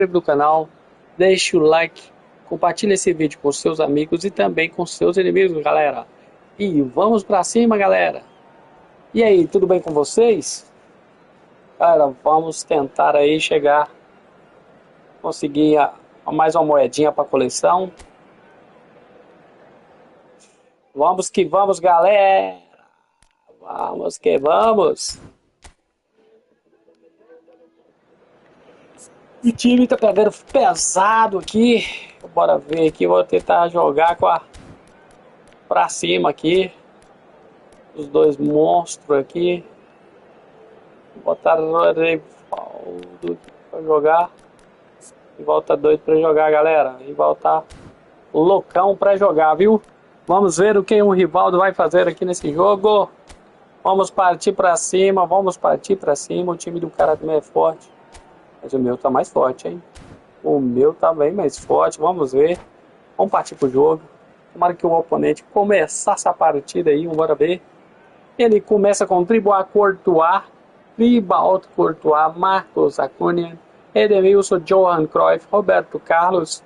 inscreva no canal, deixe o like, compartilhe esse vídeo com seus amigos e também com seus inimigos, galera. E vamos pra cima, galera. E aí, tudo bem com vocês? Galera, vamos tentar aí conseguir mais uma moedinha para coleção. Vamos que vamos, galera. Vamos que vamos. O time tá pegando pesado aqui. Bora ver aqui, vou tentar jogar pra cima aqui. Os dois monstros aqui. Vou botar o Rivaldo pra jogar. E volta doido pra jogar, galera. E voltar loucão pra jogar, viu? Vamos ver o que o Rivaldo vai fazer aqui nesse jogo. Vamos partir pra cima, O time do cara também é forte. Mas o meu tá mais forte, hein? O meu tá bem mais forte. Vamos ver. Vamos partir pro jogo. Tomara que o oponente começar essa partida aí. Bora ver. Ele começa com Tribois Courtois, Ribald Courtois, Marcos Acunha, Edemilson, Johan Cruyff, Roberto Carlos,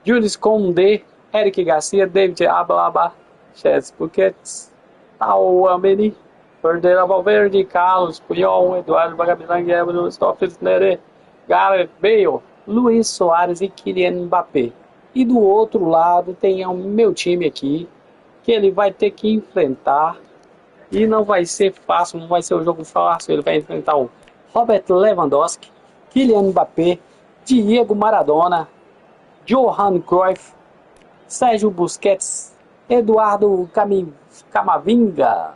Jules Koundé, Eric Garcia, David Alaba, Chess Busquets, Tchouaméni, Ferdinand Valverde, Carlos Puyol, Eduardo Bagabilang, Eventos, Stoffels, Nere, Gareth Bale, Luis Soares e Kylian Mbappé. E do outro lado tem o meu time aqui, que ele vai ter que enfrentar. E não vai ser fácil, não vai ser um jogo fácil. Ele vai enfrentar o Robert Lewandowski, Kylian Mbappé, Diego Maradona, Johan Cruyff, Sérgio Busquets, Eduardo Camavinga,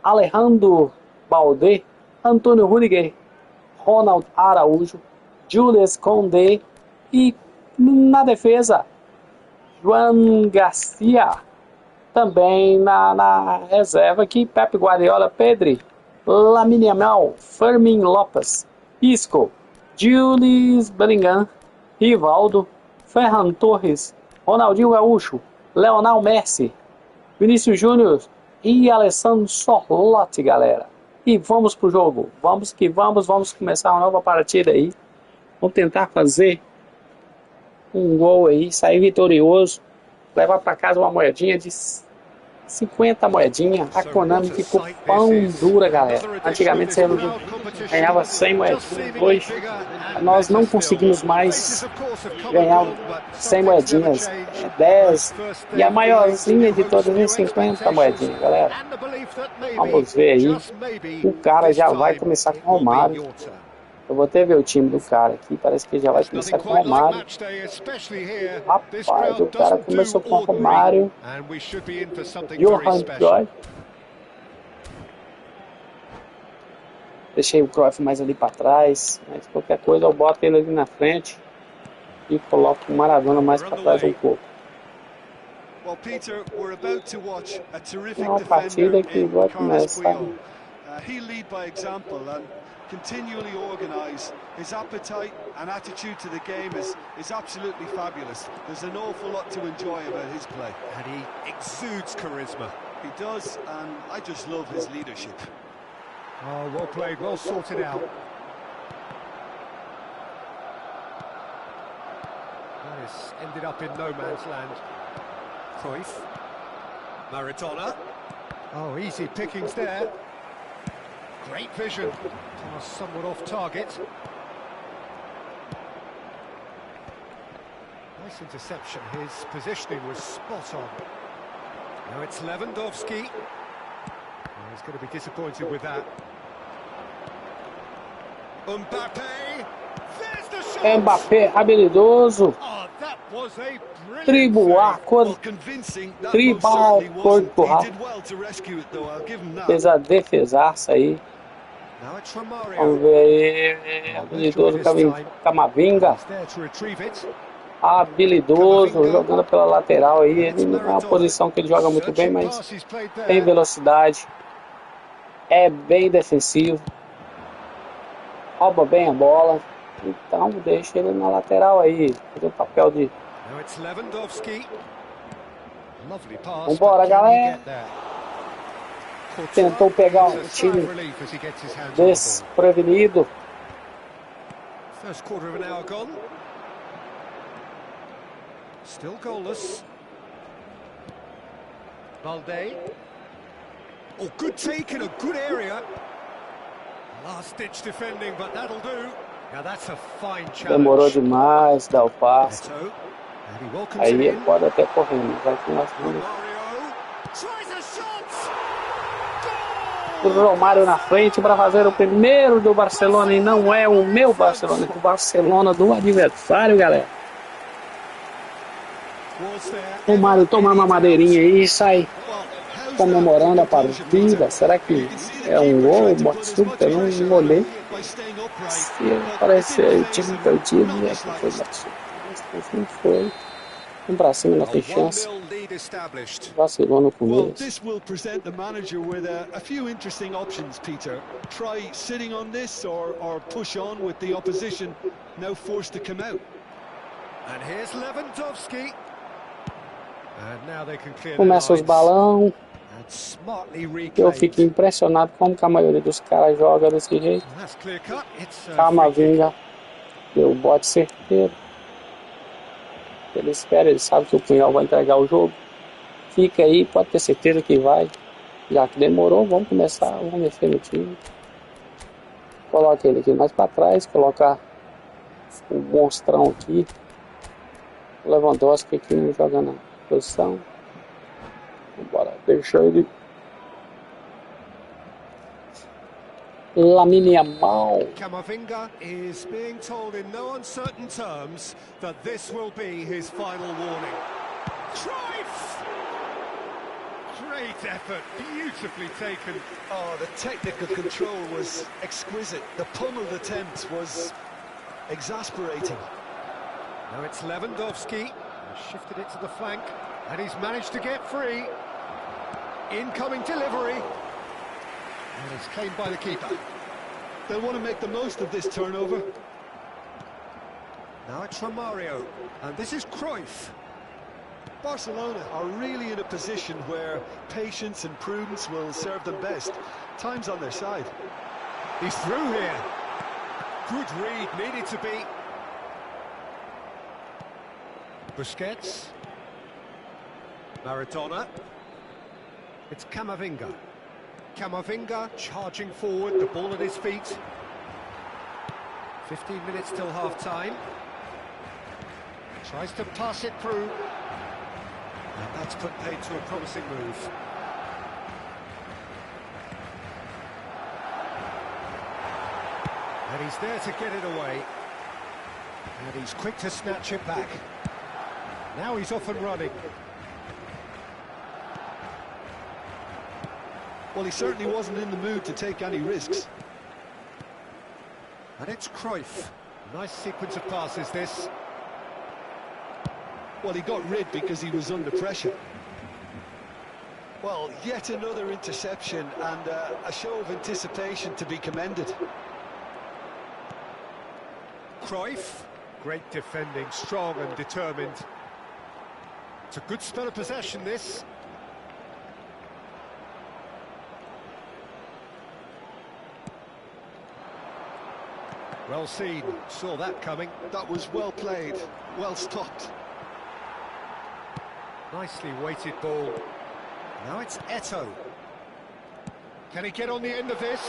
Alejandro Balde, Antônio Rudiger, Ronald Araújo, Jules Koundé e na defesa, João Garcia. Também na reserva aqui, Pep Guardiola, Pedri, Lamine Yamal, Fermin Lopes, Isco, Jules Bellingham, Rivaldo, Ferran Torres, Ronaldinho Gaúcho, Leonel Messi, Vinícius Júnior e Alessandro Sorlotti, galera. E vamos pro jogo. Vamos que vamos começar uma nova partida aí. Vamos tentar fazer um gol aí, sair vitorioso. Levar para casa uma moedinha de 50 moedinhas. A Konami ficou pão dura, galera. Antigamente você ganhava 100 moedinhas. Hoje nós não conseguimos mais ganhar 100 moedinhas. 10. E a maiorzinha de todas é 50 moedinhas, galera. Vamos ver aí. O cara já vai começar com o Romário. Eu vou até ver o time do cara aqui, parece que já vai começar com o Romário. Rapaz, o cara começou com o Romário. Johan Cruyff. Deixei o Cruyff mais ali para trás, mas qualquer coisa eu boto ele ali na frente e coloco o Maradona mais para trás um pouco. É uma partida que vai começar. Continually organise. His appetite and attitude to the game is absolutely fabulous. There's an awful lot to enjoy about his play. And he exudes charisma. He does, and I just love his leadership. Oh, well played, well sorted out. That has ended up in no man's land. Cruyff. Maradona. Oh, easy pickings there. Great vision. Pass somewhat off target. Nice interception. His positioning was spot on. Now it's Lewandowski. Oh, he's going to be disappointed with that. Mbappé. There's the shot. Mbappé habilidoso. Oh, that was a brilliant Tribois Courtois. Fez a defesaça aí. Vamos ver aí. Habilidoso Camavinga. Habilidoso, jogando pela lateral aí. Ele não é uma posição que ele joga muito bem, mas tem velocidade. É bem defensivo. Rouba bem a bola. Então deixa ele na lateral aí. Fazer o papel de... Vambora, galera. Tentou pegar o time desprevenido. First quarter of an hour gone. Still goalless. Balde. Oh, good take in a good area. Last-ditch defending, but that'll do. Now that's a fine challenge. Demorou demais dar o passe. Eto, and he welcomes Aí it ele in. pode até correr, mas vai com nós. Romario tries a shot. O Romário na frente para fazer o primeiro do Barcelona, e não é o meu Barcelona, é o Barcelona do adversário, galera. O Romário toma uma madeirinha aí e sai comemorando a partida. Será que é um gol? Eu não olhei. Se parecer o time perdido, é que foi batido. Mas não foi. Vamos pra cima, não tem chance. Vacilou no Well, começo. this will present the manager with a few interesting options, Peter. Try sitting on this or push on with the opposition now forced to come out. And here's Lewandowski. And now they can clear Começa os balão. and smartly reclaimed. Eu fico impressionado como que a maioria dos caras joga desse jeito. That's clear cut. It's Calma, free kick. vinga. Deu o bote certeiro. Ele espera, ele sabe que o Punhal vai entregar o jogo. Fica aí, pode ter certeza que vai. Já que demorou, vamos começar, vamos mexer no time. Coloca ele aqui mais para trás, coloca o monstrão aqui. O Lewandowski aqui não joga na posição. Bora, deixa ele. Lamine Yamal. Camavinga is being told in no uncertain terms that this will be his final warning. Cruyff! Great effort, beautifully taken. Oh, the technical control was exquisite. The pummeled attempt was exasperating. Now it's Lewandowski. He's shifted it to the flank, and he's managed to get free. Incoming delivery. And it's claimed by the keeper. They'll want to make the most of this turnover. Now it's Romario, and this is Cruyff. Barcelona are really in a position where patience and prudence will serve them best. Time's on their side. He's through here. Good read, needed to be. Busquets. Maradona. It's Camavinga. Camavinga charging forward, the ball at his feet. 15 minutes till half-time. Tries to pass it through. And that's put paid to a promising move. And he's there to get it away. And he's quick to snatch it back. Now he's off and running. Well, he certainly wasn't in the mood to take any risks. And it's Cruyff. Nice sequence of passes, this. Well, he got rid because he was under pressure. Well, yet another interception and a show of anticipation to be commended. Cruyff. Great defending, strong and determined. It's a good spell of possession, this. Well seen, saw that coming. That was well played, well stopped. Nicely weighted ball. Now it's Eto. Can he get on the end of this?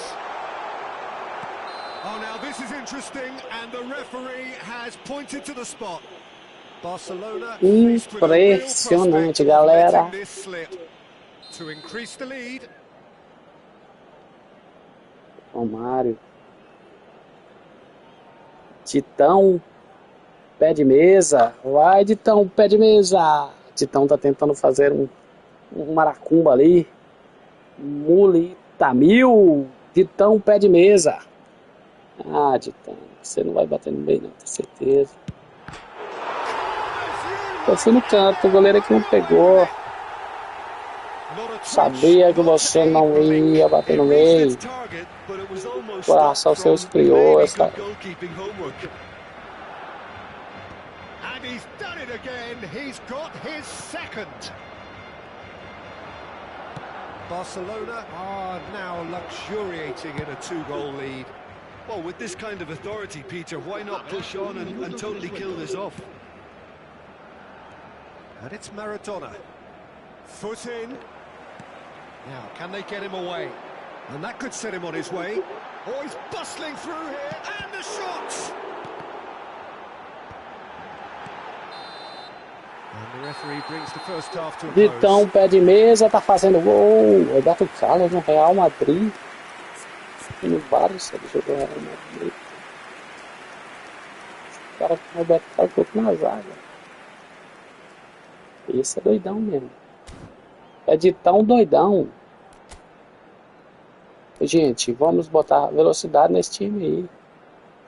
Oh, now this is interesting, and the referee has pointed to the spot. Barcelona faced with a real prospect of letting this slip to increase the lead. Romário. Titão, pé de mesa. Vai, Titão, pé de mesa. Titão tá tentando fazer um maracumba ali. Mulitamil. Titão, pé de mesa. Ah, Titão, você não vai bater no meio, não, tenho certeza. Eu fui no canto, o goleiro aqui não pegou. Sabia que você não ia bater no meio. O coração seu esfriou essa. And he's done it again. He's got his second. Barcelona are now luxuriating in a 2-goal lead. Well, with this kind of authority, Peter, why not push on and totally kill this off? And it's Maradona. Foot in. Now, can they get him away? And that could set him on his way. Oh, he's bustling through here, and the shot! And the referee brings the first half to a close. Vitão, pé de mesa, tá fazendo gol. Roberto Carlos no Real Madrid. E no vários ele jogou no Real Madrid. O cara com o Roberto Carlos colocou na zaga. Esse é doidão mesmo. É de tão doidão. Gente, vamos botar velocidade nesse time aí.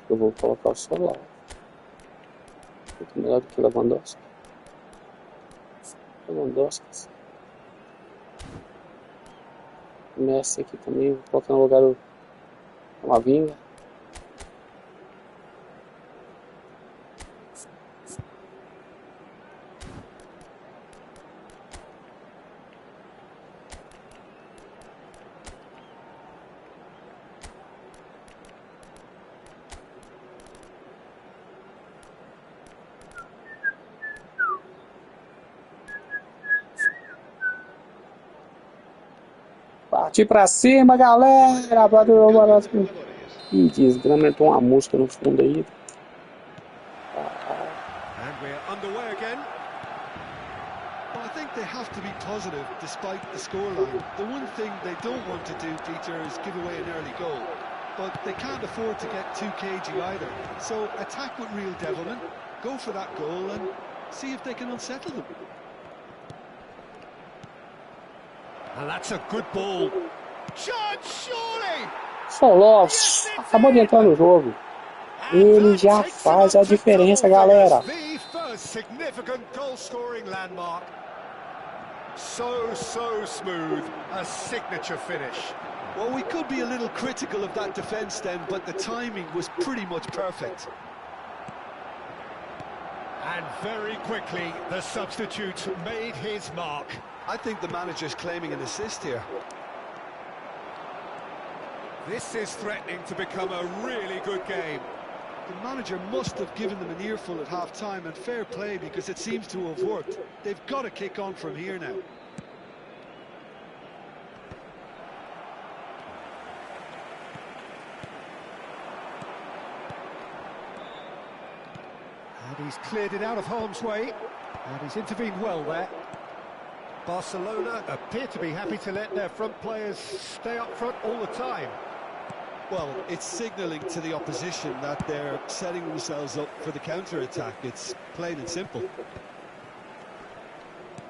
Eu vou colocar o Solar. Muito melhor do que o Lewandowski. Lewandowski. Messi aqui também. Vou colocar no lugar do Camavinga. Partir pra cima, galera! Ih, desgrama, entrou uma música no fundo aí. And we're underway again. Well, I think they have to be positive despite the scoreline. The one thing they don't want to do, Peter, is give away an early goal. But they can't afford to get too cagey either. So attack with real devilment, go for that goal and see if they can unsettle them. And that's a good ball. Chance, surely! Soló, acabou de entrar no jogo. Ele já faz a diferença, galera. The first significant goal-scoring landmark. So smooth, a signature finish. Well, we could be a little critical of that defence then, but the timing was pretty much perfect. And very quickly, the substitute made his mark. I think the manager's claiming an assist here. This is threatening to become a really good game. The manager must have given them an earful at half-time, and fair play because it seems to have worked. They've got to kick on from here now. And he's cleared it out of harm's way. And he's intervened well there. Barcelona appear to be happy to let their front players stay up front all the time. Well, it's signalling to the opposition that they're setting themselves up for the counter-attack. It's plain and simple.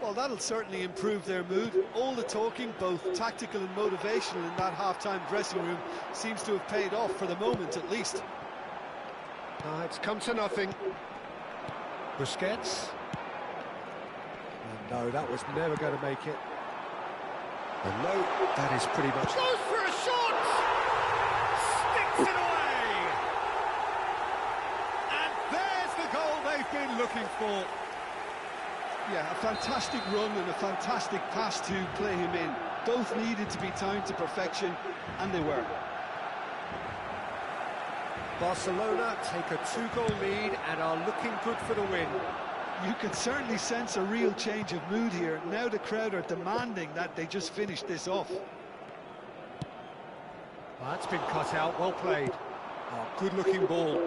Well, that'll certainly improve their mood. All the talking, both tactical and motivational, in that half-time dressing room seems to have paid off for the moment, at least. It's come to nothing. Busquets. No, that was never going to make it. And no, that is pretty much... Goes for a shot! Sticks it away! And there's the goal they've been looking for. Yeah, a fantastic run and a fantastic pass to play him in. Both needed to be timed to perfection, and they were. Barcelona take a 2-goal lead and are looking good for the win. You can certainly sense a real change of mood here. Now the crowd are demanding that they just finish this off. Well, that's been cut out, well played. Oh, good-looking ball.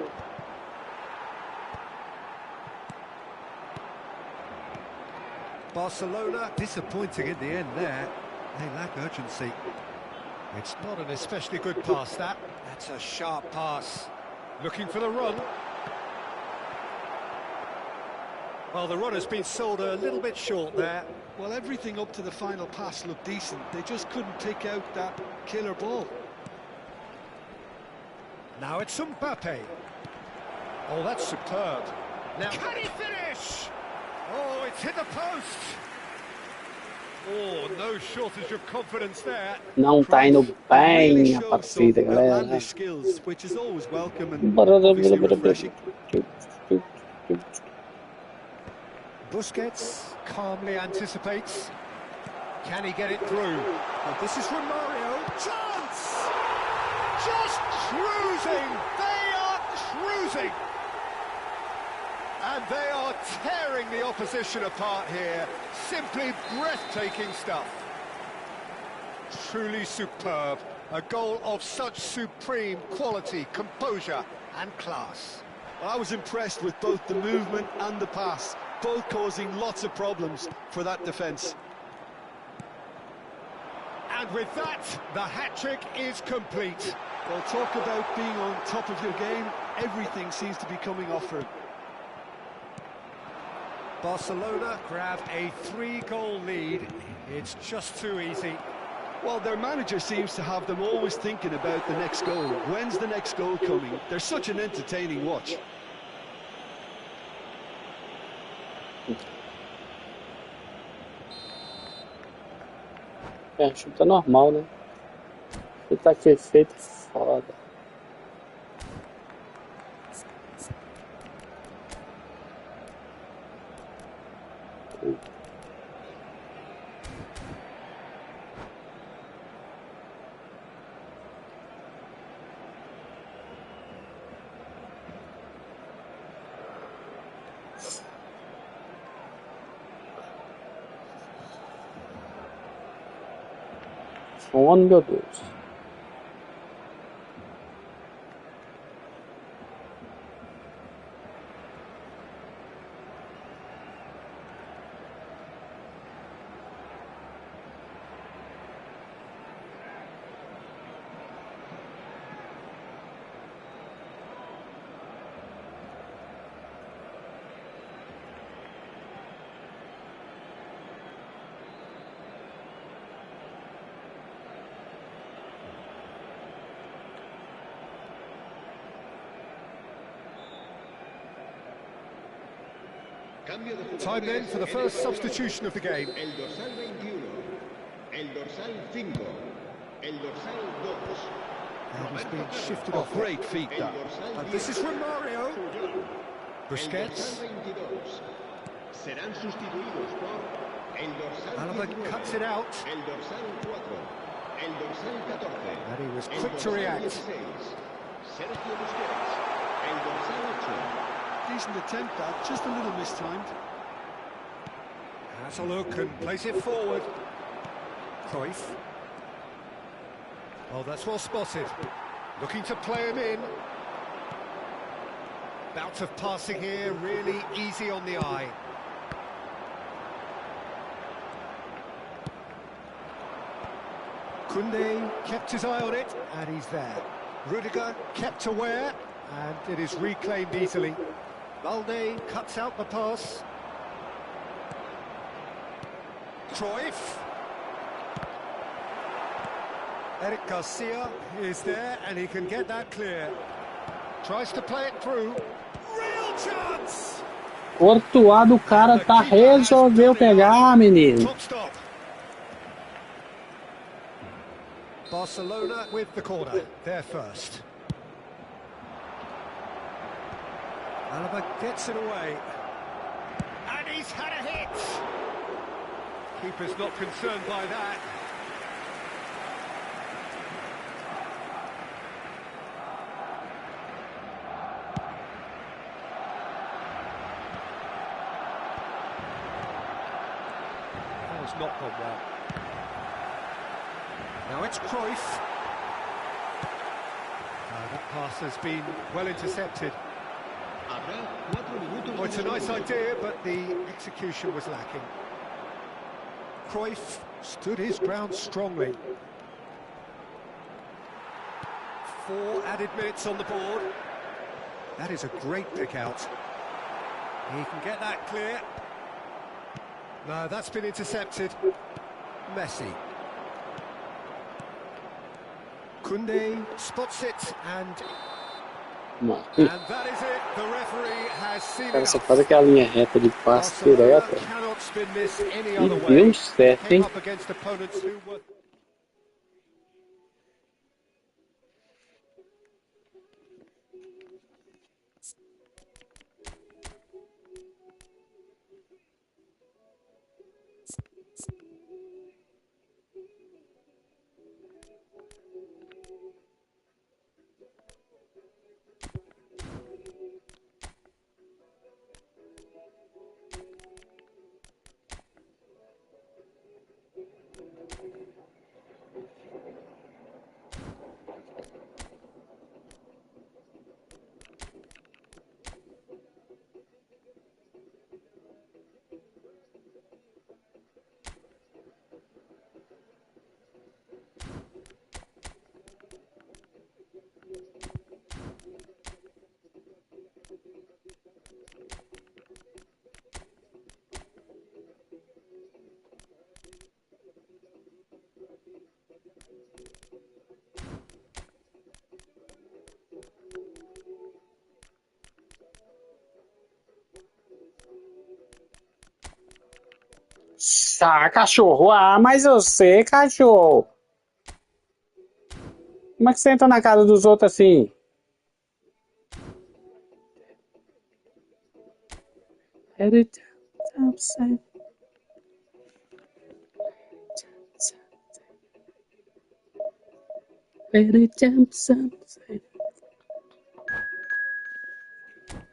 Barcelona disappointing in the end there. They lack urgency. It's not an especially good pass, that. That's a sharp pass. Looking for the run. Well, the run has been sold a little bit short there. Well, everything up to the final pass looked decent. They just couldn't pick out that killer ball. Now it's Mbappe. Oh, that's superb. Now, can he finish? Oh, it's hit the post. Oh, no shortage of confidence there. Não tá indo bem a partida, galera. Skills, which is always welcome and obviously refreshing. Busquets calmly anticipates. Can he get it through? Well, this is Romario. Chance! Just cruising! They are cruising! And they are tearing the opposition apart here. Simply breathtaking stuff. Truly superb. A goal of such supreme quality, composure and class. I was impressed with both the movement and the pass, both causing lots of problems for that defence. And with that, the hat-trick is complete. Well, talk about being on top of your game. Everything seems to be coming off for him. Barcelona grab a 3-goal lead. It's just too easy. Well, their manager seems to have them always thinking about the next goal. When's the next goal coming? They're such an entertaining watch. É, chuta normal, né? Chuta perfeito, foda. Oh, meu Deus. Time then for the first substitution of the game. El dorsal 21, el dorsal 5, el dorsal 2. And he's been shifted Oh, off. great feet, that. And this is from Mario. Busquets. Serán sustituidos por el dorsal Alaba 19, cuts it out. el dorsal 4, el dorsal 14. And he was el quick to dorsal react. 16, Sergio Busquets, el dorsal 8. Decent attempt, that. Just a little mistimed. Has a look and plays it forward. Cruyff. Oh, that's well spotted. Looking to play him in. Bout of passing here, really easy on the eye. Koundé kept his eye on it, and he's there. Rudiger kept aware, and it is reclaimed easily. Valde cuts out the pass. Cruyff. Eric Garcia is there, and he can get that clear. Tries to play it through. Real chance! Courtois do cara tá resolveu pegar, menino. Top stop. Barcelona with the corner. They're first. Alaba gets it away. And he's had a hit! Keeper's not concerned by that. That has not gone well. Now it's Cruyff. That pass has been well intercepted. Oh, it's a nice idea, but the execution was lacking. Cruyff stood his ground strongly. 4 added minutes on the board. That is a great pick out. He can get that clear. No, that's been intercepted. Messi. Koundé spots it and that is it. The referee has seen Cara, it. só faz aquela linha reta de passe direta. Cannot spin this any E other way. deu certo, Came hein? up against opponents who were Ah, cachorro. Ah, mas eu sei, cachorro. Como é que você entra na casa dos outros assim?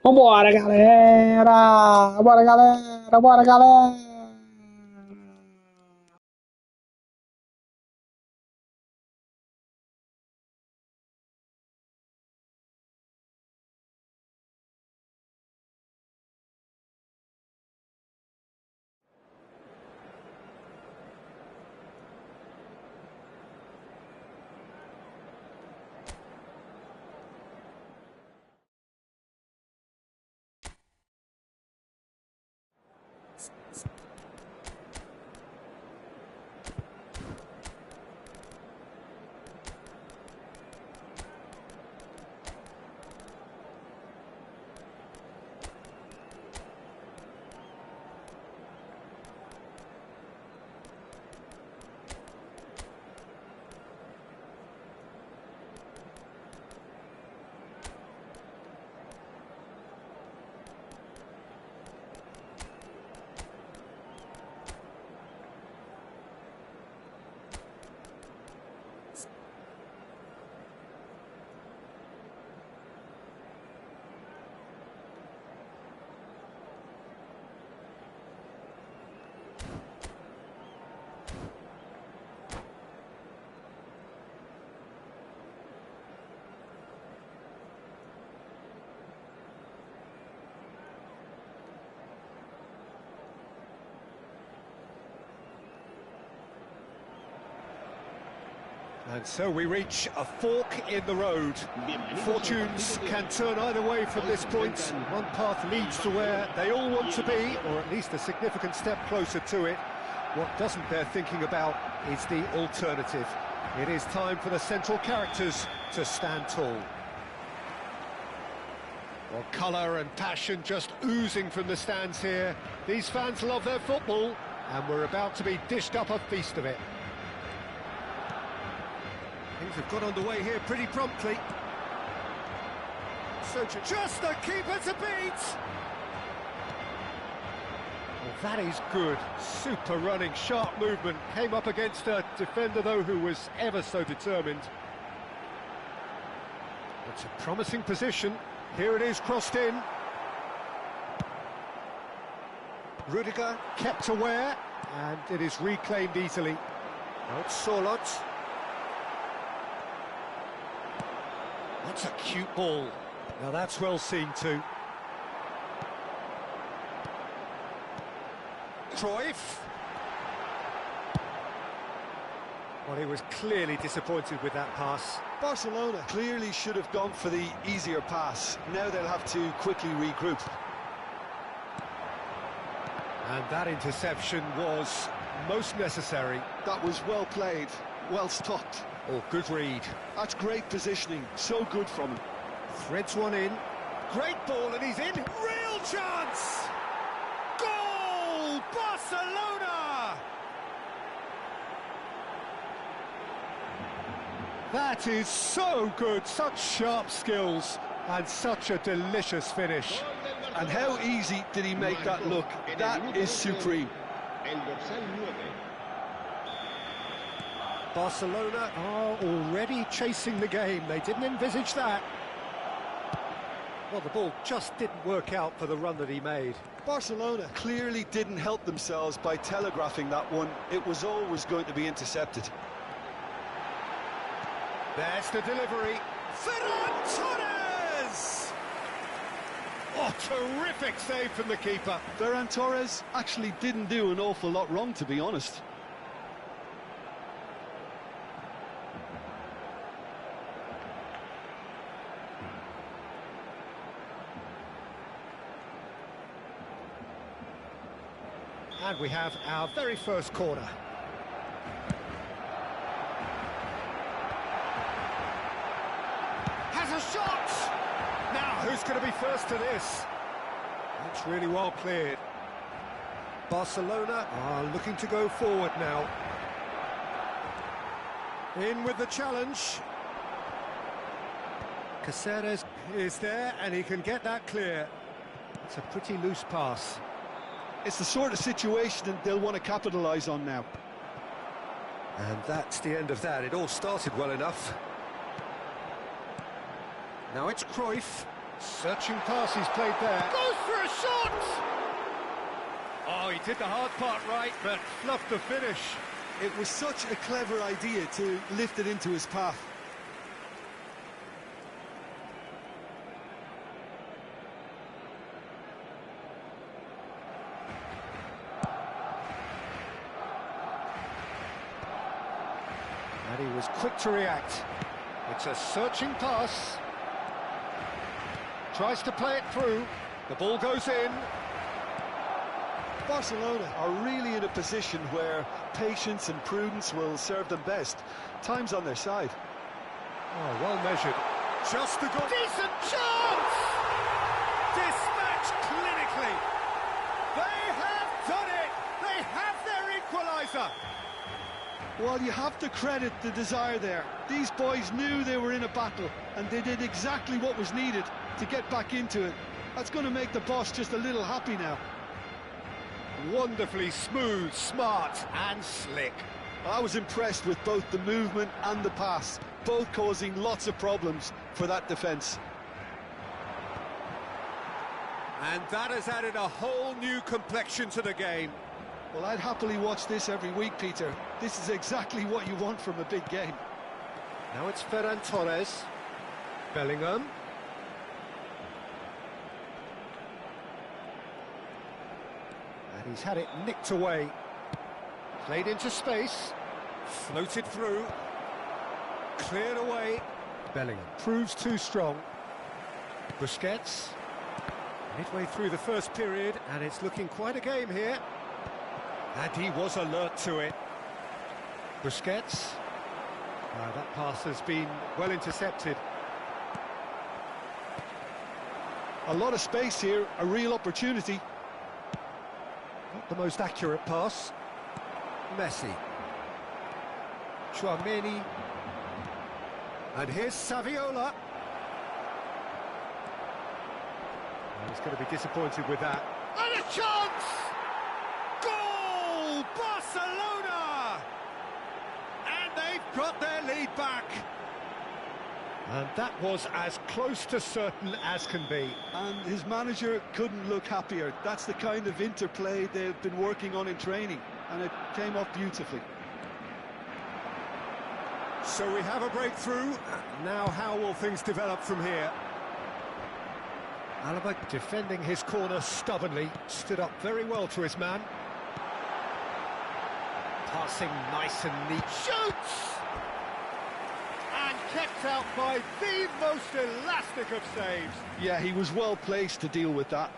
Vambora, galera! Bora, galera! Bora, galera! And so we reach a fork in the road. Fortunes can turn either way from this point. One path leads to where they all want to be, or at least a significant step closer to it. What doesn't bear thinking about is the alternative. It is time for the central characters to stand tall. Well, colour and passion just oozing from the stands here. These fans love their football, and we're about to be dished up a feast of it. Things have got underway here pretty promptly. Seja, just the keeper to beat! Well, that is good. Super running, sharp movement. Came up against a defender, though, who was ever so determined. It's a promising position. Here it is, crossed in. Rudiger kept aware, and it is reclaimed easily. Now it's Sorlot. That's a cute ball. Now that's well seen too. Cruyff. Well, he was clearly disappointed with that pass. Barcelona clearly should have gone for the easier pass. Now they'll have to quickly regroup. And that interception was most necessary. That was well played, well stopped. Oh, good read. That's great positioning, so good from him. Threads one in. Great ball, and he's in. Real chance! Goal! Barcelona! That is so good, such sharp skills, and such a delicious finish. And how easy did he make that look? That is supreme. Barcelona are already chasing the game. They didn't envisage that. Well, the ball just didn't work out for the run that he made. Barcelona clearly didn't help themselves by telegraphing that one. It was always going to be intercepted. There's the delivery. Ferran Torres! Oh, terrific save from the keeper. Ferran Torres actually didn't do an awful lot wrong, to be honest. And we have our very first corner. Has a shot! Now, who's going to be first to this? That's really well cleared. Barcelona are looking to go forward now. In with the challenge. Cáceres is there and he can get that clear. It's a pretty loose pass. It's the sort of situation that they'll want to capitalise on now. And that's the end of that. It all started well enough. Now it's Cruyff. Searching pass he's played there. Goes for a shot! Oh, he did the hard part right, but fluffed the finish. It was such a clever idea to lift it into his path. And he was quick to react. It's a searching pass. Tries to play it through. The ball goes in. Barcelona are really in a position where patience and prudence will serve them best. Time's on their side. Oh, well measured. Just a good... Decent chance! Dispatched clinically. They have done it! They have their equaliser! Well, you have to credit the desire there. These boys knew they were in a battle, and they did exactly what was needed to get back into it. That's going to make the boss just a little happy now. Wonderfully smooth, smart and slick. I was impressed with both the movement and the pass, both causing lots of problems for that defence. And that has added a whole new complexion to the game. Well, I'd happily watch this every week, Peter. This is exactly what you want from a big game. Now it's Ferran Torres. Bellingham. And he's had it nicked away. Played into space. Floated through. Cleared away. Bellingham proves too strong. Busquets. Midway through the first period, and it's looking quite a game here. And he was alert to it. Busquets. That pass has been well intercepted. A lot of space here, a real opportunity. Not the most accurate pass. Messi. Tchouaméni. And here's Saviola. And he's going to be disappointed with that. And a chance! Goal! Barcelona! And they've got their lead back. And that was as close to certain as can be. And his manager couldn't look happier. That's the kind of interplay they've been working on in training, and it came off beautifully. So we have a breakthrough. Now how will things develop from here? Alaba defending his corner stubbornly, stood up very well to his man. Passing nice and neat. Shoots! And kept out by the most elastic of saves. Yeah, he was well placed to deal with that.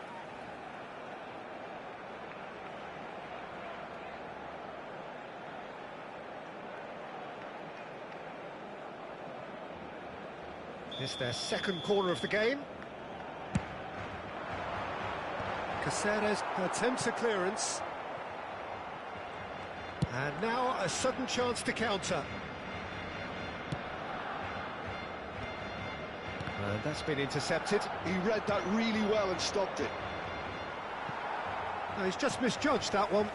It's their second corner of the game. Cáceres attempts a clearance. And now a sudden chance to counter. And that's been intercepted. He read that really well and stopped it. No, he's just misjudged that one.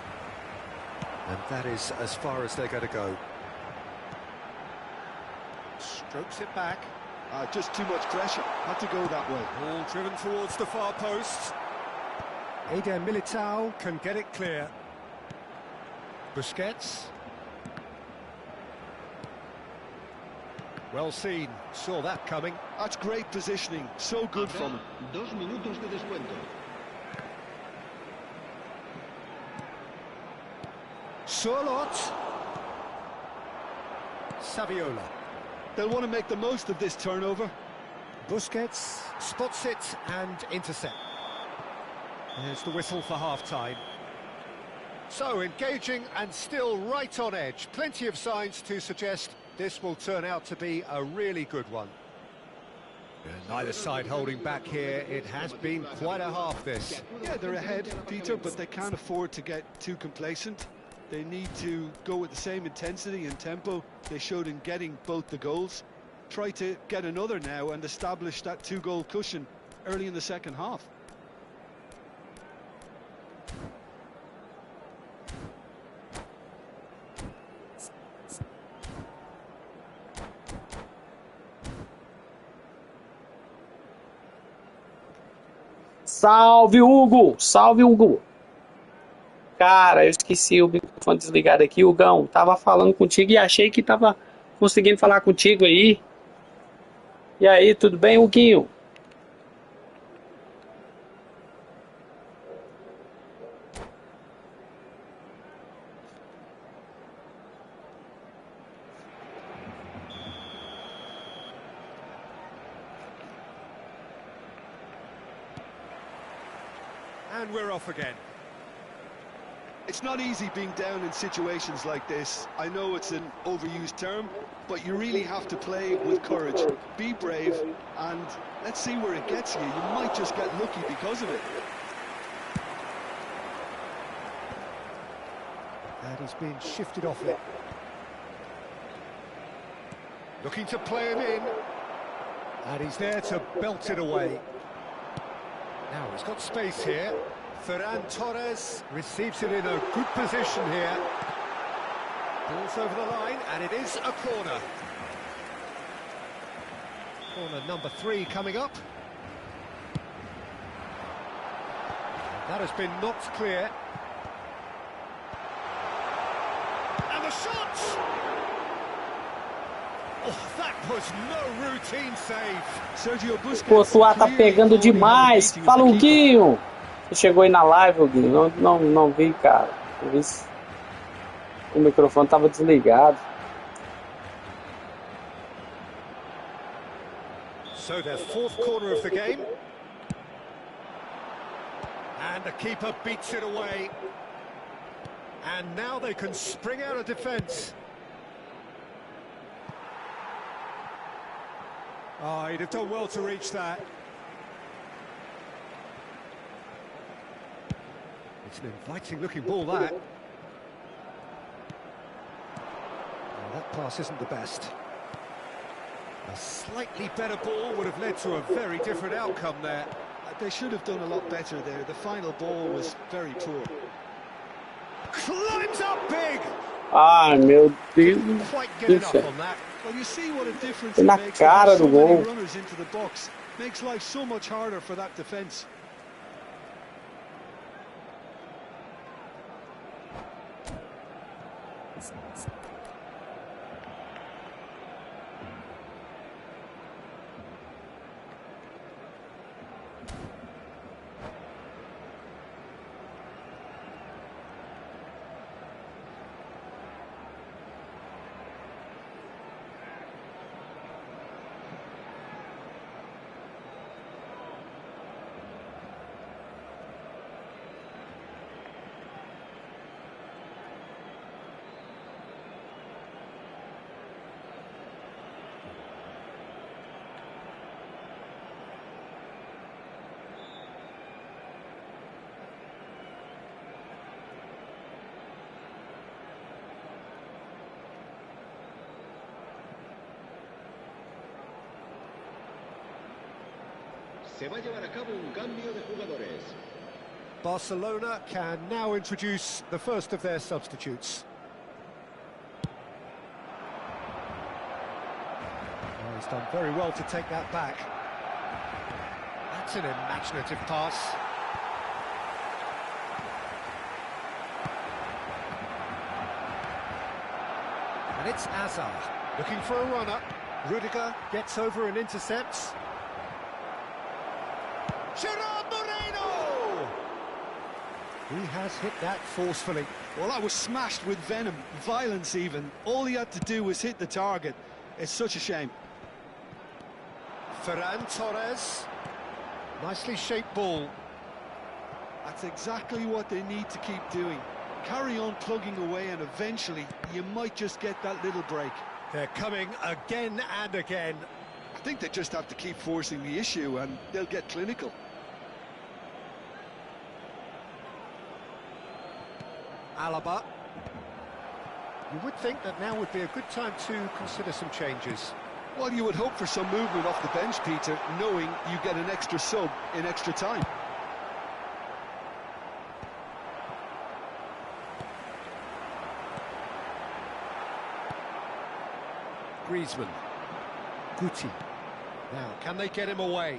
And that is as far as they're going to go. Strokes it back. Just too much pressure. Had to go that way. Ball driven towards the far post. Eder Militao can get it clear. Busquets. Well seen. Saw that coming. That's great positioning. So good from him. 2 minutos de descuento. Surlot. Saviola. They'll want to make the most of this turnover. Busquets spots it and intercept. There's the whistle for half-time. So, engaging and still right on edge. Plenty of signs to suggest this will turn out to be a really good one. Neither side holding back here. It has been quite a half, this. Yeah, they're ahead, Peter, but they can't afford to get too complacent. They need to go with the same intensity and tempo they showed in getting both the goals. Try to get another now and establish that 2-goal cushion early in the second half. Salve, Hugo! Salve, Hugo! Cara, eu esqueci o microfone desligado aqui, Hugão. Tava falando contigo e achei que tava conseguindo falar contigo aí. E aí, tudo bem, Huguinho? And we're off again. It's not easy being down in situations like this. I know it's an overused term, but you really have to play with courage. Be brave, and let's see where it gets you. You might just get lucky because of it. And he's been shifted off it. Looking to play him in. And he's there to belt it away. Now he's got space here. Ferran Torres receives it in a good position here. Ball's over the line, and it is a corner. Corner number 3 coming up. That has been knocked clear. And the shot! Oh, that was no routine save. Sergio Busquets. Courtois tá pegando demais. Fala, Huguinho! Você chegou aí na live, Huguinho? Não vi, cara. Eu vi se o microfone tava desligado. So their 4th corner of the game. And the keeper beats it away. And now they can spring out of defence. Oh, he'd have done well to reach that. It's an inviting-looking ball, that. Well, that pass isn't the best. A slightly better ball would have led to a very different outcome there. They should have done a lot better there. The final ball was very poor. Climbs up big! Ai, meu Deus. Quite get enough on that. Well, you see what a difference Na it makes cara so do many gol. runners into the box. Makes life so much harder for that defence. Se va a llevar a cabo un cambio de jugadores. Barcelona can now introduce the first of their substitutes. Oh, he's done very well to take that back. That's an imaginative pass. And it's Hazard looking for a runner. Rudiger gets over and intercepts. Gerard Moreno! He has hit that forcefully. Well, that was smashed with venom, violence even. All he had to do was hit the target. It's such a shame. Ferran Torres. Nicely shaped ball. That's exactly what they need to keep doing. Carry on plugging away and eventually you might just get that little break. They're coming again and again. think they just have to keep forcing the issue and they'll get clinical. Alaba. You would think that now would be a good time to consider some changes. Well, you would hope for some movement off the bench, Peter, knowing you get an extra sub in extra time. Griezmann. Guti. Now, can they get him away?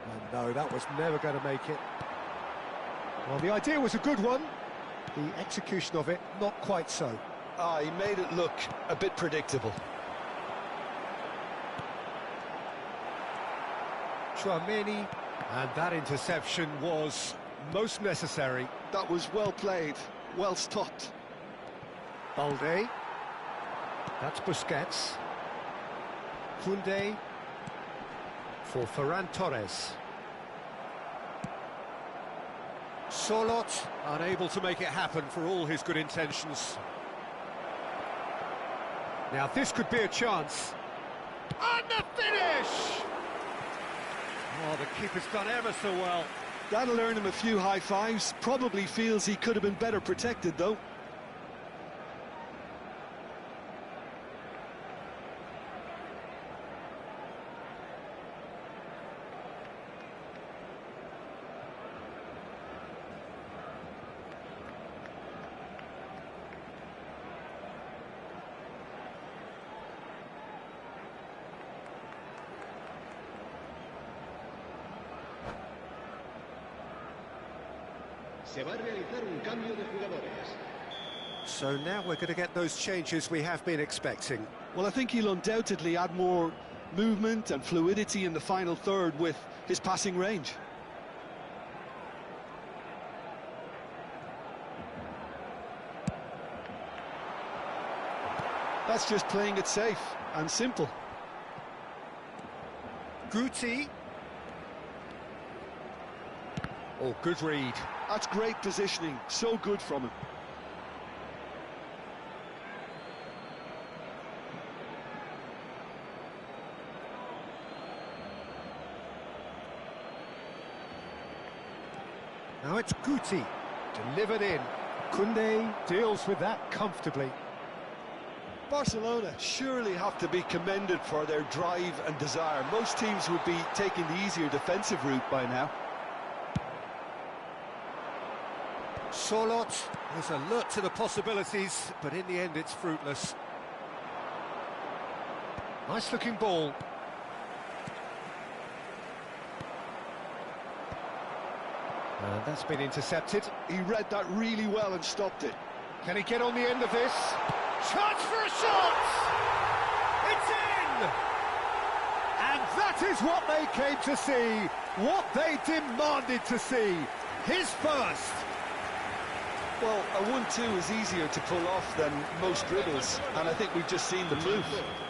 Oh, no, that was never going to make it. Well, the idea was a good one. The execution of it, not quite so. He made it look a bit predictable. Chouameni, and that interception was most necessary. That was well played, well stopped. Balde. That's Busquets. Koundé for Ferran Torres. Solot, unable to make it happen for all his good intentions. Now this could be a chance. And the finish! Oh, the keeper's done ever so well. That'll earn him a few high fives. Probably feels he could have been better protected, though. Se va a realizar un cambio de jugadores. So now we're going to get those changes we have been expecting. Well, I think he'll undoubtedly add more movement and fluidity in the final third with his passing range. That's just playing it safe and simple. Guti. Oh, good read. That's great positioning, so good from him. Now it's Guti, delivered in. Koundé deals with that comfortably. Barcelona surely have to be commended for their drive and desire. Most teams would be taking the easier defensive route by now. Solot is alert to the possibilities, but in the end it's fruitless. Nice looking ball. And that's been intercepted. He read that really well and stopped it. Can he get on the end of this? Chance for a shot! It's in! And that is what they came to see, what they demanded to see. His first. Well, a 1-2 is easier to pull off than most dribbles, and I think we've just seen the proof.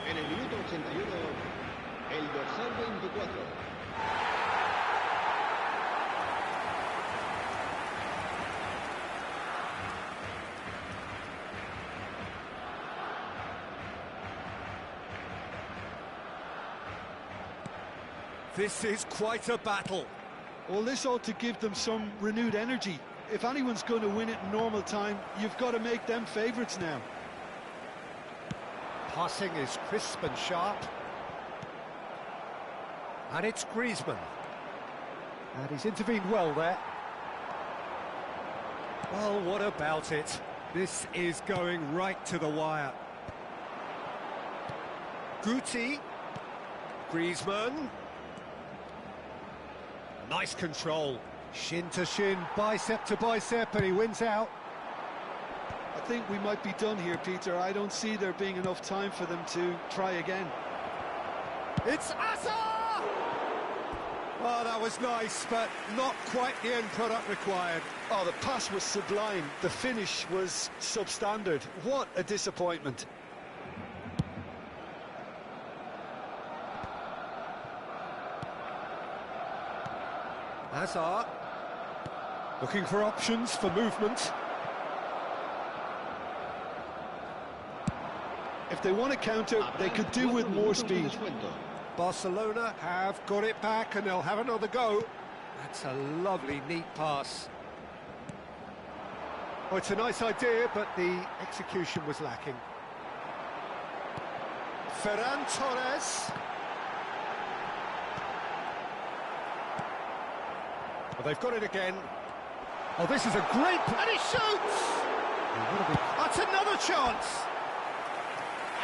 En el minuto 81, el dorsal 24. This is quite a battle. Well, this ought to give them some renewed energy. If anyone's going to win it in normal time, you've got to make them favourites now. Passing is crisp and sharp. And it's Griezmann. And he's intervened well there. Well, what about it? This is going right to the wire. Guti. Griezmann. Nice control. Shin to shin, bicep to bicep, and he wins out. I think we might be done here, Peter. I don't see there being enough time for them to try again. It's Asa! Oh, that was nice, but not quite the end product required. Oh, the pass was sublime. The finish was substandard. What a disappointment. Hazard, looking for options for movement. If they want to counter, they could do with more speed. Barcelona have got it back and they'll have another go. That's a lovely, neat pass. Oh, it's a nice idea, but the execution was lacking. Ferran Torres. Well, they've got it again. Oh, this is a great... And he shoots! That's another chance!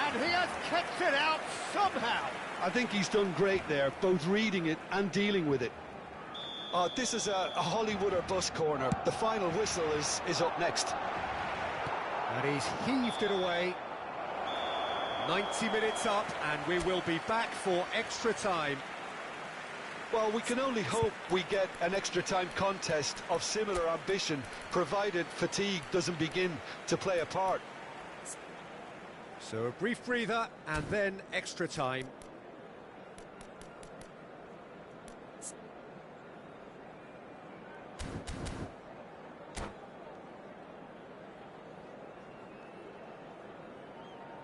And he has kept it out somehow. I think he's done great there, both reading it and dealing with it. This is a Hollywood or bust corner. The final whistle is up next. And he's heaved it away. 90 minutes up, and we will be back for extra time. Well, we can only hope we get an extra time contest of similar ambition, provided fatigue doesn't begin to play a part. So a brief breather, and then extra time.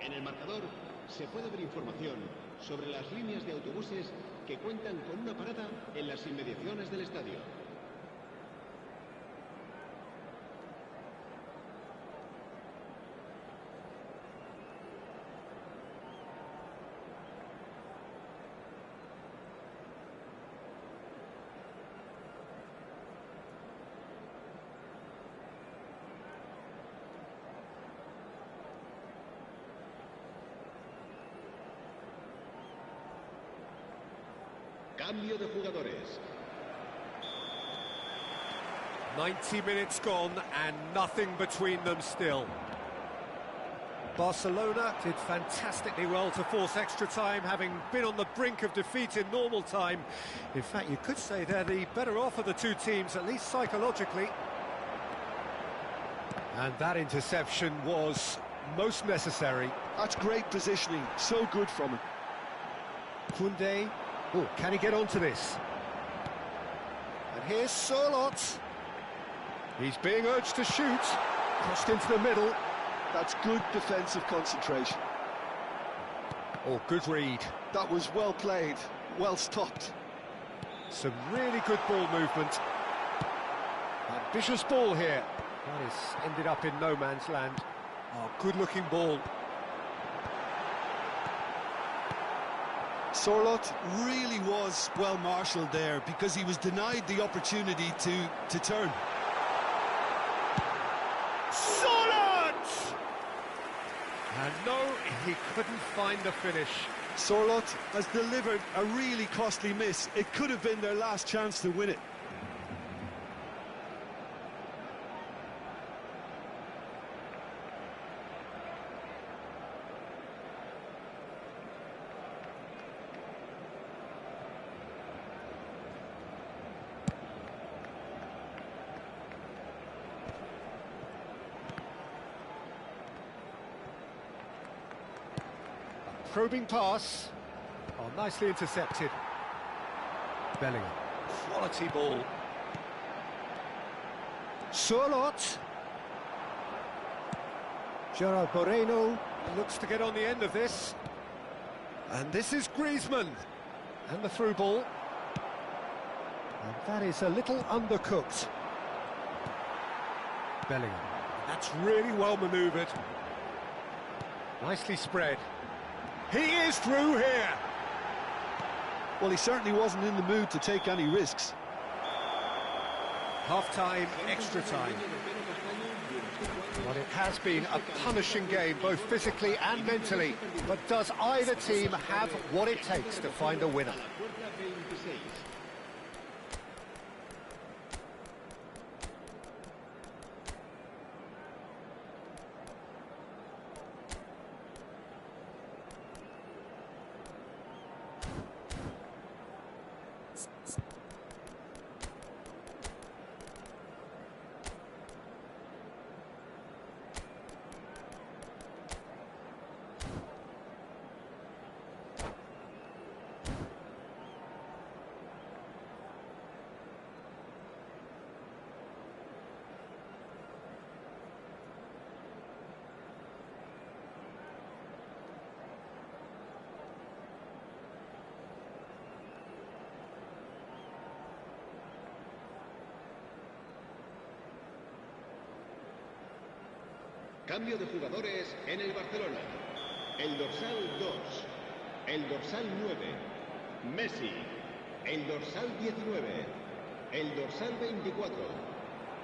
En el marcador se puede ver información sobre las líneas de autobuses que cuentan con una parada en las inmediaciones del estadio. Cambio de jugadores. 90 minutes gone and nothing between them still. Barcelona did fantastically well to force extra time, having been on the brink of defeat in normal time. In fact, you could say they're the better off of the two teams, at least psychologically. And that interception was most necessary. That's great positioning, so good from him. Koundé. Oh, can he get onto this? And here's Sørloth. He's being urged to shoot. Crossed into the middle. That's good defensive concentration. Oh, good read. That was well played, well stopped. Some really good ball movement. Ambitious ball here. That has ended up in no man's land. Oh, good-looking ball. Sørloth really was well marshalled there because he was denied the opportunity to turn. Sørloth! And no, he couldn't find the finish. Sørloth has delivered a really costly miss. It could have been their last chance to win it. Probing pass. Oh, nicely intercepted. Bellingham. Quality ball. Sørloth. Gerard Moreno looks to get on the end of this. And this is Griezmann. And the through ball. And that is a little undercooked. Bellingham. That's really well manoeuvred. Nicely spread. He is through here. Well, he certainly wasn't in the mood to take any risks. Half-time, extra time. Well, it has been a punishing game, both physically and mentally. But does either team have what it takes to find a winner? Cambio de jugadores en el Barcelona. El dorsal 2. El dorsal 9. Messi. El dorsal 19. El dorsal 24.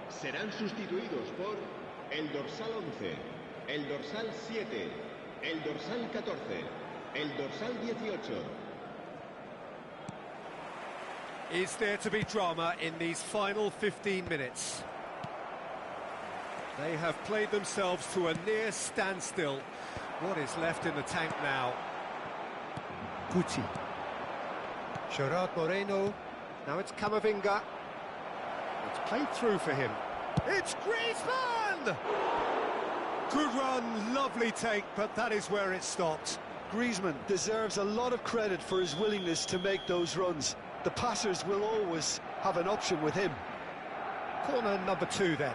Serán sustituidos por el dorsal 11. El dorsal 7. El dorsal 14. El dorsal 18. Is there to be drama in these final 15 minutes? They have played themselves to a near standstill. What is left in the tank now? Gucci. Gerard Moreno. Now it's Camavinga. It's played through for him. It's Griezmann! Good run, lovely take, but that is where it stopped. Griezmann deserves a lot of credit for his willingness to make those runs. The passers will always have an option with him. Corner number 2 then.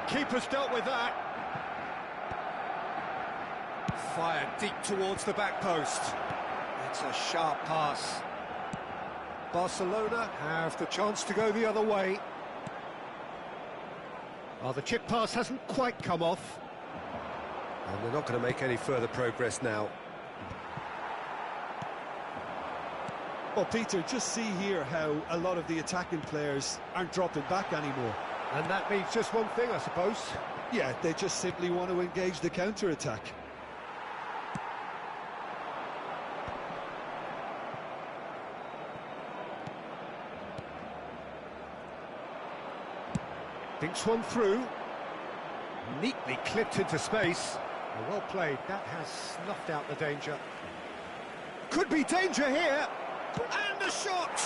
Keeper's dealt with that. Fired deep towards the back post. It's a sharp pass. Barcelona have the chance to go the other way. Oh, the chip pass hasn't quite come off. And they're not going to make any further progress now. Well, Peter, just see here how a lot of the attacking players aren't dropping back anymore. And that means just one thing, I suppose. Yeah, they just simply want to engage the counter-attack. Thinks one through. Neatly clipped into space. Well played. That has snuffed out the danger. Could be danger here. And the shot!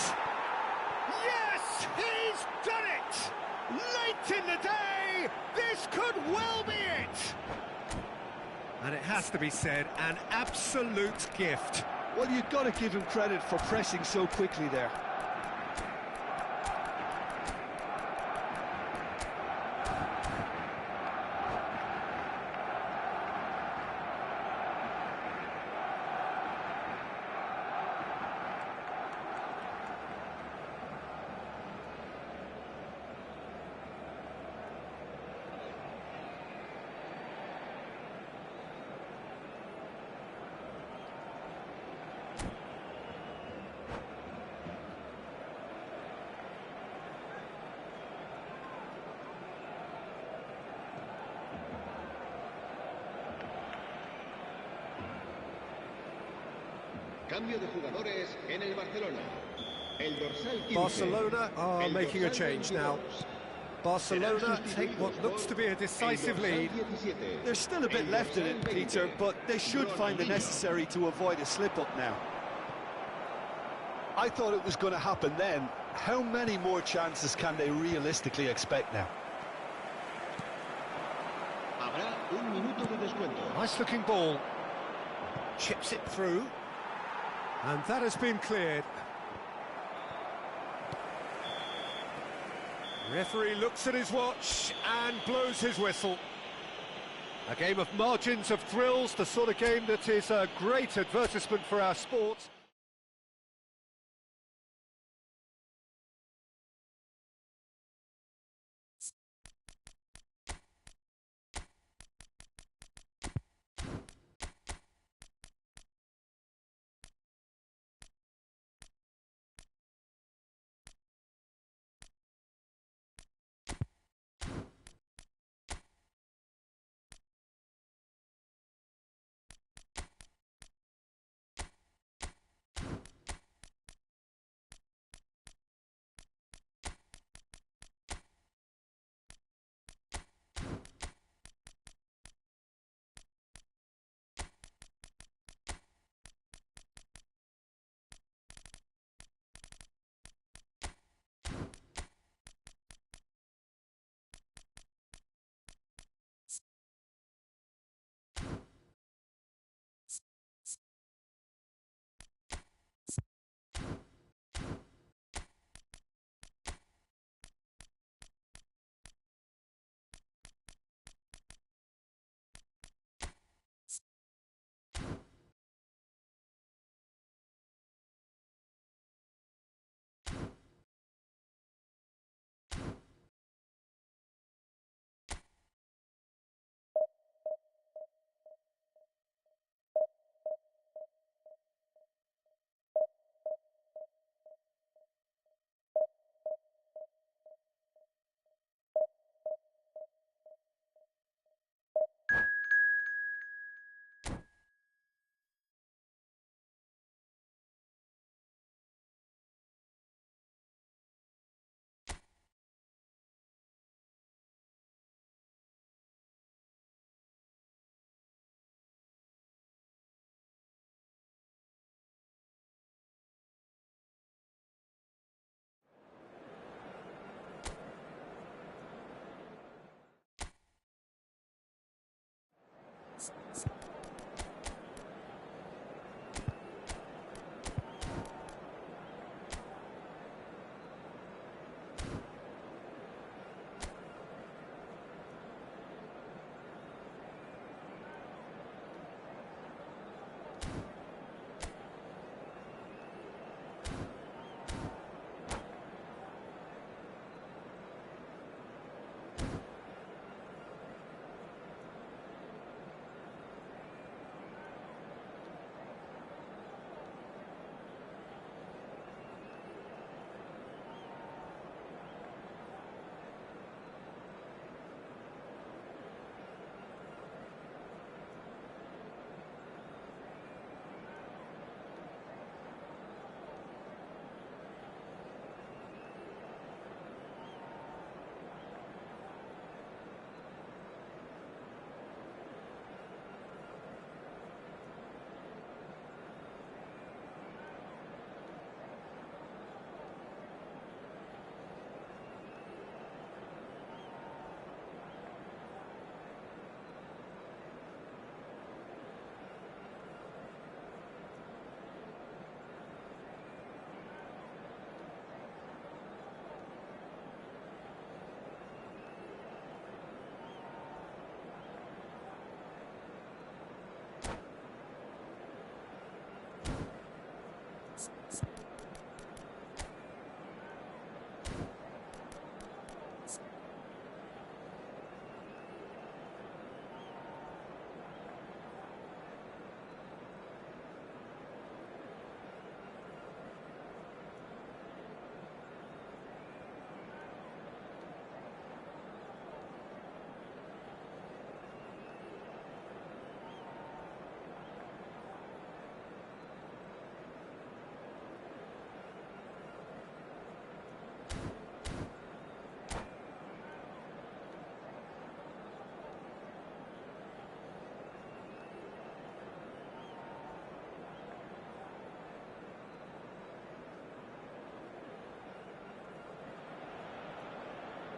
Yes! He's done it! Late in the day, this could well be it! And it has to be said, an absolute gift. Well, you've got to give him credit for pressing so quickly there. Cambio de jugadores en el Barcelona. El dorsal 15. Barcelona are making a change now. Barcelona take what looks to be a decisive lead. There's still a bit left in it, Peter, but they should find the necessary to avoid a slip-up now. I thought it was going to happen then. How many more chances can they realistically expect now? Habrá un minuto de descuento. Nice looking ball. Chips it through. And that has been cleared. Referee looks at his watch and blows his whistle. A game of margins, of thrills, the sort of game that is a great advertisement for our sport.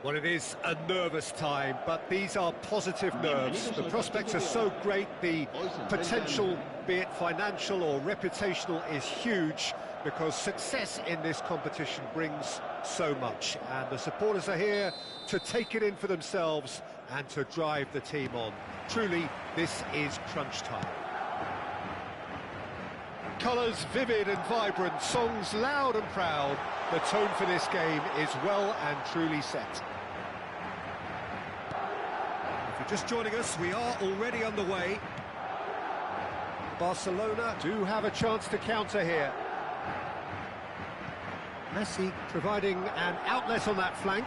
Well, it is a nervous time, but these are positive nerves. The prospects are so great, the potential, be it financial or reputational, is huge, because success in this competition brings so much. And the supporters are here to take it in for themselves and to drive the team on. Truly, this is crunch time. Colours vivid and vibrant, songs loud and proud. The tone for this game is well and truly set. If you're just joining us, we are already underway. Barcelona do have a chance to counter here. Messi providing an outlet on that flank.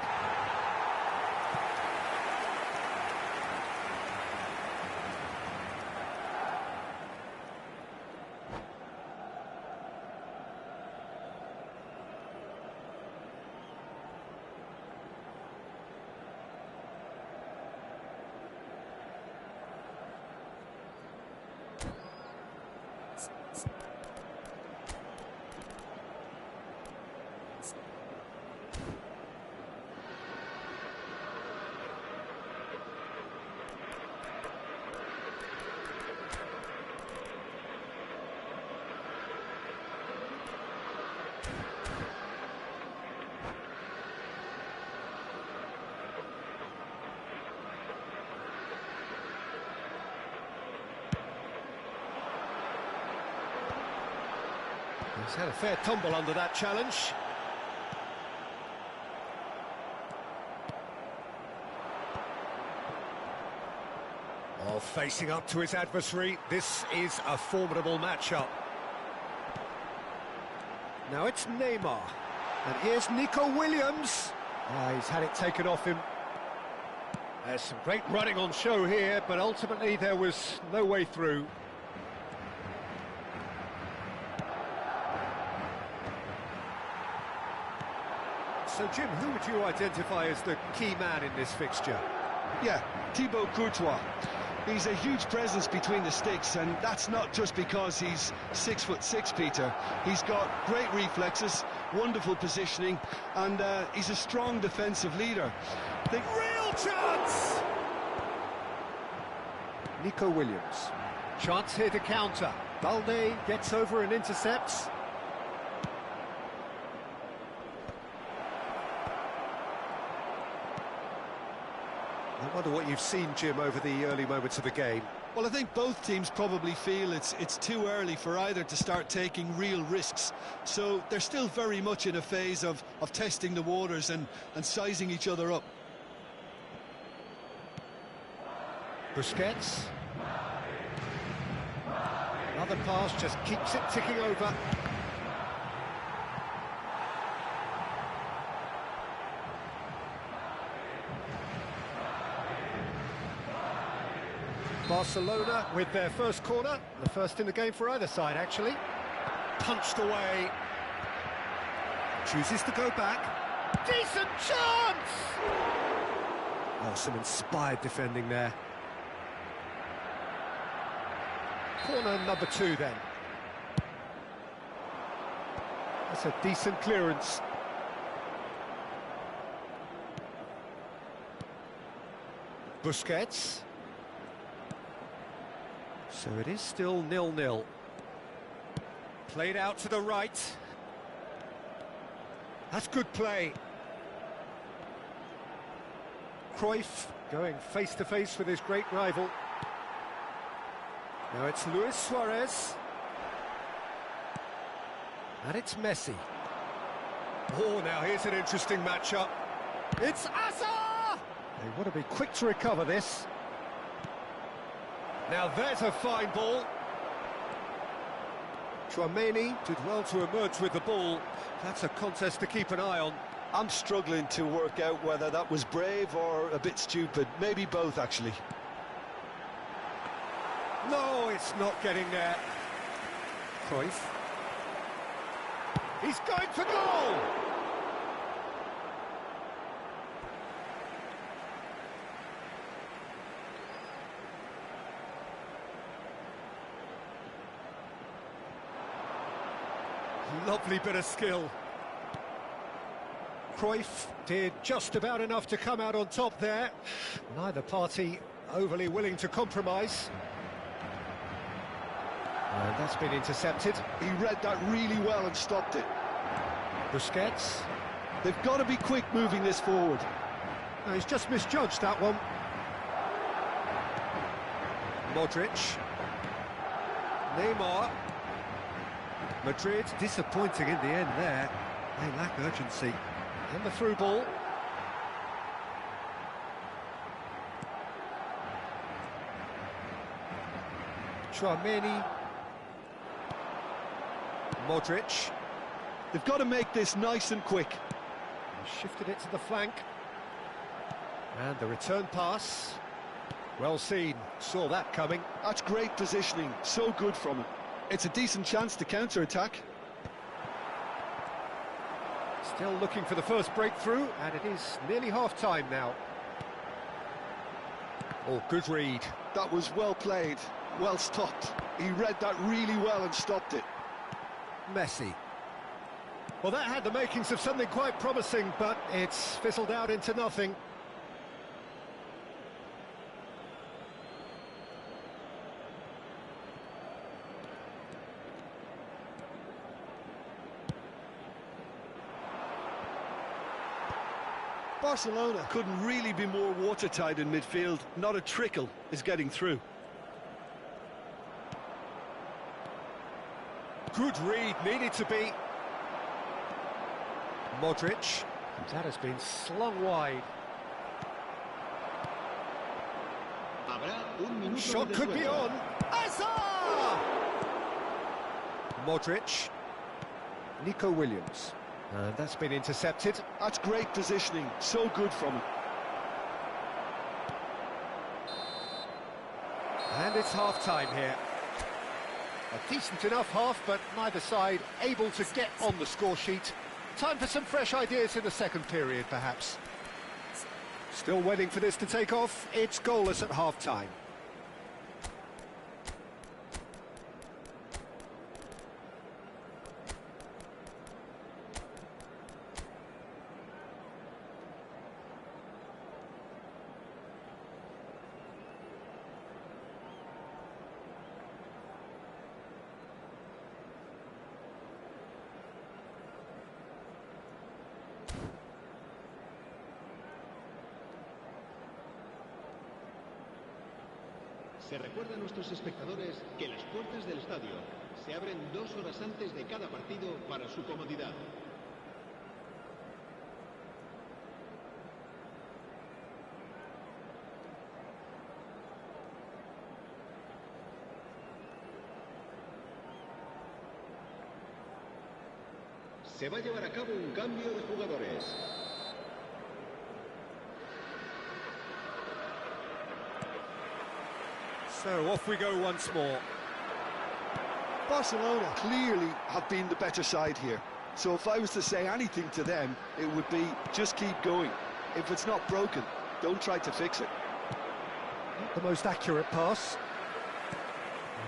He's had a fair tumble under that challenge. Oh, facing up to his adversary, this is a formidable matchup. Now it's Neymar, and here's Nico Williams. He's had it taken off him. There's some great running on show here, but ultimately there was no way through. So, Jim, who would you identify as the key man in this fixture? Yeah, Thibaut Courtois. He's a huge presence between the sticks, and that's not just because he's 6'6", Peter. He's got great reflexes, wonderful positioning, and he's a strong defensive leader. Real chance! Nico Williams. Chance here to counter. Balde gets over and intercepts. I wonder what you've seen, Jim, over the early moments of the game. Well, I think both teams probably feel it's too early for either to start taking real risks. So they're still very much in a phase of testing the waters and sizing each other up. Busquets. Another pass, just keeps it ticking over. Barcelona with their first corner, the first in the game for either side, actually. Punched away. Chooses to go back. Decent chance! Oh, some inspired defending there. Corner number 2 then. That's a decent clearance. Busquets. So it is still 0-0. Played out to the right. That's good play. Cruyff going face-to-face with his great rival. Now it's Luis Suarez. And it's Messi. Oh, now here's an interesting matchup. It's Asa! They want to be quick to recover this. Now there's a fine ball. Tchouameni did well to emerge with the ball. That's a contest to keep an eye on. I'm struggling to work out whether that was brave or a bit stupid. Maybe both, actually. No, it's not getting there. Cruyff. He's going for goal! Lovely bit of skill. Cruyff did just about enough to come out on top there. Neither party overly willing to compromise. And that's been intercepted. He read that really well and stopped it. Busquets. They've got to be quick moving this forward. No, he's just misjudged that one. Modric. Neymar. Madrid disappointing in the end there. They lack urgency. And the through ball. Tchouaméni. Modric. They've got to make this nice and quick. He shifted it to the flank. And the return pass. Well seen, saw that coming. That's great positioning, so good from him. It's a decent chance to counter-attack. Still looking for the first breakthrough, and it is nearly half-time now. Oh, good read. That was well played, well stopped. He read that really well and stopped it. Messi. Well, that had the makings of something quite promising, but it's fizzled out into nothing. Barcelona couldn't really be more watertight in midfield. Not a trickle is getting through. Good read, needed to be. Modric. That has been slung wide. Shot could be on. Hazard! Modric. Nico Williams. And that's been intercepted. That's great positioning, so good from him. And it's half-time here. A decent enough half, but neither side able to get on the score sheet. Time for some fresh ideas in the second period, perhaps. Still waiting for this to take off. It's goalless at half-time. Se recuerda a nuestros espectadores que las puertas del estadio se abren 2 horas antes de cada partido para su comodidad. Se va a llevar a cabo un cambio de jugadores. So off we go once more. Barcelona clearly have been the better side here. So if I was to say anything to them, it would be just keep going. If it's not broken, don't try to fix it. Not the most accurate pass.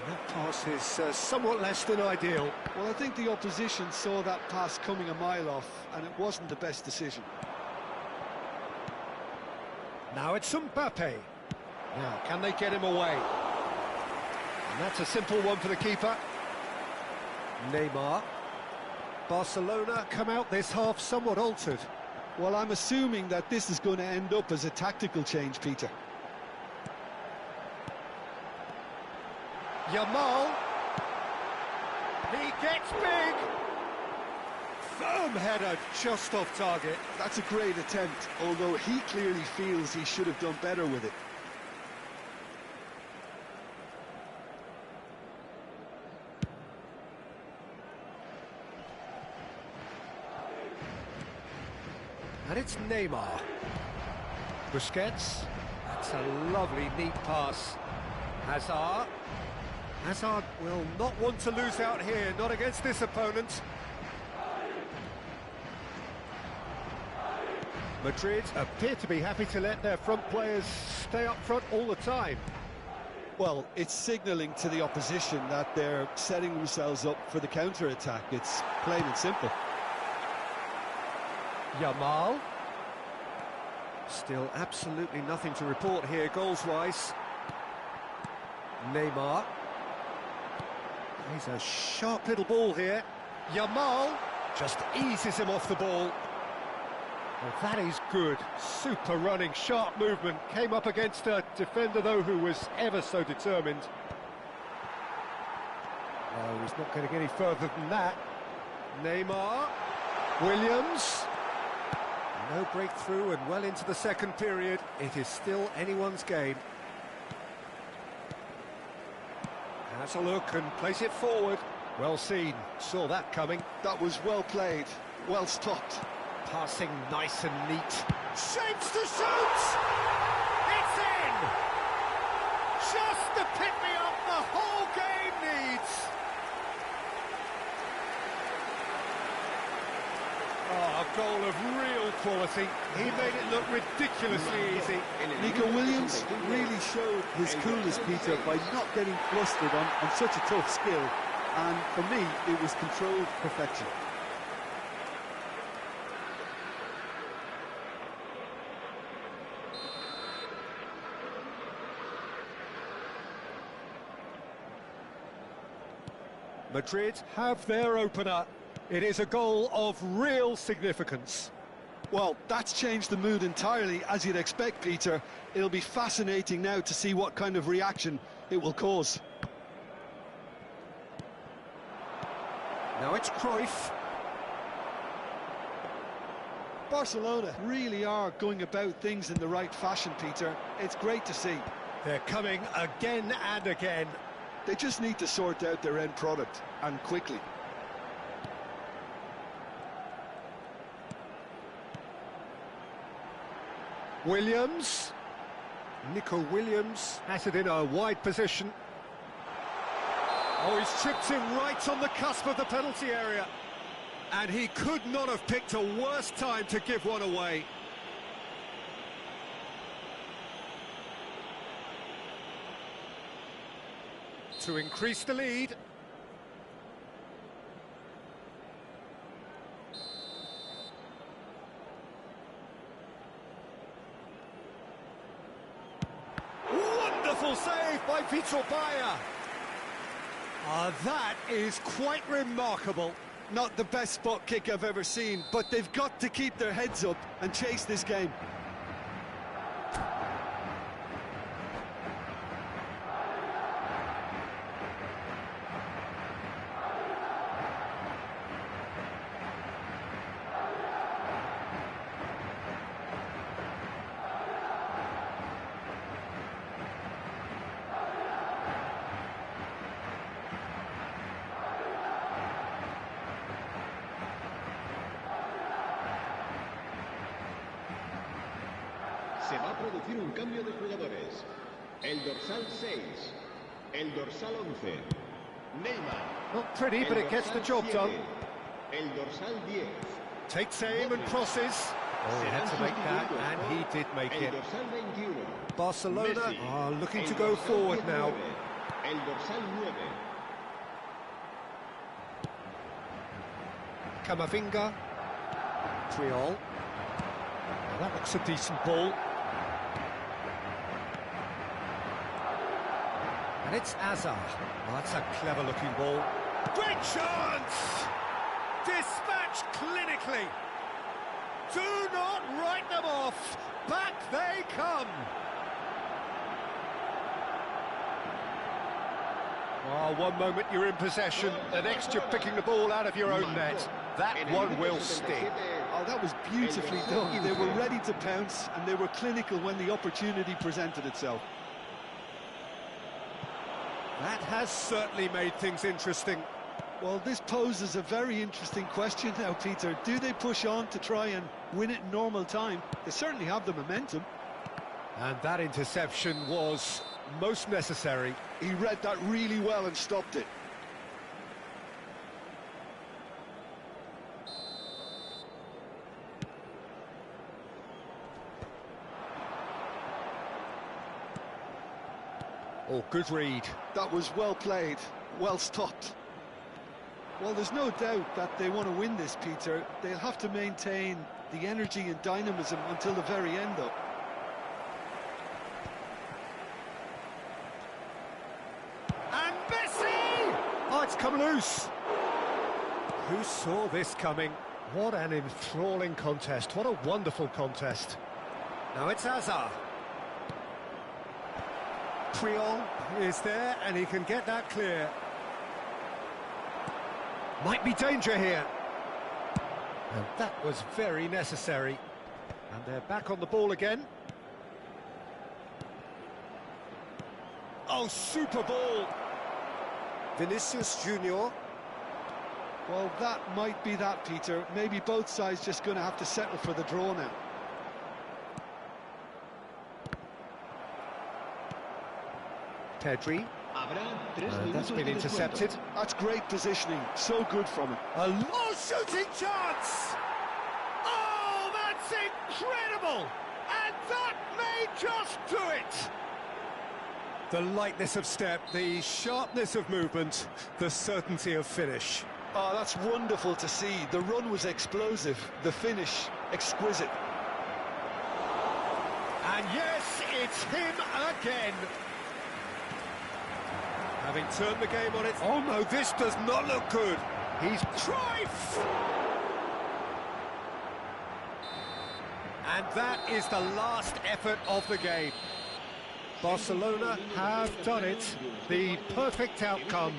And that pass is somewhat less than ideal. Well, I think the opposition saw that pass coming a mile off, and it wasn't the best decision. Now it's Mbappe. Now, can they get him away? And that's a simple one for the keeper. Neymar. Barcelona come out this half somewhat altered. Well, I'm assuming that this is going to end up as a tactical change, Peter. Yamal. He gets big. Firm header just off target. That's a great attempt, although he clearly feels he should have done better with it. And it's Neymar. Busquets. That's a lovely, neat pass. Hazard. Hazard will not want to lose out here, not against this opponent. Madrid appear to be happy to let their front players stay up front all the time. Well, it's signalling to the opposition that they're setting themselves up for the counter-attack. It's plain and simple. Yamal. Still absolutely nothing to report here, goals-wise. Neymar. He's a sharp little ball here. Yamal just eases him off the ball. Well, that is good. Super running, sharp movement. Came up against a defender, though, who was ever so determined. Oh, he's not going to get any further than that. Neymar. Williams. No breakthrough and well into the second period. It is still anyone's game. Has a look and plays it forward. Well seen. Saw that coming. That was well played, well stopped. Passing nice and neat. Shapes to shoot! It's in! Just the pick-me-up the whole game needs! Oh, a goal of real quality. He made it look ridiculously easy. Nico Williams really showed his coolness, Peter, by not getting flustered on such a tough skill. And for me, it was controlled perfection. Madrid have their opener. It is a goal of real significance. Well, that's changed the mood entirely, as you'd expect, Peter. It'll be fascinating now to see what kind of reaction it will cause. Now it's Cruyff. Barcelona really are going about things in the right fashion, Peter. It's great to see. They're coming again and again. They just need to sort out their end product, and quickly. Williams. Nico Williams has it in a wide position. Oh, he's tripped him right on the cusp of the penalty area. And he could not have picked a worse time to give one away. To increase the lead. Wonderful save by Efooteball. That is quite remarkable. Not the best spot kick I've ever seen, but they've got to keep their heads up and chase this game. Se va a producir un cambio de jugadores. El dorsal 6, el dorsal 11, Neymar. Not pretty, but it gets the job done. El dorsal 10. Takes aim and crosses. Oh, he had to make that, and he did make El it. dorsal 21. Barcelona Messi. are looking to El go dorsal forward 19. now. El dorsal 9. Camavinga. Triol. That looks a decent ball. And it's Hazard. Oh, that's a clever-looking ball. Great chance! Dispatched clinically. Do not write them off. Back they come. Oh, one moment you're in possession, the next you're picking the ball out of your own net. That one will sting. Oh, that was beautifully done. They were ready to pounce, and they were clinical when the opportunity presented itself. That has certainly made things interesting. Well, this poses a very interesting question now, Peter. Do they push on to try and win it in normal time? They certainly have the momentum. And that interception was most necessary. He read that really well and stopped it. Oh, good read. That was well played, well stopped. Well, there's no doubt that they want to win this, Peter. They'll have to maintain the energy and dynamism until the very end, though. And Messi! Oh, it's come loose. Who saw this coming? What an enthralling contest. What a wonderful contest. Now it's Hazard. Priol is there, and he can get that clear. Might be danger here. And that was very necessary. And they're back on the ball again. Oh, super ball! Vinicius Junior. Well, that might be that, Peter. Maybe both sides just going to have to settle for the draw now. Pedri. And that's been intercepted. That's great positioning. So good from him. A low shooting chance! Oh, that's incredible! And that may just do it! The lightness of step, the sharpness of movement, the certainty of finish. Oh, that's wonderful to see. The run was explosive, the finish exquisite. And yes, it's him again. Having turned the game on its... Oh no, this does not look good. He's... Cruyff! And that is the last effort of the game. Barcelona have done it. The perfect outcome.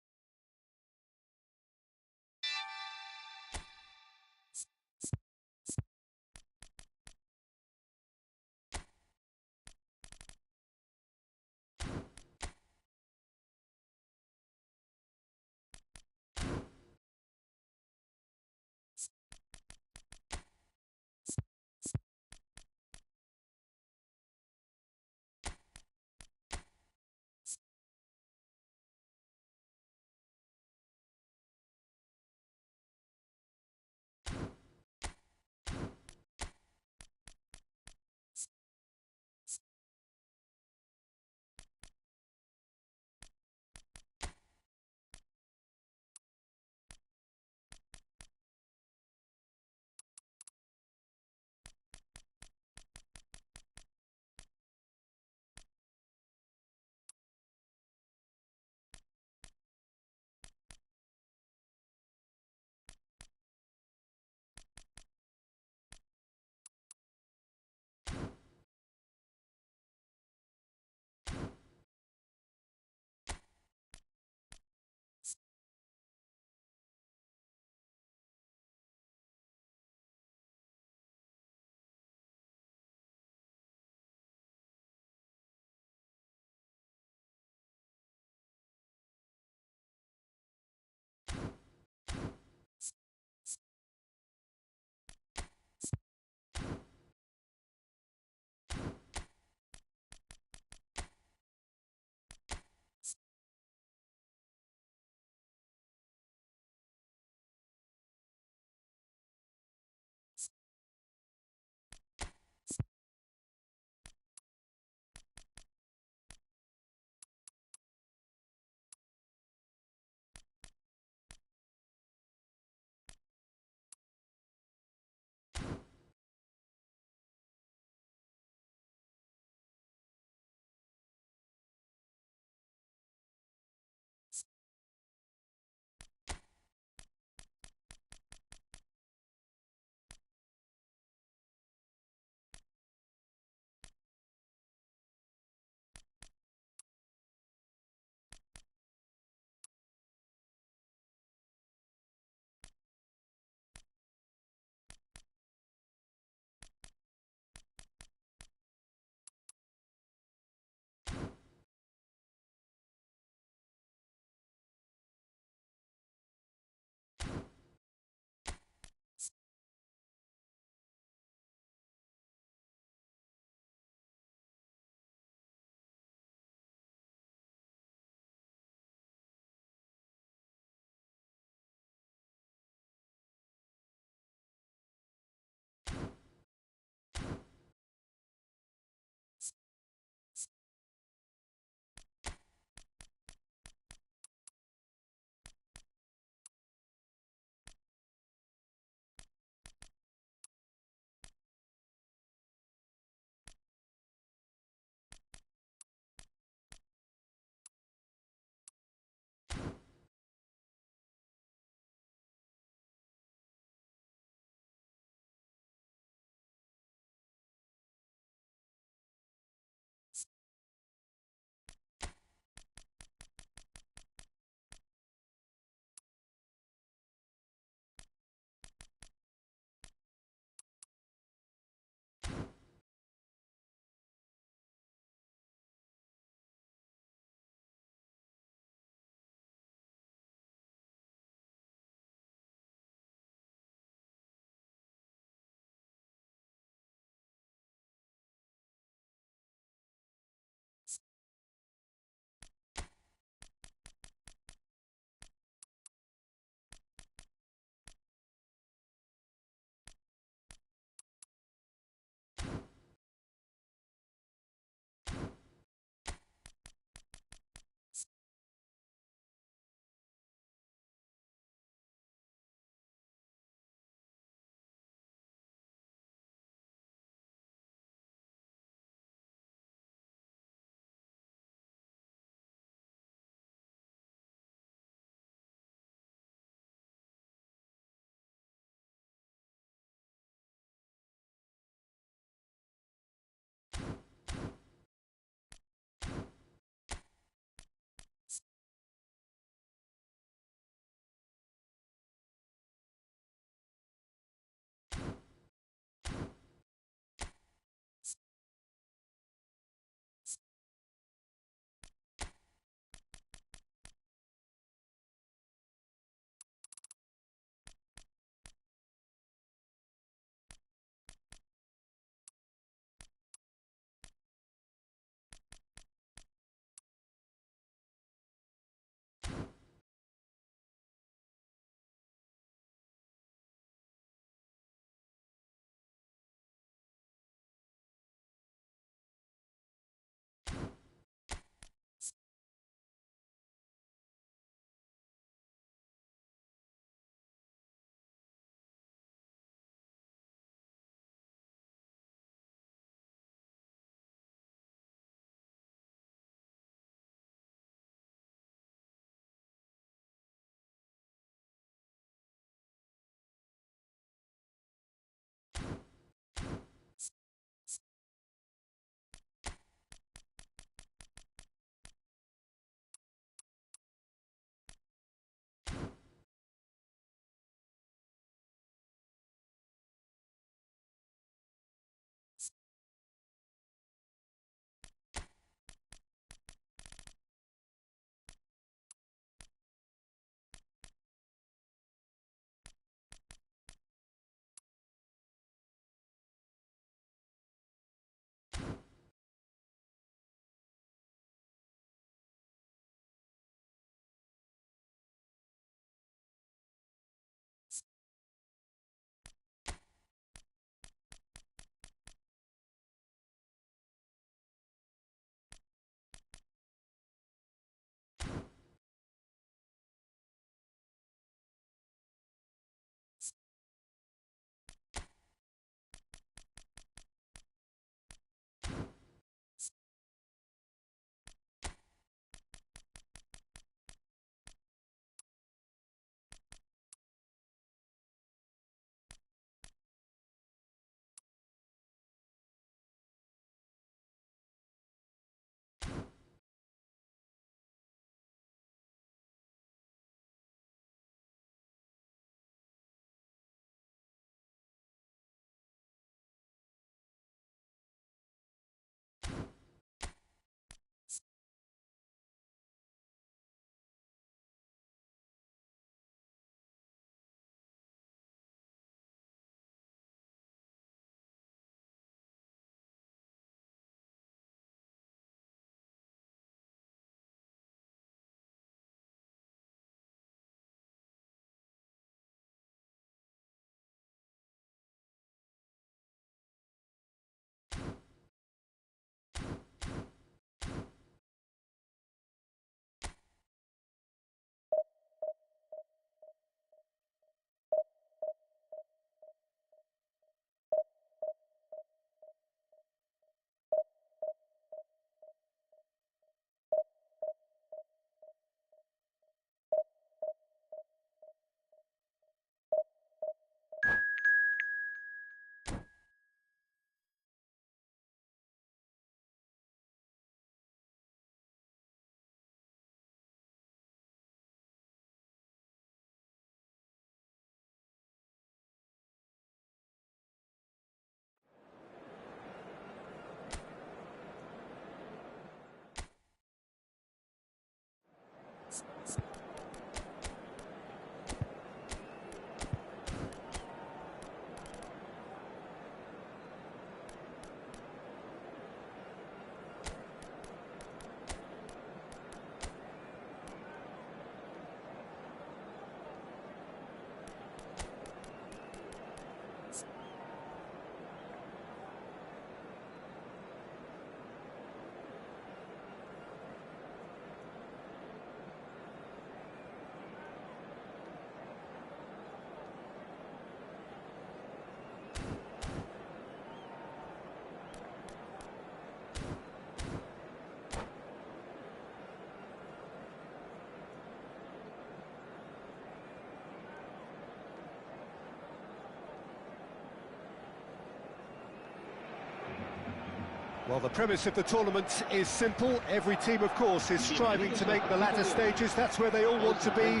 Well, the premise of the tournament is simple. Every team, of course, is striving to make the latter stages. That's where they all want to be.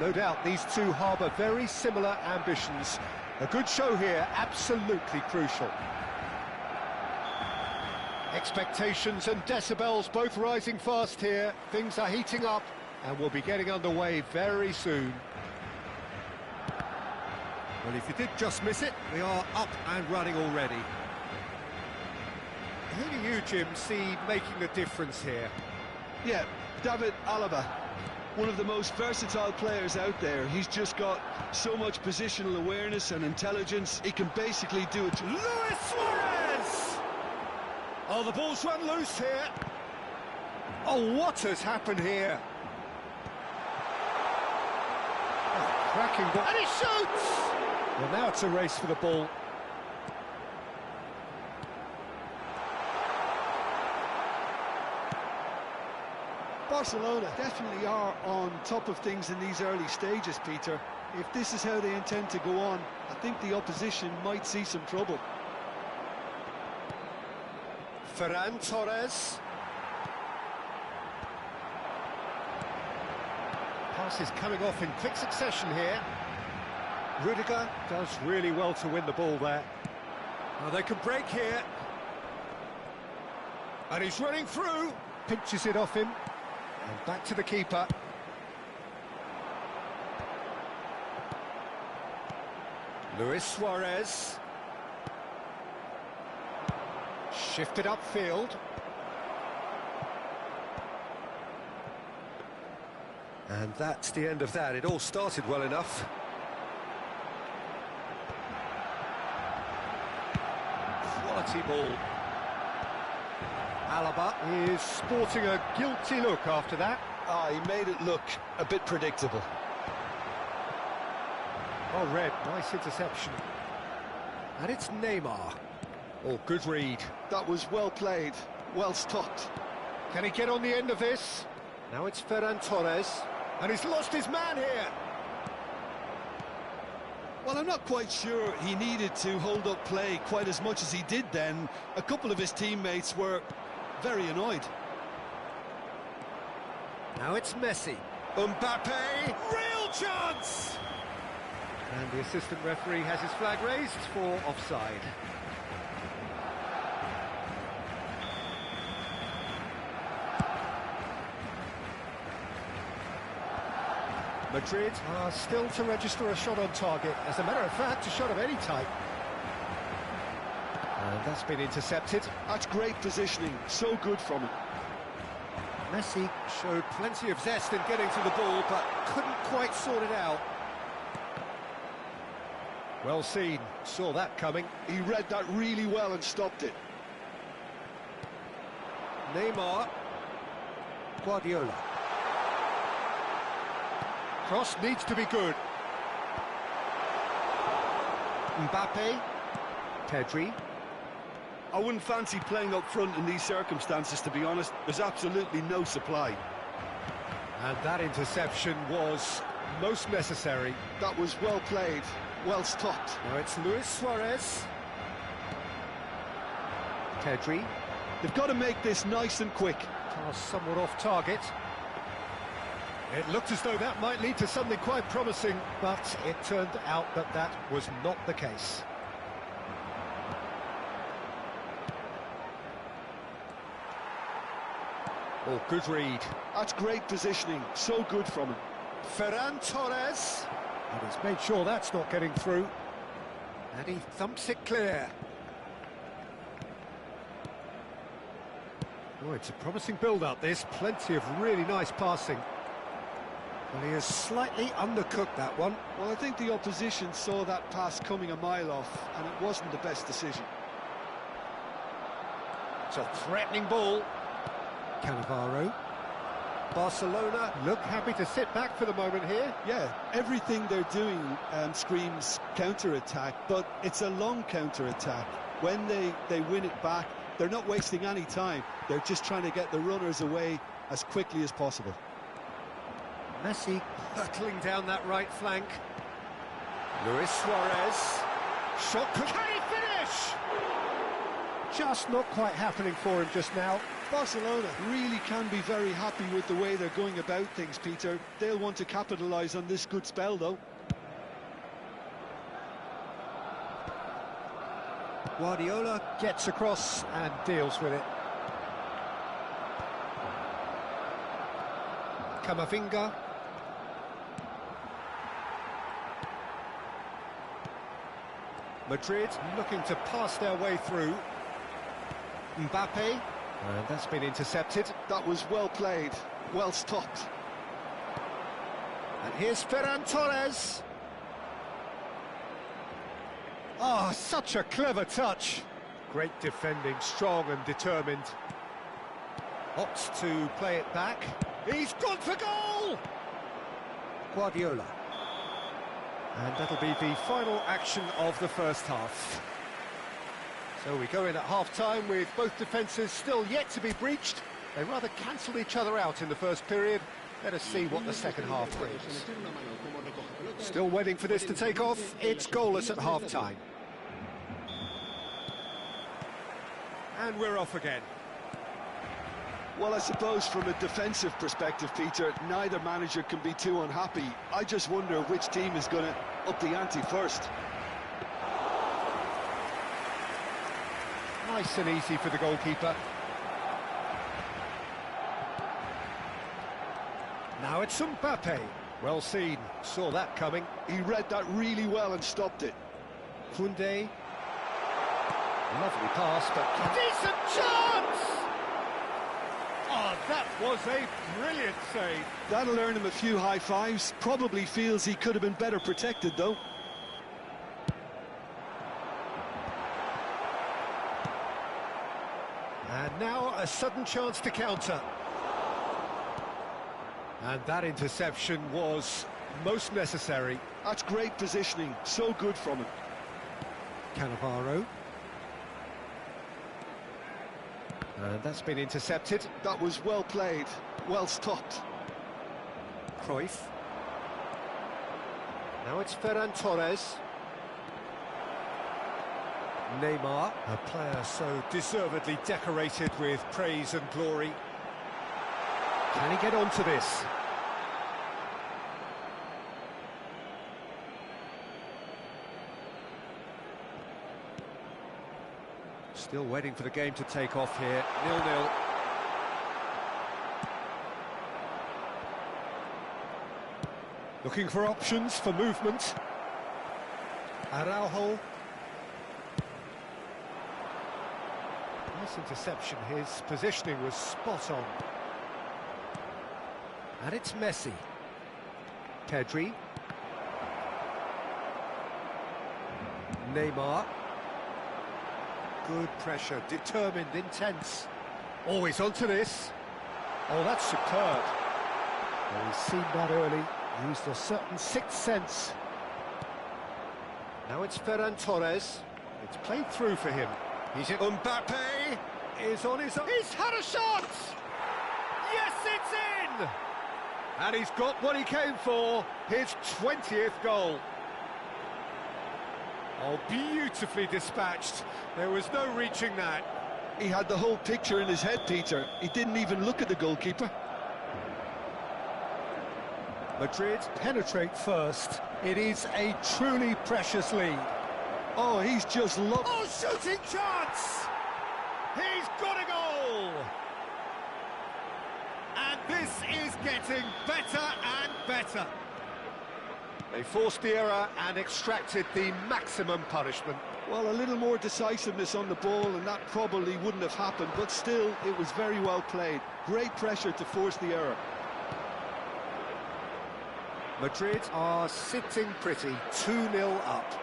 No doubt these two harbour very similar ambitions. A good show here, absolutely crucial. Expectations and decibels both rising fast here. Things are heating up and we'll be getting underway very soon. Well, if you did just miss it, we are up and running already. Who do you, Jim, see making the difference here? Yeah, David Alaba, one of the most versatile players out there. He's just got so much positional awareness and intelligence. He can basically do it. Luis Suarez! Oh, the ball's run loose here. Oh, what has happened here? Oh, cracking ball. And he shoots! Well, now it's a race for the ball. Barcelona definitely are on top of things in these early stages, Peter. If this is how they intend to go on, I think the opposition might see some trouble. Ferran Torres. Pass is coming off in quick succession here. Rudiger does really well to win the ball there. Now they can break here. And he's running through. Pinches it off him. And back to the keeper. Luis Suarez. Shifted upfield. And that's the end of that. It all started well enough. Quality ball. Alaba is sporting a guilty look after that. He made it look a bit predictable. Oh, red, nice interception. And it's Neymar. Oh, good read. That was well played, well stopped. Can he get on the end of this? Now it's Ferran Torres. And he's lost his man here. Well, I'm not quite sure he needed to hold up play quite as much as he did then. A couple of his teammates were very annoyed. Now it's Messi. Mbappe, real chance! And the assistant referee has his flag raised for offside. Madrid are still to register a shot on target. As a matter of fact, a shot of any type. And that's been intercepted. That's great positioning, so good from him. Messi showed plenty of zest in getting to the ball, but couldn't quite sort it out. Well seen, saw that coming. He read that really well and stopped it. Neymar. Guardiola. Cross needs to be good. Mbappe. Pedri. I wouldn't fancy playing up front in these circumstances, to be honest. There's absolutely no supply. And that interception was most necessary. That was well played, well stopped. Now it's Luis Suarez. Pedri. They've got to make this nice and quick. Pass somewhat off target. It looked as though that might lead to something quite promising, but it turned out that that was not the case. Oh, good read. That's great positioning, so good from him. Ferran Torres. And he's made sure that's not getting through. And he thumps it clear. Oh, it's a promising build-up, this. Plenty of really nice passing. Well, he has slightly undercooked that one. Well, I think the opposition saw that pass coming a mile off, and it wasn't the best decision. It's a threatening ball. Cannavaro. Barcelona look happy to sit back for the moment here. Yeah, everything they're doing screams counter-attack, but it's a long counter-attack. When they win it back, they're not wasting any time. They're just trying to get the runners away as quickly as possible. Messi hurtling down that right flank. Luis Suarez. Shot. Can he finish? just not quite happening for him just now. Barcelona really can be very happy with the way they're going about things, Peter. They'll want to capitalise on this good spell, though. Guardiola gets across and deals with it. Camavinga. Madrid looking to pass their way through. Mbappe, and that's been intercepted. That was well played, well stopped. And here's Ferran Torres. Oh, such a clever touch. Great defending, strong and determined. Opts to play it back. He's gone for goal! Guardiola. And that'll be the final action of the first half. So we go in at half-time with both defences still yet to be breached. They rather cancelled each other out in the first period. Let us see what the second half brings. Still waiting for this to take off. It's goalless at half-time. And we're off again. Well, I suppose from a defensive perspective, Peter, neither manager can be too unhappy. I just wonder which team is going to up the ante first. Nice and easy for the goalkeeper. Now it's Mbappe. Well seen, saw that coming. He read that really well and stopped it. Koundé. Lovely pass, but decent chance! Oh, that was a brilliant save. That'll earn him a few high fives. Probably feels he could have been better protected, though. And now a sudden chance to counter. And that interception was most necessary. That's great positioning. So good from him. Cannavaro. And that's been intercepted. That was well played, well stopped. Cruyff. Now it's Ferran Torres. Neymar, a player so deservedly decorated with praise and glory. Can he get onto this? Still waiting for the game to take off here. 0-0. Looking for options for movement. Araujo. Nice interception. His positioning was spot on. And it's Messi. Pedri. Neymar. Good pressure, determined, intense. Always onto this. Oh, that's superb. Well, he's seen that early, used a certain sixth sense. Now it's Ferran Torres. It's played through for him. He's it. Mbappe is on his own. He's had a shot! Yes, it's in! And he's got what he came for, his 20th goal. Oh, beautifully dispatched. There was no reaching that. He had the whole picture in his head, Peter. He didn't even look at the goalkeeper. Madrid penetrate first. It is a truly precious lead. Oh, he's just loved. Oh, shooting chance! He's got a goal! And this is getting better and better. They forced the error and extracted the maximum punishment. Well, a little more decisiveness on the ball and that probably wouldn't have happened, but still, it was very well played. Great pressure to force the error. Madrid are sitting pretty, 2-0 up.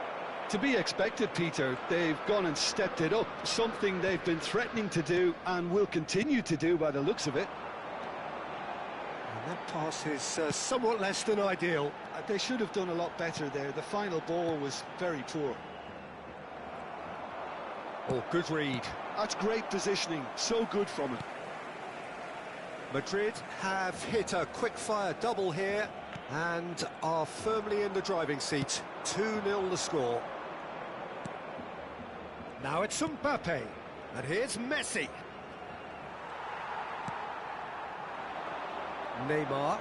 To be expected, Peter. They've gone and stepped it up, something they've been threatening to do and will continue to do by the looks of it. And that pass is somewhat less than ideal. They should have done a lot better there. The final ball was very poor. Oh, good read. That's great positioning. So good from him. Madrid have hit a quick-fire double here and are firmly in the driving seat. 2-0 the score. Now it's Mbappe. And here's Messi. Neymar.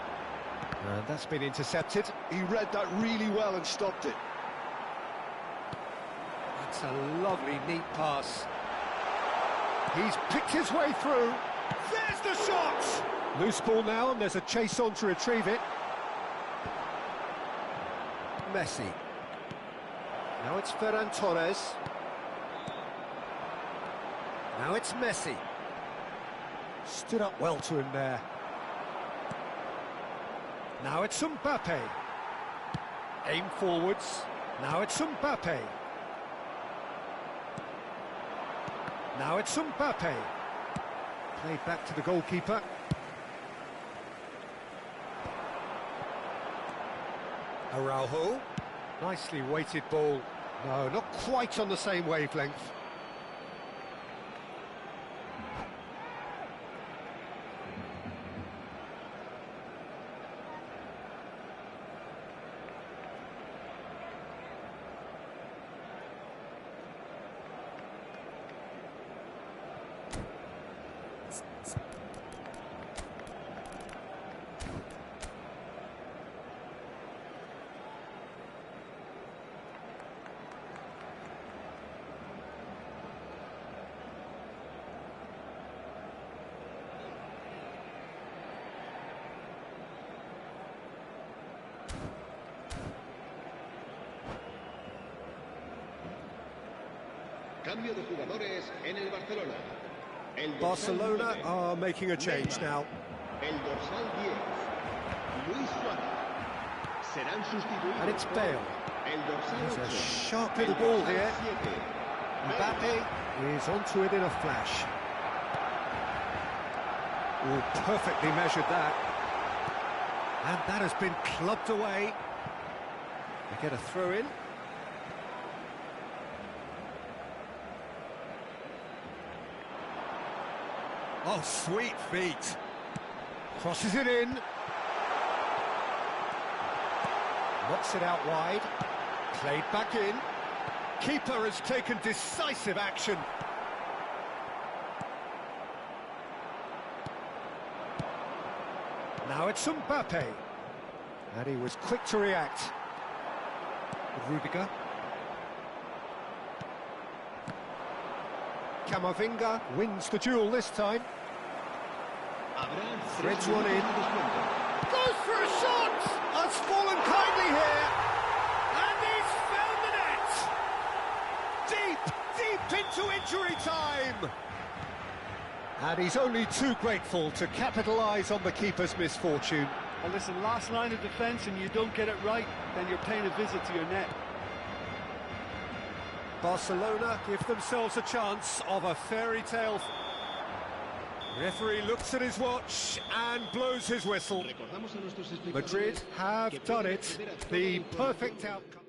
And that's been intercepted. He read that really well and stopped it. That's a lovely, neat pass. He's picked his way through. There's the shot! Loose ball now, and there's a chase on to retrieve it. Messi. Now it's Ferran Torres. Now it's Messi. Stood up well to him there. Now it's Mbappe. Aim forwards. Now it's Mbappe. Now it's Mbappe. Played back to the goalkeeper. Araujo. Nicely weighted ball. No, not quite on the same wavelength. Cambio de jugadores en el Barcelona. Barcelona are making a change now. El dorsal 10, Luis Suárez. Serán sustituidos. And it's Bale. El dorsal 8. There's a sharp little ball here. Mbappe is onto it in a flash. Oh, perfectly measured that. And that has been clubbed away. They get a throw in. Oh, sweet feet. Crosses it in. Knocks it out wide. Played back in. Keeper has taken decisive action. Now it's Mbappe. And he was quick to react. Rudiger. Camavinga wins the duel this time. Threads one in. Goes for a shot! Has fallen kindly here. And he's found the net! Deep into injury time! And he's only too grateful to capitalise on the keeper's misfortune. Well, listen, last line of defence and you don't get it right, then you're paying a visit to your net. Barcelona give themselves a chance of a fairy tale. Referee looks at his watch and blows his whistle. Madrid have done it. The perfect outcome.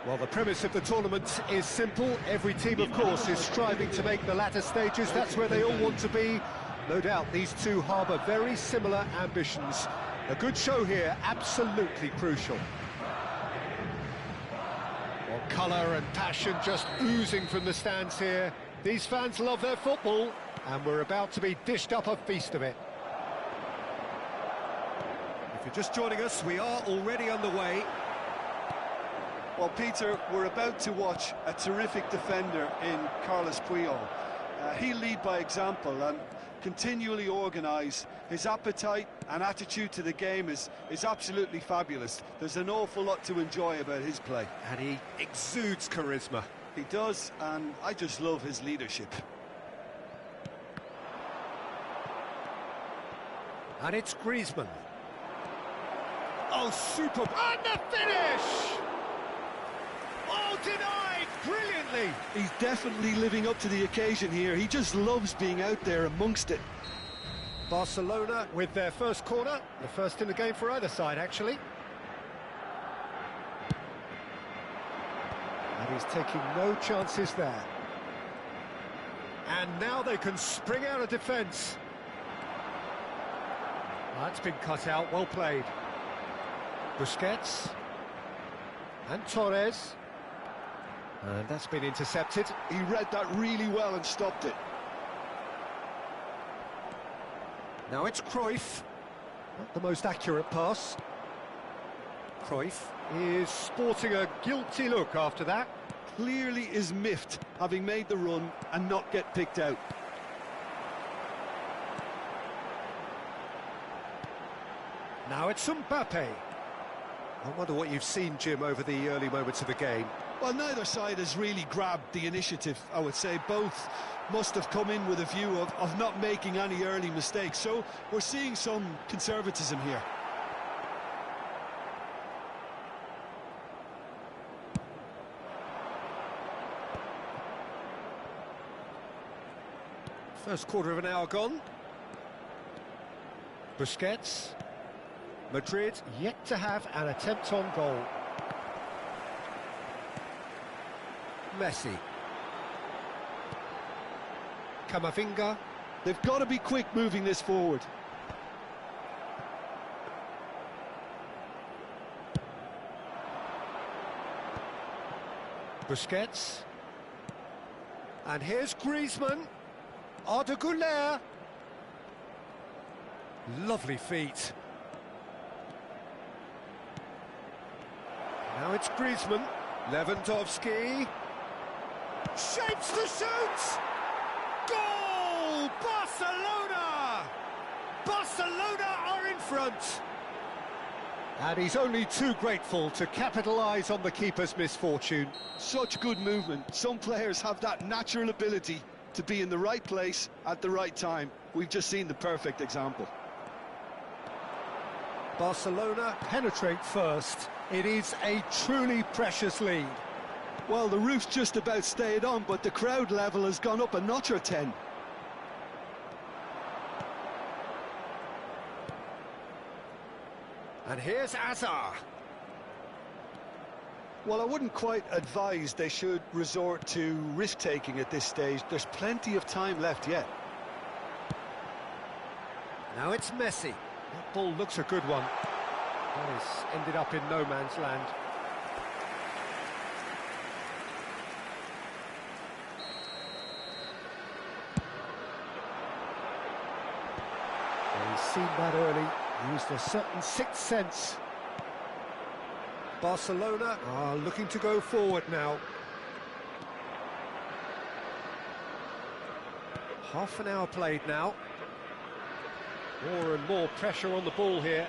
Well, the premise of the tournament is simple. Every team, of course, is striving to make the latter stages. That's where they all want to be. No doubt these two harbour very similar ambitions. A good show here, absolutely crucial. Well, colour and passion just oozing from the stands here. These fans love their football, and we're about to be dished up a feast of it. If you're just joining us, we are already underway. Well, Peter, we're about to watch a terrific defender in Carlos Puyol. He'll lead by example and continually organise. His appetite and attitude to the game is absolutely fabulous. There's an awful lot to enjoy about his play. And he exudes charisma. He does, and I just love his leadership. And it's Griezmann. Oh, superb! And the finish! Oh, denied brilliantly! He's definitely living up to the occasion here. He just loves being out there amongst it. Barcelona with their first corner, the first in the game for either side, actually. And he's taking no chances there. And now they can spring out of defence. That's been cut out, well played. Busquets. And Torres. And that's been intercepted. He read that really well and stopped it. Now it's Cruyff. Not the most accurate pass. Cruyff is sporting a guilty look after that. Clearly is miffed, having made the run and not get picked out. Now it's Mbappe. I wonder what you've seen, Jim, over the early moments of the game. Well, neither side has really grabbed the initiative, I would say. Both must have come in with a view of not making any early mistakes. So we're seeing some conservatism here. First quarter of an hour gone. Busquets. Madrid yet to have an attempt on goal. Messi. Camavinga. They've got to be quick moving this forward. Busquets. And here's Griezmann. Arda Güler. Lovely feet. Now it's Griezmann. Lewandowski. Shapes the shoot! Goal! Barcelona! Barcelona are in front. And he's only too grateful to capitalise on the keeper's misfortune. Such good movement. Some players have that natural ability to be in the right place at the right time. We've just seen the perfect example. Barcelona penetrate first. It is a truly precious lead. Well, the roof's just about stayed on, but the crowd level has gone up a notch or 10. And here's Azar. Well, I wouldn't quite advise they should resort to risk-taking at this stage. There's plenty of time left yet. Now it's Messi. That ball looks a good one. That has ended up in no man's land. He's seen that early, used a certain sixth sense. Barcelona are looking to go forward now. Half an hour played now. More and more pressure on the ball here.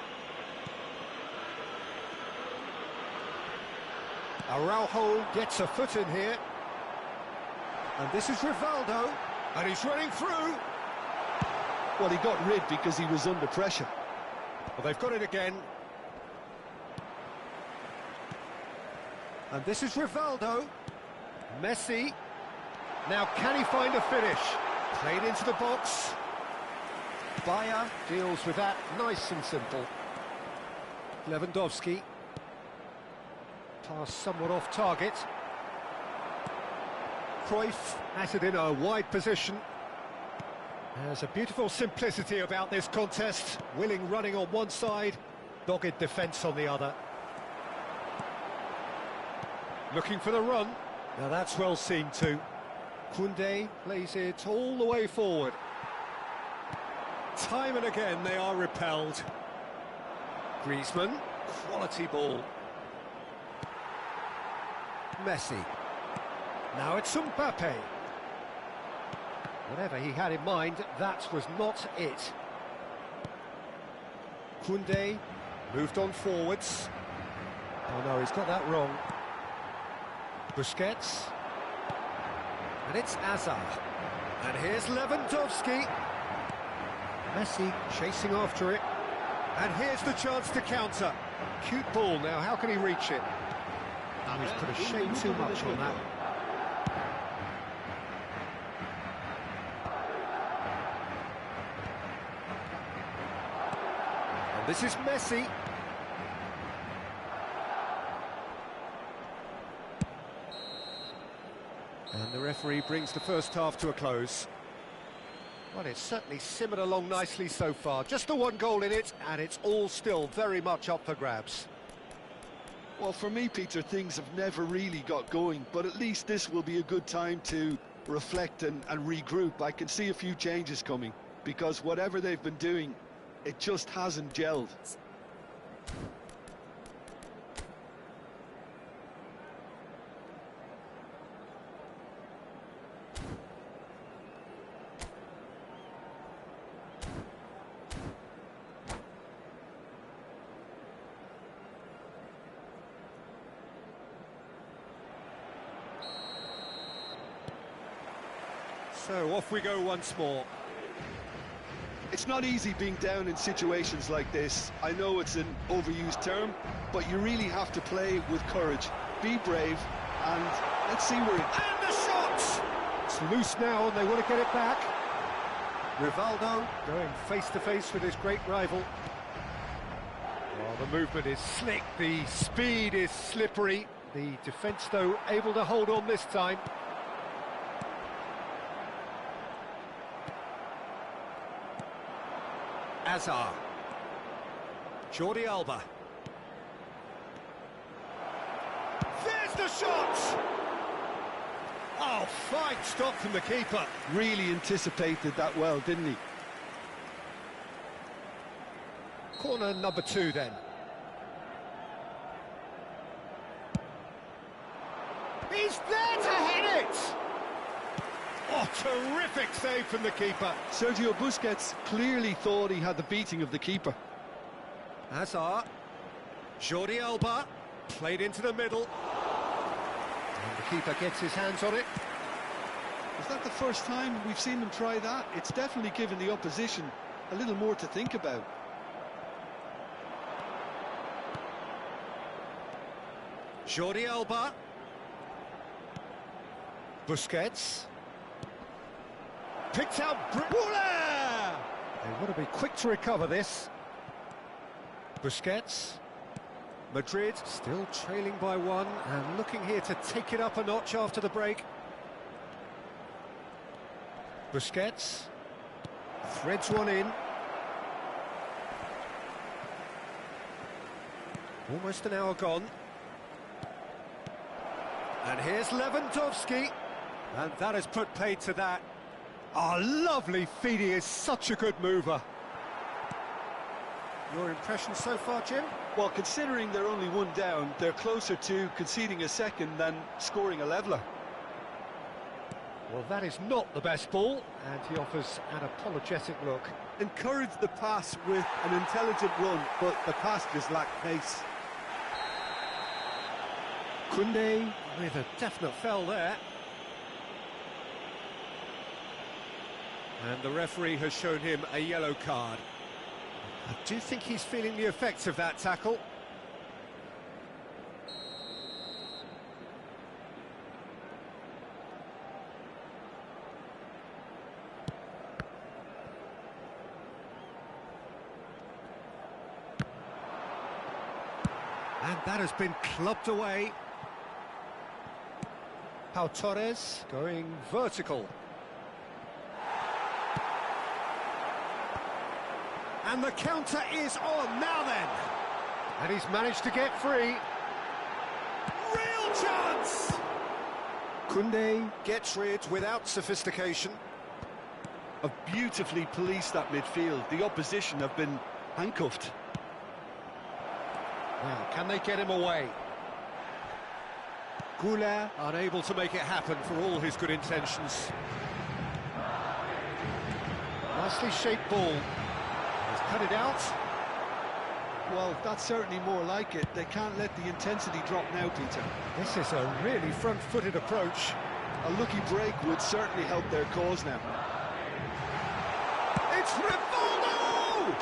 Araujo gets a foot in here. And this is Rivaldo. And he's running through. Well, he got rid because he was under pressure. Well, they've got it again. And this is Rivaldo. Messi. Now, can he find a finish? Played into the box. Bayer deals with that nice and simple. Lewandowski. Pass somewhat off target. Cruyff has it in a wide position. There's a beautiful simplicity about this contest. Willing running on one side, dogged defence on the other. Looking for the run. Now that's well seen too. Koundé plays it all the way forward. Time and again they are repelled. Griezmann, quality ball. Messi. Now it's Mbappe. Whatever he had in mind, that was not it. Koundé moved on forwards. Oh no, he's got that wrong. Busquets. And it's Hazard. And here's Lewandowski. Messi chasing after it. And here's the chance to counter. Cute ball now, how can he reach it? Oh, he's put a shade too much on that. And this is Messi. And the referee brings the first half to a close. Well, it's certainly simmered along nicely so far. Just the one goal in it, and it's all still very much up for grabs. Well, for me, Peter, things have never really got going, but at least this will be a good time to reflect and regroup. I can see a few changes coming, because whatever they've been doing, it just hasn't gelled. So off we go once more. It's not easy being down in situations like this. I know it's an overused term, but you really have to play with courage. Be brave, and let's see where it... And the shot! It's loose now, and they want to get it back. Rivaldo going face-to-face with his great rival. Well, the movement is slick, the speed is slippery. The defence, though, able to hold on this time. Hazard. Jordi Alba. There's the shot! Oh, fine stop from the keeper. Really anticipated that well, didn't he? Corner number 2 then. He's there to hit it! Oh, terrific save from the keeper. Sergio Busquets clearly thought he had the beating of the keeper. Hazard. Jordi Alba. Played into the middle. And the keeper gets his hands on it. Is that the first time we've seen them try that? It's definitely given the opposition a little more to think about. Jordi Alba. Busquets. Picked out Wooler! They want to be quick to recover this. Busquets. Madrid still trailing by 1 and looking here to take it up a notch after the break. Busquets. Threads one in. Almost an hour gone. And here's Lewandowski. And that has put paid to that. Oh, lovely feed, he is such a good mover. Your impression so far, Jim? Well, considering they're only 1 down, they're closer to conceding a second than scoring a leveller. Well, that is not the best ball, and he offers an apologetic look. Encourage the pass with an intelligent run, but the pass just lacked pace. Koundé with a definite foul there. And the referee has shown him a yellow card. I do think he's feeling the effects of that tackle. And that has been clubbed away. Pau Torres going vertical. And the counter is on now then. And he's managed to get free. Real chance! Koundé gets rid without sophistication. Have beautifully policed that midfield. The opposition have been handcuffed. Now, can they get him away? Goulart unable to make it happen for all his good intentions. Nicely shaped ball. He's cut it out. Well, that's certainly more like it. They can't let the intensity drop now, Peter. This is a really front-footed approach. A lucky break would certainly help their cause now. It's Rivaldo!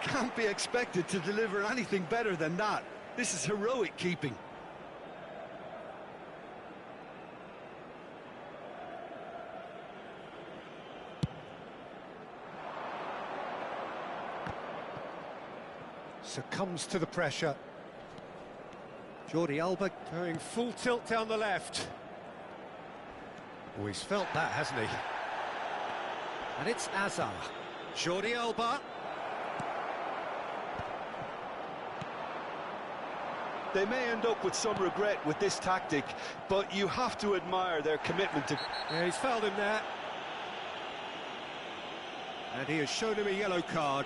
Can't be expected to deliver anything better than that. This is heroic keeping. Succumbs to the pressure. Jordi Alba going full tilt down the left. Oh, he's felt that, hasn't he? And it's Azar. Jordi Alba. They may end up with some regret with this tactic, but you have to admire their commitment to... Yeah, he's fouled him there. And he has shown him a yellow card.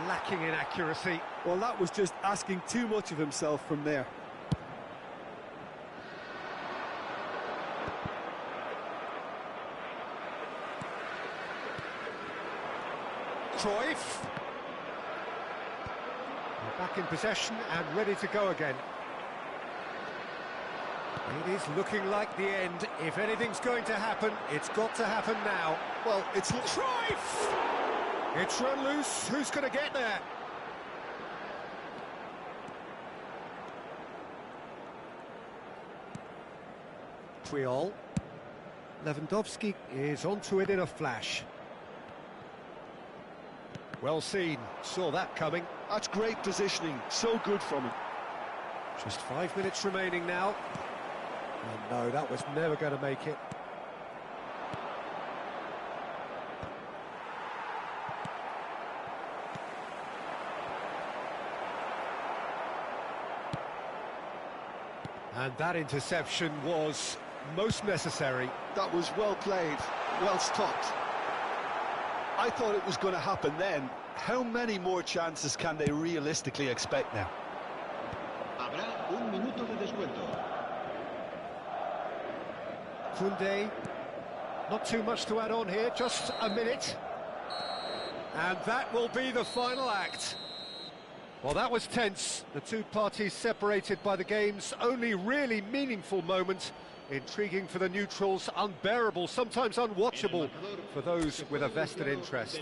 Lacking in accuracy. Well, that was just asking too much of himself from there. Cruyff. They're back in possession and ready to go again. It is looking like the end. If anything's going to happen, it's got to happen now. Well, it's... Cruyff! It's run loose. Who's going to get there? Puyol. Lewandowski is onto it in a flash. Well seen. Saw that coming. That's great positioning. So good from him. Just 5 minutes remaining now. And no, that was never going to make it. And that interception was most necessary. That was well played, well stopped. I thought it was going to happen then. How many more chances can they realistically expect now? Habrá un minuto de descuento. Koundé, not too much to add on here, just a minute. And that will be the final act. Well, that was tense. The two parties separated by the game's only really meaningful moment. Intriguing for the neutrals, unbearable, sometimes unwatchable for those with a vested interest.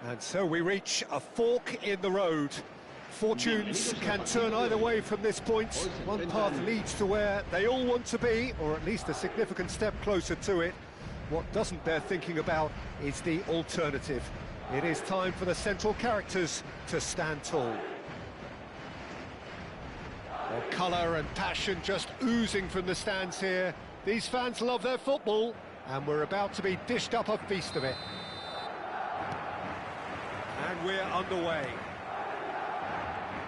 And so we reach a fork in the road. Fortunes can turn either way from this point. One path leads to where they all want to be, or at least a significant step closer to it. What doesn't bear thinking about is the alternative. It is time for the central characters to stand tall. Well, colour and passion just oozing from the stands here. These fans love their football, and we're about to be dished up a feast of it. And we're underway.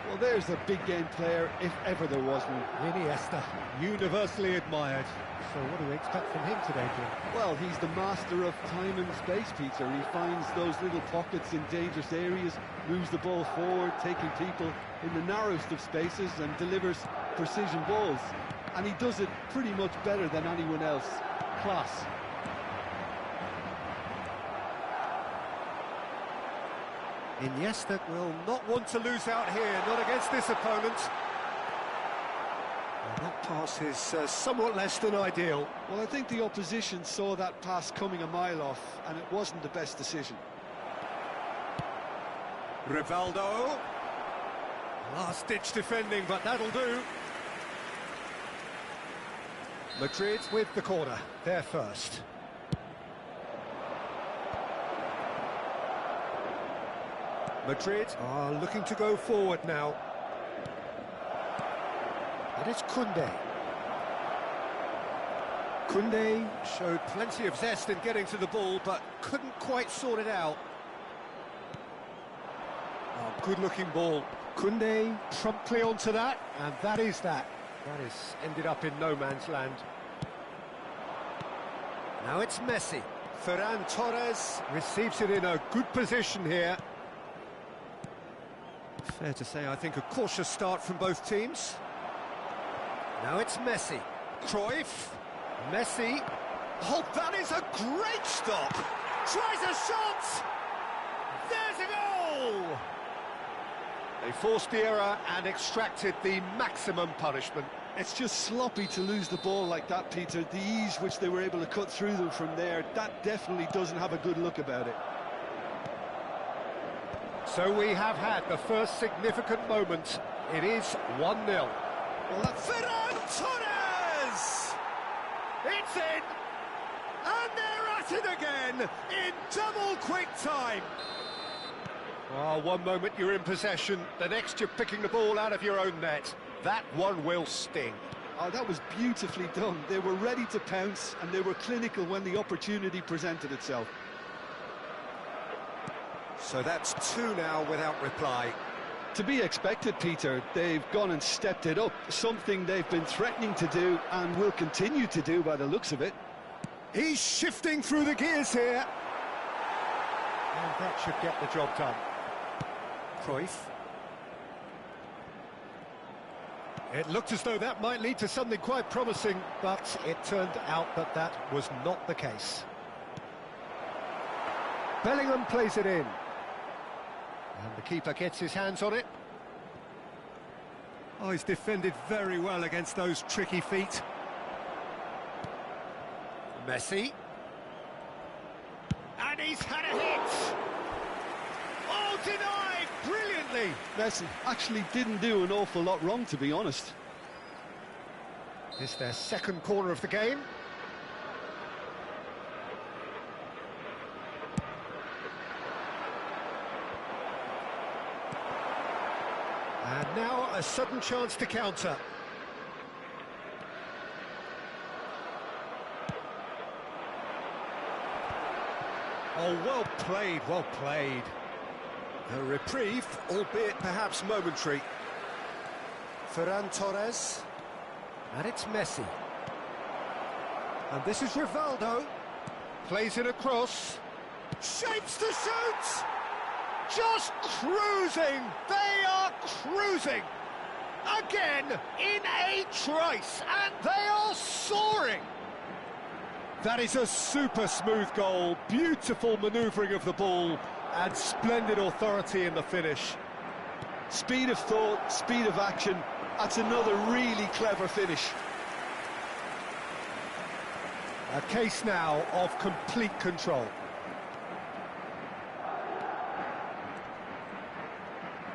Well, there's a big game player, if ever there was one. Iniesta, universally admired. So what do we expect from him today, Jim? Well, he's the master of time and space, Peter. He finds those little pockets in dangerous areas, moves the ball forward, taking people in the narrowest of spaces and delivers precision balls. And he does it pretty much better than anyone else. Class. Iniesta will not want to lose out here, not against this opponent. And that pass is somewhat less than ideal. Well, I think the opposition saw that pass coming a mile off, and it wasn't the best decision. Rivaldo. Last-ditch defending, but that'll do. Madrid with the corner, they're first. Madrid are looking to go forward now. And it's Koundé. Koundé showed plenty of zest in getting to the ball, but couldn't quite sort it out. Oh, good-looking ball. Koundé promptly onto that, and that is that. That has ended up in no man's land. Now it's Messi. Ferran Torres receives it in a good position here. Fair to say, I think, a cautious start from both teams. Now it's Messi. Cruyff. Messi. Oh, that is a great stop! Tries a shot! There's a goal! They forced the error and extracted the maximum punishment. It's just sloppy to lose the ball like that, Peter. The ease which they were able to cut through them from there, that definitely doesn't have a good look about it. So we have had the first significant moment. It is 1-0. Well, that's Ferran Torres! It's in! And they're at it again in double quick time. Oh, one moment you're in possession, the next you're picking the ball out of your own net. That one will sting. Oh, that was beautifully done. They were ready to pounce, and they were clinical when the opportunity presented itself. So that's 2 now without reply. To be expected, Peter. They've gone and stepped it up, something they've been threatening to do and will continue to do by the looks of it. He's shifting through the gears here. And that should get the job done. Cruyff. It looked as though that might lead to something quite promising, but it turned out that that was not the case. Bellingham plays it in. And the keeper gets his hands on it. Oh, he's defended very well against those tricky feet. Messi. And he's had a hit! Oh, denied brilliantly! Messi actually didn't do an awful lot wrong, to be honest. It's their second corner of the game. And now a sudden chance to counter. Oh, well played, well played. A reprieve, albeit perhaps momentary. Ferran Torres. And it's Messi. And this is Rivaldo. Plays it across. Shapes to shoot! Just cruising! They are cruising! Again, in a trice, and they are soaring! That is a super smooth goal, beautiful manoeuvring of the ball, and splendid authority in the finish. Speed of thought, speed of action, that's another really clever finish. A case now of complete control.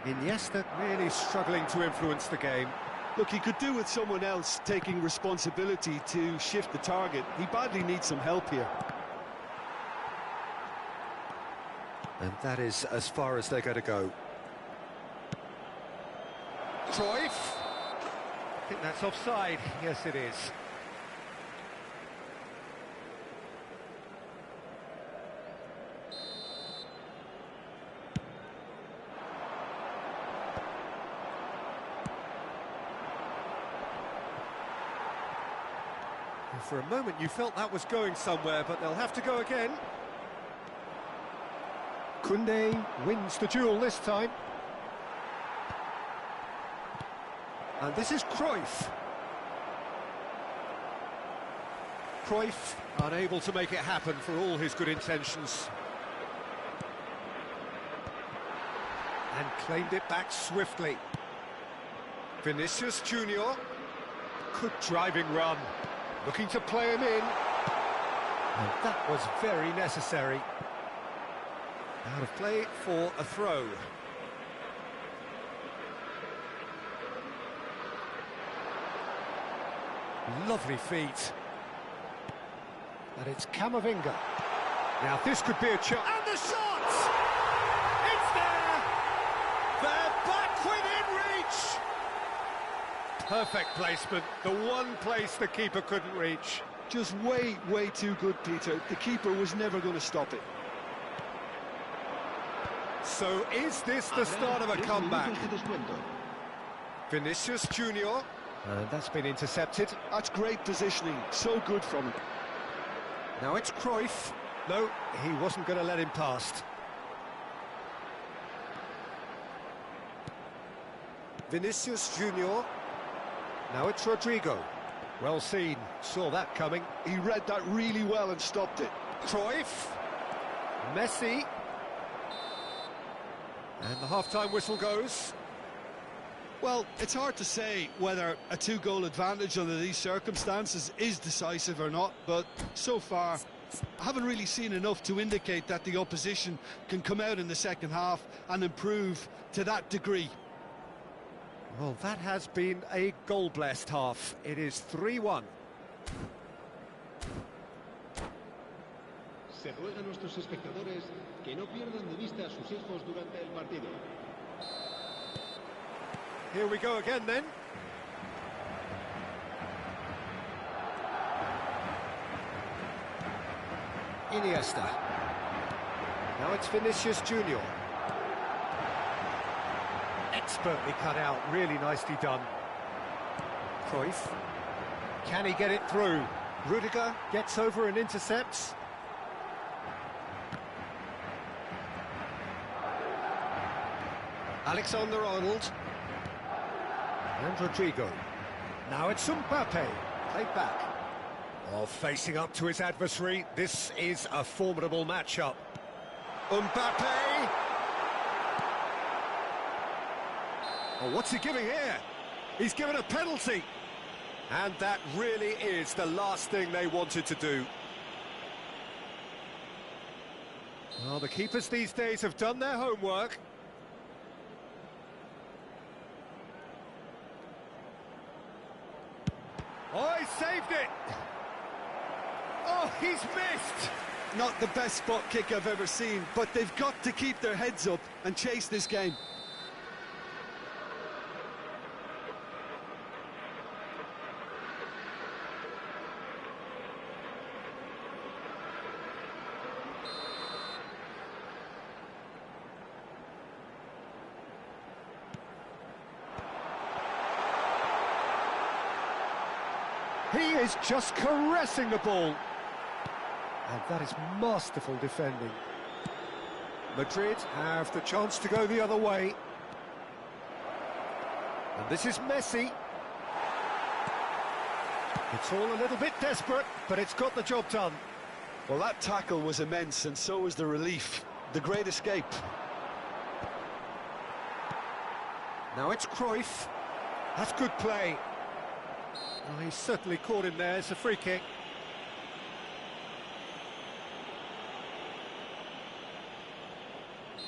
Iniesta really struggling to influence the game. Look, he could do with someone else taking responsibility to shift the target. He badly needs some help here. And that is as far as they're going to go. Cruyff. I think that's offside. Yes, it is. For a moment you felt that was going somewhere, but they'll have to go again. Koundé wins the duel this time. And this is Cruyff. Cruyff unable to make it happen for all his good intentions. And claimed it back swiftly. Vinicius Junior. Good driving run. Looking to play him in. And that was very necessary. Out of play for a throw. Lovely feet. And it's Camavinga. Now this could be a chance. And the shot! It's there! They're back within reach! Perfect placement. The one place the keeper couldn't reach. Just way, way too good, Peter. The keeper was never going to stop it. So is this the start of a comeback? Vinicius Junior. And that's been intercepted. That's great positioning. So good from him. Now it's Cruyff. No, he wasn't going to let him past. Vinicius Junior. Now it's Rodrigo. Well seen. Saw that coming. He read that really well and stopped it. Cruyff. Messi. And the half-time whistle goes. Well, it's hard to say whether a two-goal advantage under these circumstances is decisive or not, but so far, I haven't really seen enough to indicate that the opposition can come out in the second half and improve to that degree. Well, that has been a goal-blessed half. It is 3-1. Se ruega a nuestros espectadores que no pierdan de vista a sus hijos durante el partido. Here we go again then. Iniesta. Now it's Vinicius Junior. Expertly cut out, really nicely done. Cruyff. Can he get it through? Rudiger gets over and intercepts. Alexander-Arnold. And Rodrigo. Now it's Mbappe. Played back. Oh, facing up to his adversary. This is a formidable matchup. Mbappe! Oh, what's he giving here? He's given a penalty. And that really is the last thing they wanted to do. Well, the keepers these days have done their homework. Oh, he saved it! Oh, he's missed! Not the best spot kick I've ever seen, but they've got to keep their heads up and chase this game. He is just caressing the ball. And that is masterful defending. Madrid have the chance to go the other way. And this is Messi. It's all a little bit desperate, but it's got the job done. Well, that tackle was immense, and so was the relief. The great escape. Now it's Cruyff. That's good play. Oh, he's certainly caught him there. It's a free kick.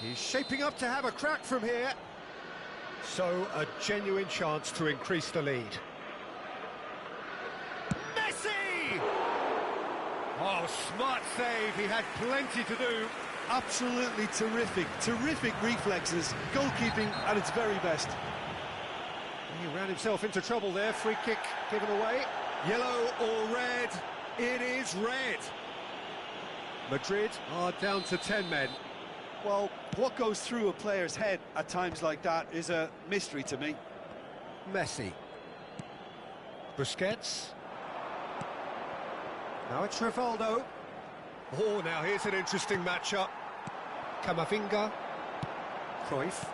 He's shaping up to have a crack from here. So, a genuine chance to increase the lead. Messi! Oh, smart save. He had plenty to do. Absolutely terrific. Terrific reflexes. Goalkeeping at its very best. He ran himself into trouble there. Free kick given away. Yellow or red? It is red. Madrid are down to 10 men. Well, what goes through a player's head at times like that is a mystery to me. Messi. Busquets. Now it's Rivaldo. Oh, now here's an interesting matchup. Camavinga. Cruyff.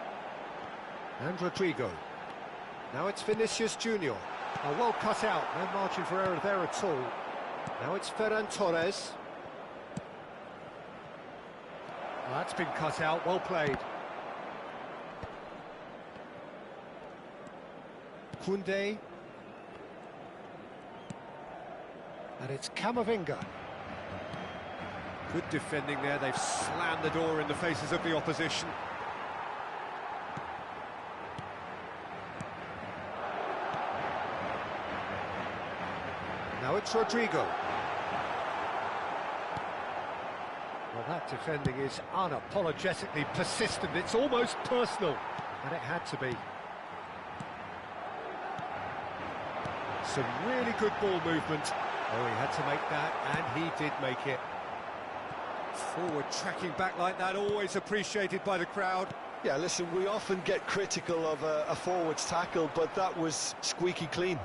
And Rodrigo. Now it's Vinicius Junior. Oh, well cut out. No margin for error there at all. Now it's Ferran Torres. Oh, that's been cut out. Well played. Koundé. And it's Camavinga. Good defending there. They've slammed the door in the faces of the opposition. Now it's Rodrigo. Well, that defending is unapologetically persistent. It's almost personal, and it had to be. Some really good ball movement. Oh, he had to make that, and he did make it. Forward tracking back like that, always appreciated by the crowd. Yeah, listen, we often get critical of a forward's tackle, but that was squeaky clean.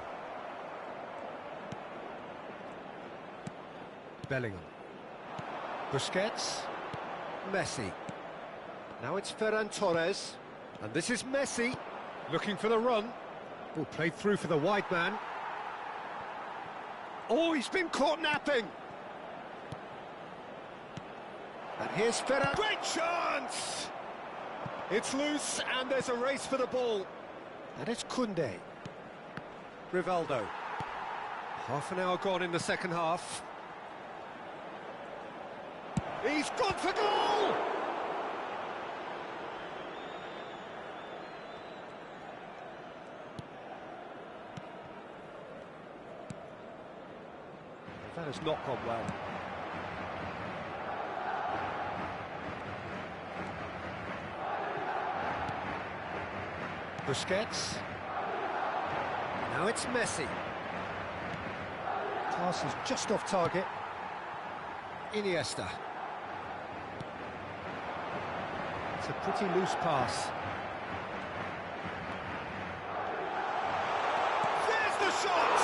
Bellingham. Busquets. Messi. Now it's Ferran Torres. And this is Messi, looking for the run. Oh, played through for the wide man. Oh, he's been caught napping. And here's Ferran. Great chance! It's loose, and there's a race for the ball. And it's Koundé. Rivaldo. Half an hour gone in the second half. He's gone for goal! That has not gone well. Busquets. Now it's Messi. Pass is just off target. Iniesta. It's a pretty loose pass. There's the shot!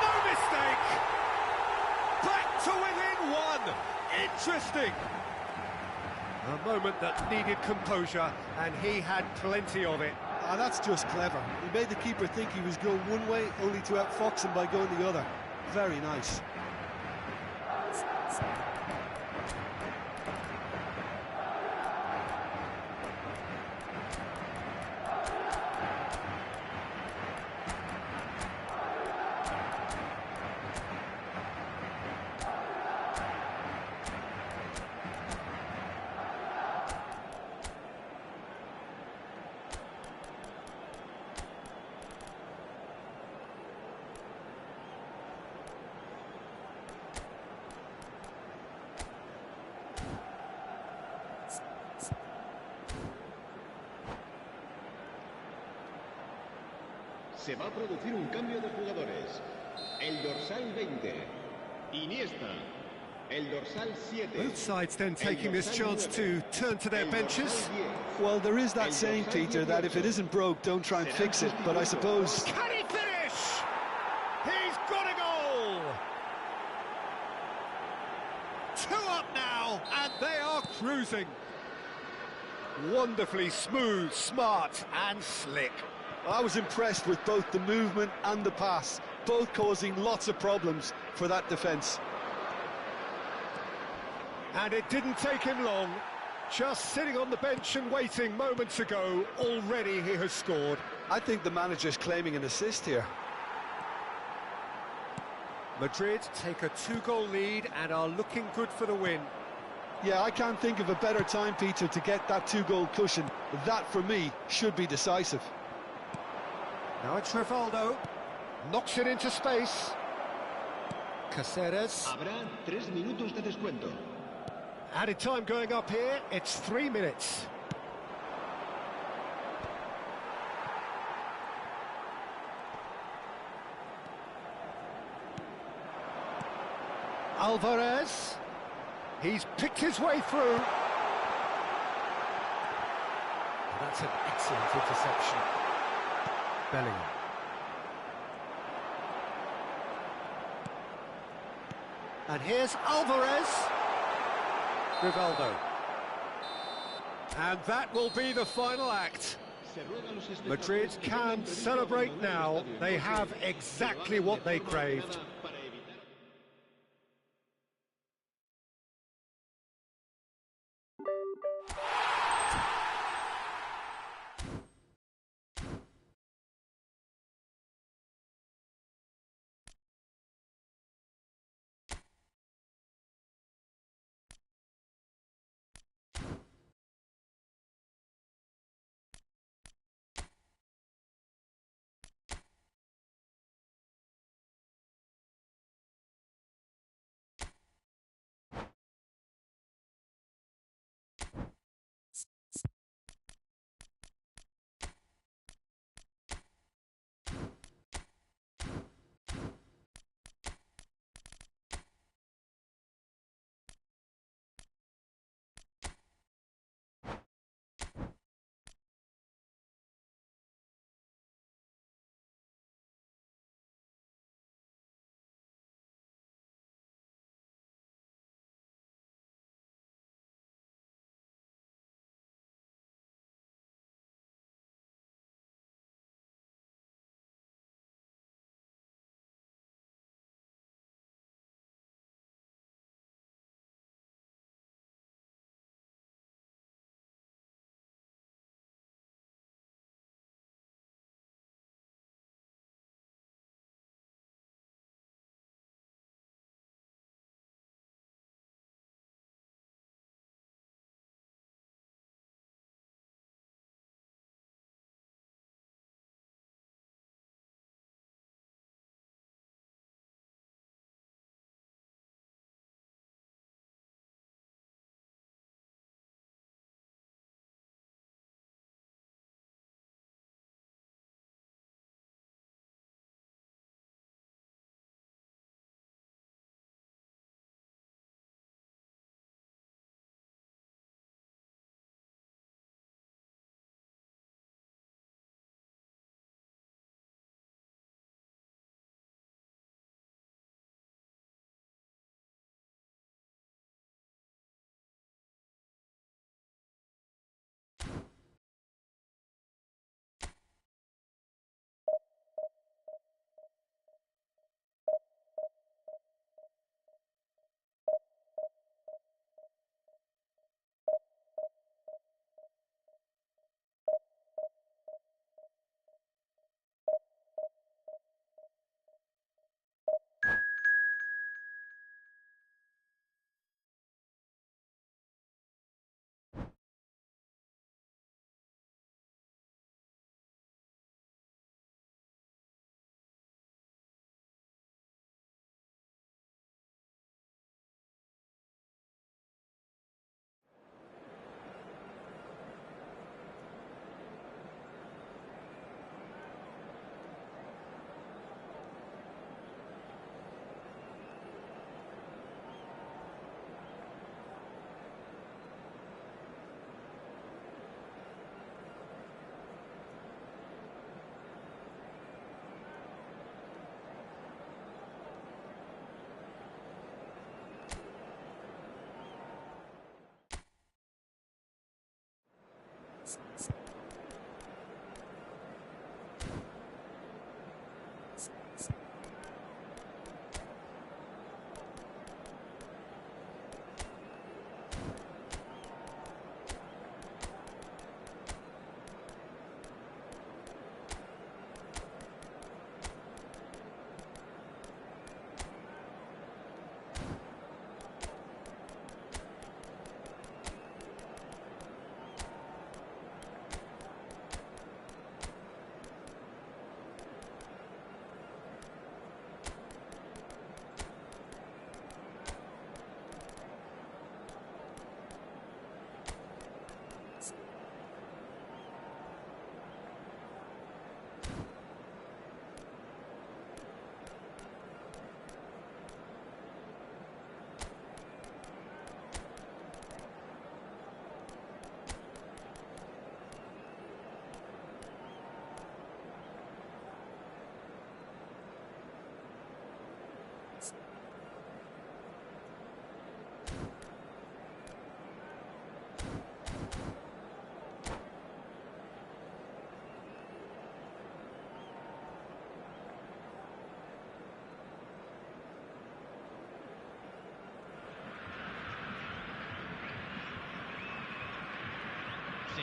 No mistake! Back to within one! Interesting! A moment that needed composure, and he had plenty of it. Ah, that's just clever. He made the keeper think he was going one way, only to outfox him by going the other. Very nice. Se va a producir un cambio de jugadores. El dorsal 20, Iniesta. El dorsal 7. Both sides then taking this chance to turn to their benches. Well, there is that saying, Peter, that if it isn't broke, don't try and fix it. But I suppose... Can he finish? He's got a goal! 2 up now, and they are cruising. Wonderfully smooth, smart, and slick. I was impressed with both the movement and the pass, both causing lots of problems for that defence. And it didn't take him long. Just sitting on the bench and waiting moments ago, already he has scored. I think the manager's claiming an assist here. Madrid take a 2-goal lead and are looking good for the win. Yeah, I can't think of a better time, Peter, to get that two-goal cushion. That, for me, should be decisive. Now it's Rivaldo. Knocks it into space. Caceres. Habrá 3 minutos de descuento. Added time going up here, it's 3 minutes. Alvarez. He's picked his way through. That's an excellent interception. Bellingham. And here's Alvarez. Rivaldo. And that will be the final act. Madrid can celebrate now. They have exactly what they craved.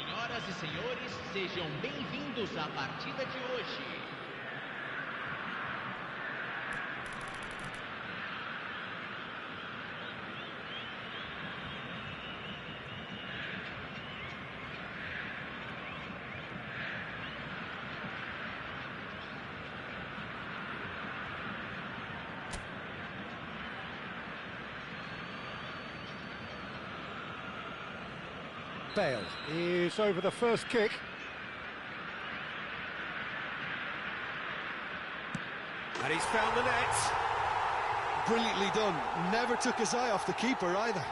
Senhoras e senhores, sejam bem-vindos à partida de hoje. Bale is over the first kick. And he's found the net. Brilliantly done. Never took his eye off the keeper either.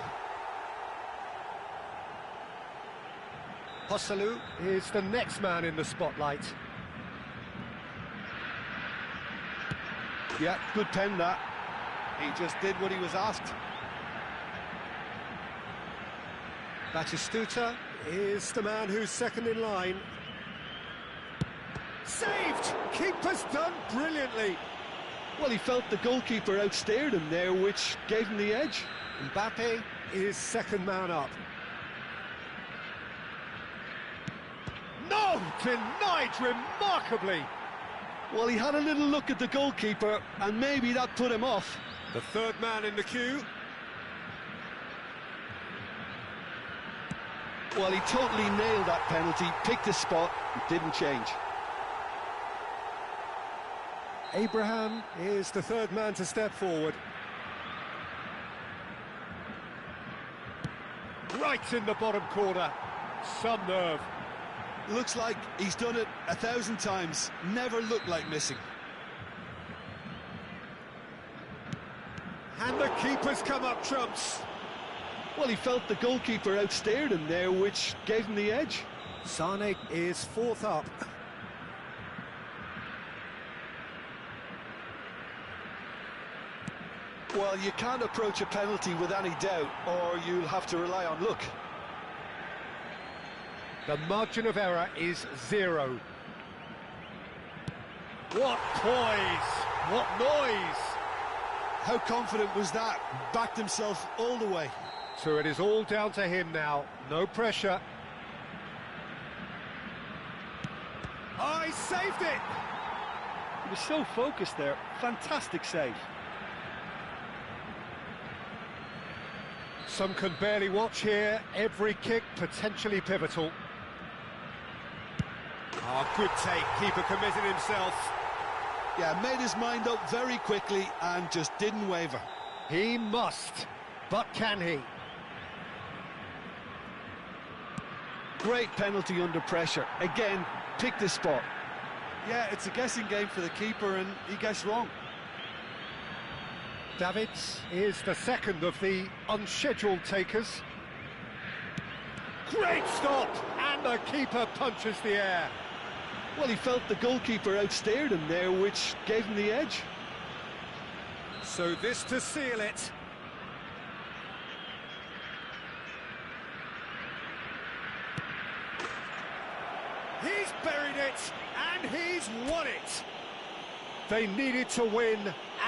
Hosselu is the next man in the spotlight. Yeah, good pen that. He just did what he was asked. Batistuta is the man who's second in line. Saved! Keeper's done brilliantly. Well, he felt the goalkeeper outstared him there, which gave him the edge. Mbappe is second man up. No! Denied remarkably. Well, he had a little look at the goalkeeper, and maybe that put him off. The third man in the queue. Well, he totally nailed that penalty, picked his spot, didn't change. Abraham is the third man to step forward. Right in the bottom corner. Some nerve. Looks like he's done it 1,000 times. Never looked like missing. And the keeper's come up trumps. Well, he felt the goalkeeper outstared him there, which gave him the edge. Sane is fourth up. Well, you can't approach a penalty with any doubt, or you'll have to rely on luck. The margin of error is 0. What poise! What noise! How confident was that? Backed himself all the way. So it is all down to him now. No pressure. Oh, he saved it! He was so focused there. Fantastic save. Some can barely watch here. Every kick potentially pivotal. Oh, good take. Keeper committed himself. Yeah, made his mind up very quickly and just didn't waver. He must, but can he? Great penalty under pressure. Again, picked his spot. Yeah, it's a guessing game for the keeper, and he guessed wrong. Davids is the second of the unscheduled takers. Great stop! And the keeper punches the air. Well, he felt the goalkeeper outstared him there, which gave him the edge. So this to seal it. He's buried it, and he's won it. They needed to win,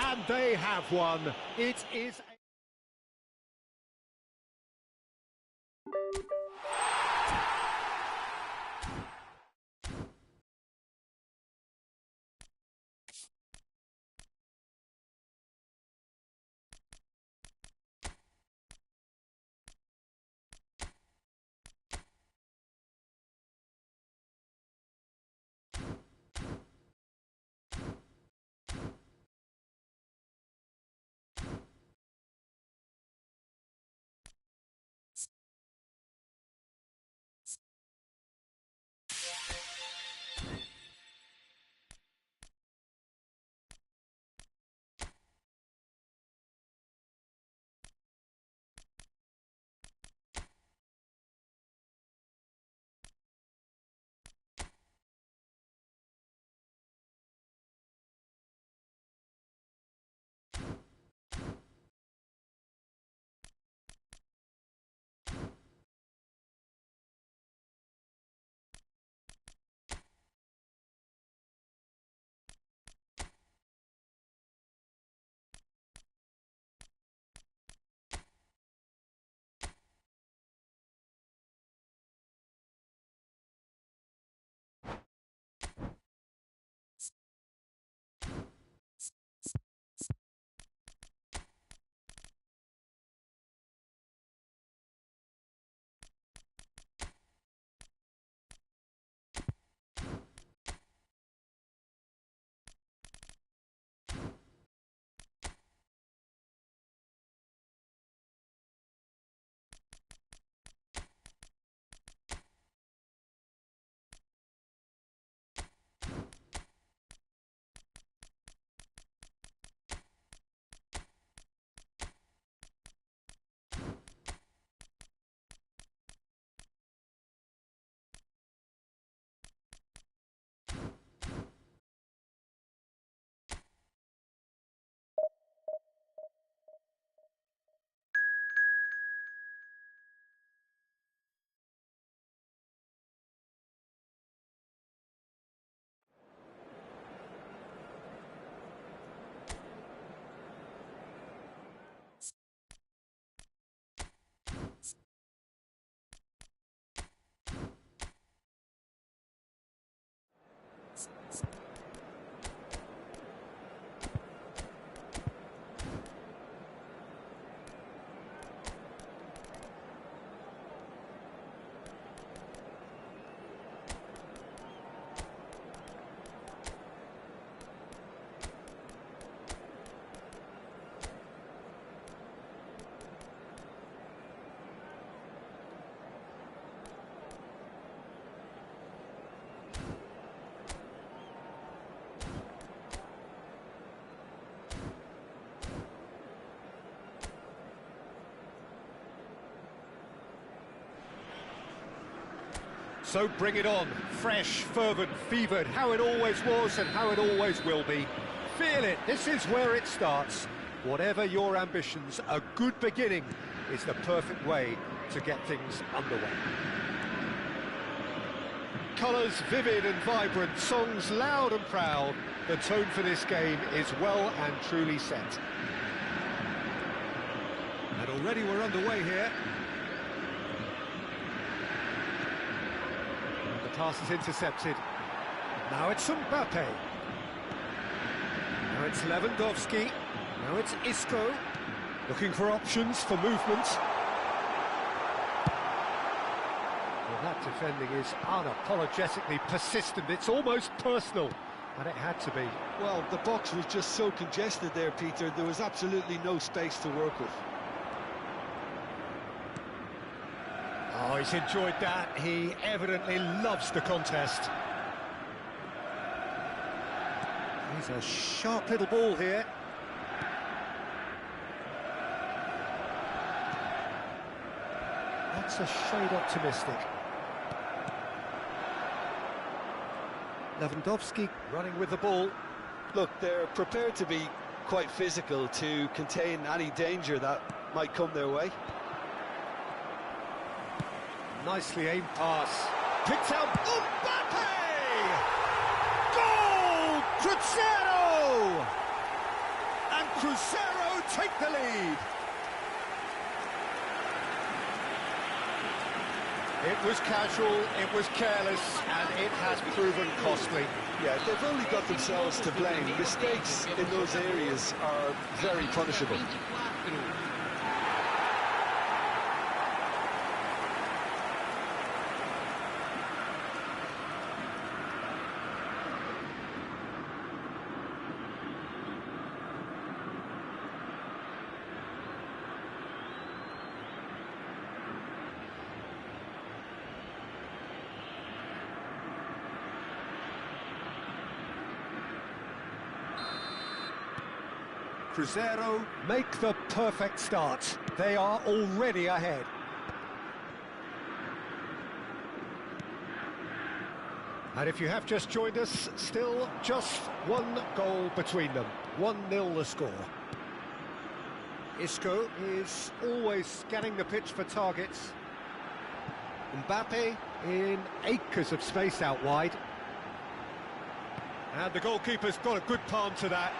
and they have won. It is... So bring it on. Fresh, fervent, fevered, how it always was and how it always will be. Feel it, this is where it starts. Whatever your ambitions, a good beginning is the perfect way to get things underway. Colours vivid and vibrant, songs loud and proud. The tone for this game is well and truly set. And already we're underway here. And the pass is intercepted. Now it's Mbappe. Now it's Lewandowski. Now it's Isco. Looking for options for movement. Well, that defending is unapologetically persistent. It's almost personal. And it had to be. Well, the box was just so congested there, Peter. There was absolutely no space to work with. Oh, he's enjoyed that. He evidently loves the contest. He's a sharp little ball here. That's a shade optimistic. Lewandowski running with the ball. Look, they're prepared to be quite physical to contain any danger that might come their way. Nicely aimed pass. Picked out Mbappe! Goal! Crescer! And Crescer take the lead. It was casual, it was careless, and it has proven costly. Yeah, they've only got themselves to blame. Mistakes in those areas are very punishable. Cruzeiro make the perfect start. They are already ahead. And if you have just joined us, still just one goal between them. 1-0 the score. Isco is always scanning the pitch for targets. Mbappe in acres of space out wide. And the goalkeeper's got a good palm to that.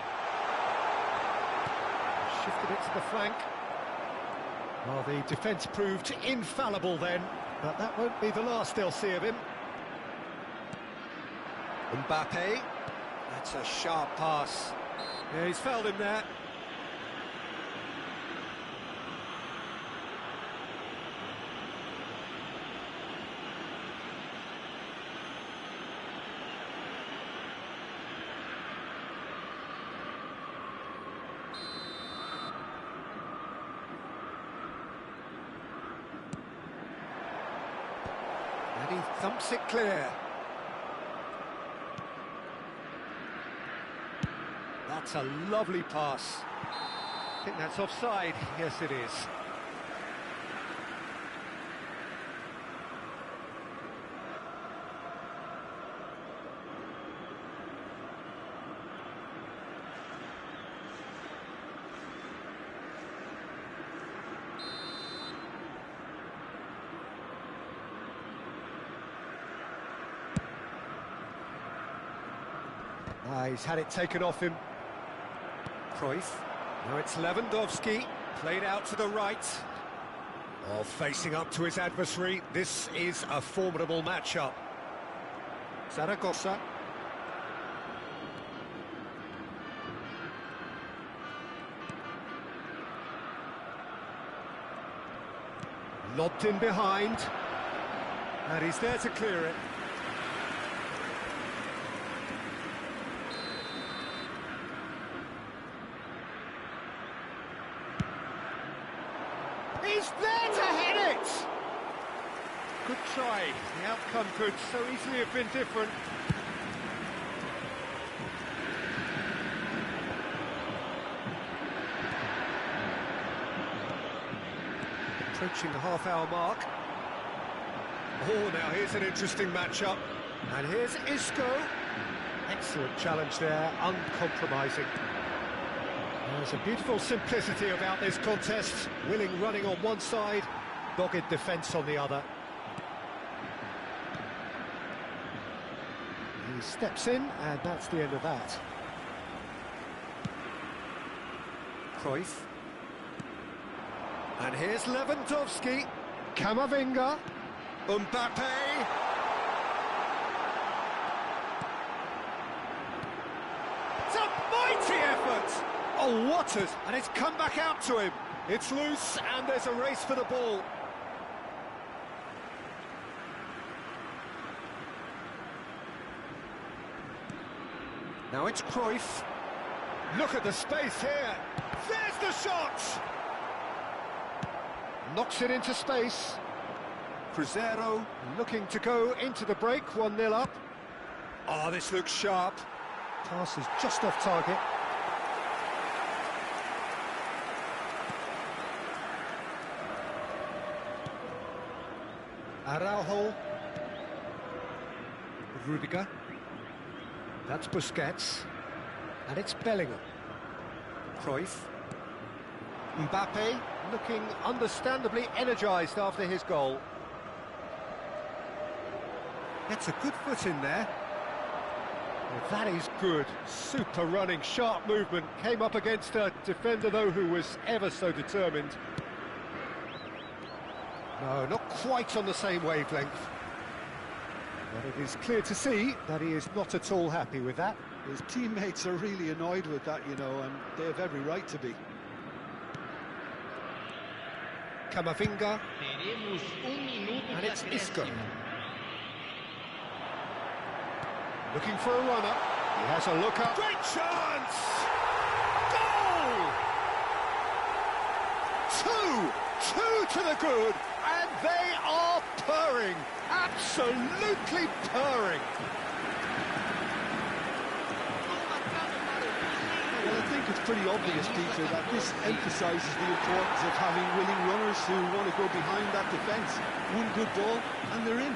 Shifted it to the flank. Well, the defence proved infallible then, but that won't be the last they'll see of him. Mbappe, that's a sharp pass. Yeah, he's fouled him there. And he thumps it clear. That's a lovely pass. I think that's offside. Yes, it is. He's had it taken off him. Cruyff. Now it's Lewandowski, played out to the right. Oh, facing up to his adversary. This is a formidable matchup. Zaragoza. Lobbed in behind. And he's there to clear it. He's there to head it! Good try. The outcome could so easily have been different. Approaching the half-hour mark. Oh, now here's an interesting matchup. And here's Isco. Excellent challenge there, uncompromising. There's a beautiful simplicity about this contest. Willing running on one side, dogged defence on the other. He steps in, and that's the end of that. Cruyff. And here's Lewandowski. Camavinga. Mbappe. It's a mighty effort! Oh, what a... And it's come back out to him. It's loose, and there's a race for the ball. Now it's Cruyff. Look at the space here. There's the shot! Knocks it into space. Cruzeiro looking to go into the break, 1-0 up. Oh, this looks sharp. Pass is just off target. Araujo. Rudiger. That's Busquets. And it's Bellingham. Cruyff. Mbappe looking understandably energised after his goal. Gets a good foot in there. Well, that is good. Super running, sharp movement. Came up against a defender, though, who was ever so determined. No, not quite on the same wavelength. But it is clear to see that he is not at all happy with that. His teammates are really annoyed with that, you know, and they have every right to be. Camavinga. And it's Isco. Looking for a runner. He has a look up. Great chance! Goal! Two to the good, and they are purring. Absolutely purring. Well, I think it's pretty obvious, Peter, that this emphasises the importance of having willing runners who want to go behind that defence. One good ball, and they're in.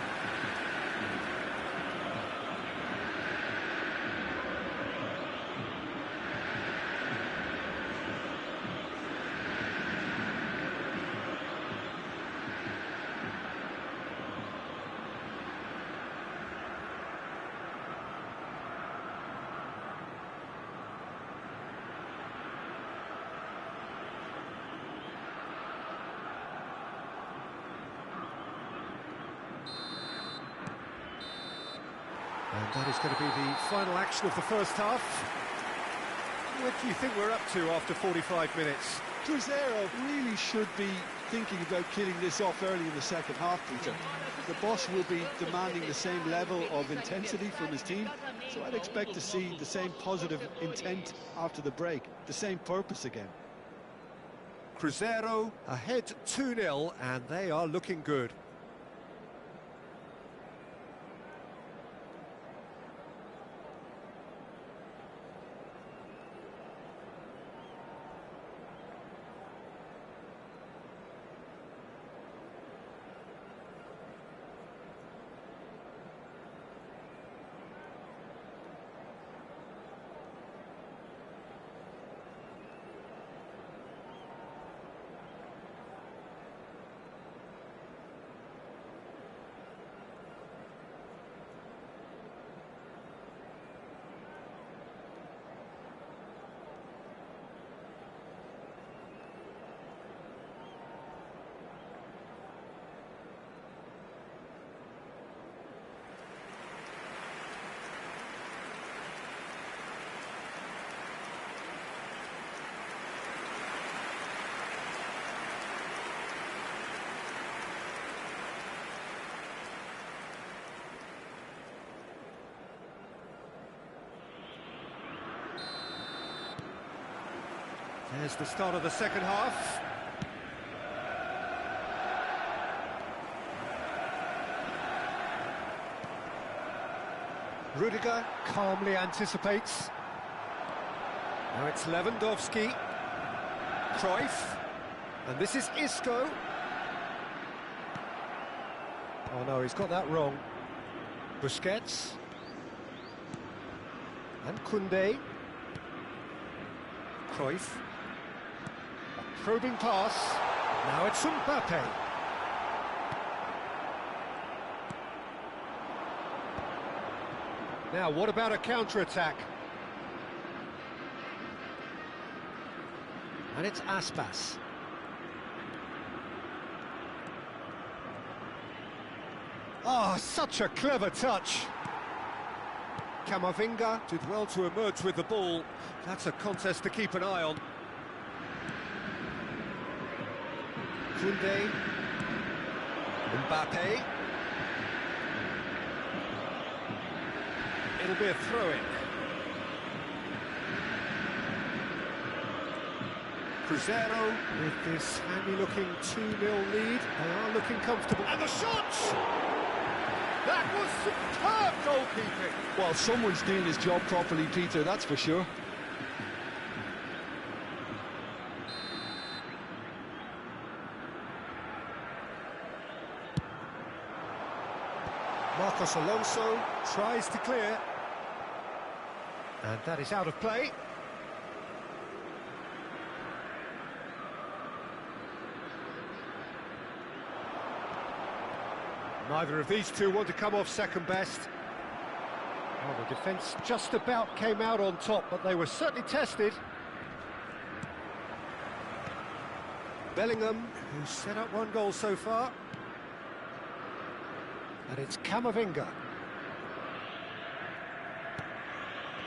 And that is going to be the final action of the first half. What do you think we're up to after 45 minutes? Cruzeiro really should be thinking about killing this off early in the second half, Peter. The boss will be demanding the same level of intensity from his team, so I'd expect to see the same positive intent after the break, the same purpose again. Cruzeiro ahead 2-0, and they are looking good. There's the start of the second half. Rudiger calmly anticipates. Now it's Lewandowski. Cruyff. And this is Isco. Oh no, he's got that wrong. Busquets. And Koundé. Cruyff. A probing pass. Now it's Mbappe. Now, what about a counter-attack? And it's Aspas. Oh, such a clever touch. Camavinga did well to emerge with the ball. That's a contest to keep an eye on. Koundé. Mbappe. It'll be a throw-in. Cruzeiro with this handy-looking 2-0 lead. They are looking comfortable. And the shot! That was superb goalkeeping. Well, someone's doing his job properly, Peter, that's for sure. Marcos Alonso tries to clear. And that is out of play. Neither of these two want to come off second best. Well, the defence just about came out on top, but they were certainly tested. Bellingham, who's set up one goal so far. And it's Camavinga.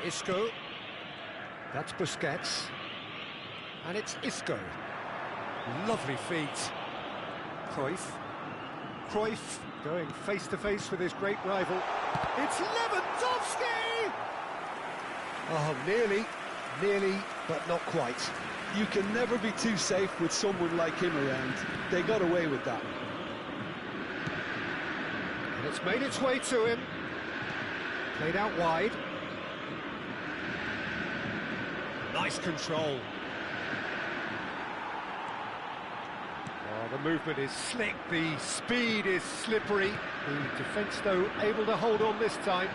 Isco. That's Busquets. And it's Isco. Lovely feet. Cruyff. Cruyff going face-to-face with his great rival. It's Lewandowski! Oh, nearly, but not quite. You can never be too safe with someone like him around. They got away with that. And it's made its way to him. Played out wide. Nice control. Oh, the movement is slick, the speed is slippery. The defence, though, able to hold on this time.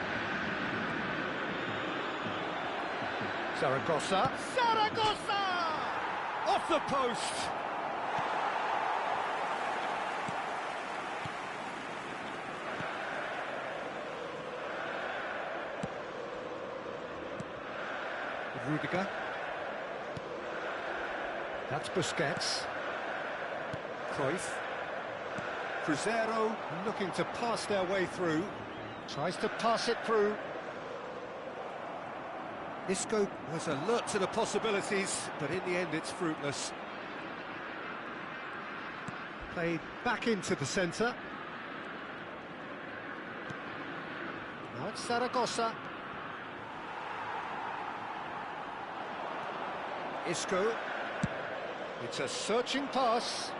Zaragoza. Off the post! Rudiger. That's Busquets. Cruyff. Cruzeiro looking to pass their way through. Tries to pass it through. Isco was alert to the possibilities, but in the end it's fruitless. Played back into the centre. Now it's Zaragoza. Isco. It's a searching pass.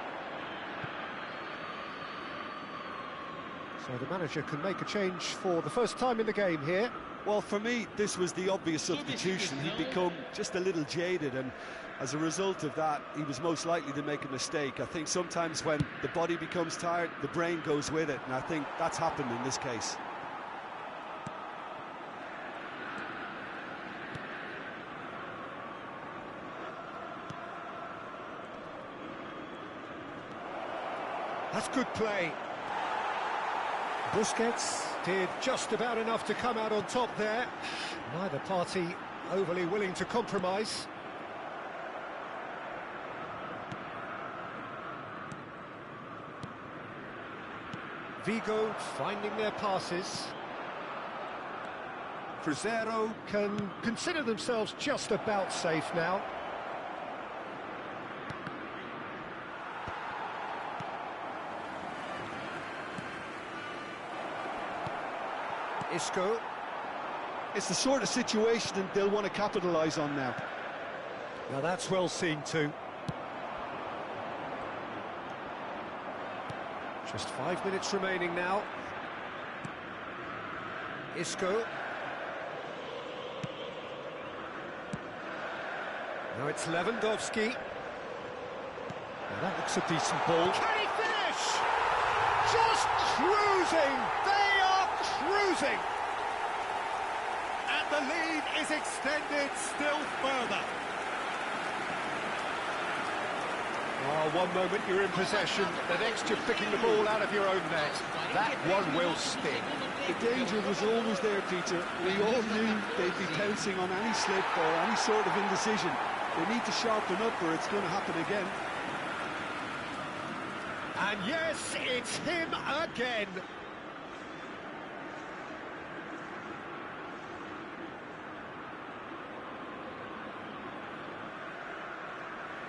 So the manager can make a change for the first time in the game here. Well, for me, this was the obvious substitution. He'd become just a little jaded, and as a result of that, he was most likely to make a mistake. I think sometimes when the body becomes tired, the brain goes with it, and I think that's happened in this case. That's good play. Busquets did just about enough to come out on top there. Neither party overly willing to compromise. Vigo finding their passes. Cruzeiro can consider themselves just about safe now. Isco. It's the sort of situation that they'll want to capitalise on now. Now that's well seen too. Just 5 minutes remaining now. Isco. Now it's Lewandowski. Now that looks a decent ball. Can he finish? Just cruising! They are cruising! And the lead is extended still further. Oh, one moment you're in possession, the next you're picking the ball out of your own net. That one will sting. The danger was always there, Peter. We all knew they'd be pouncing on any slip or any sort of indecision. They need to sharpen up or it's going to happen again. And yes, it's him again.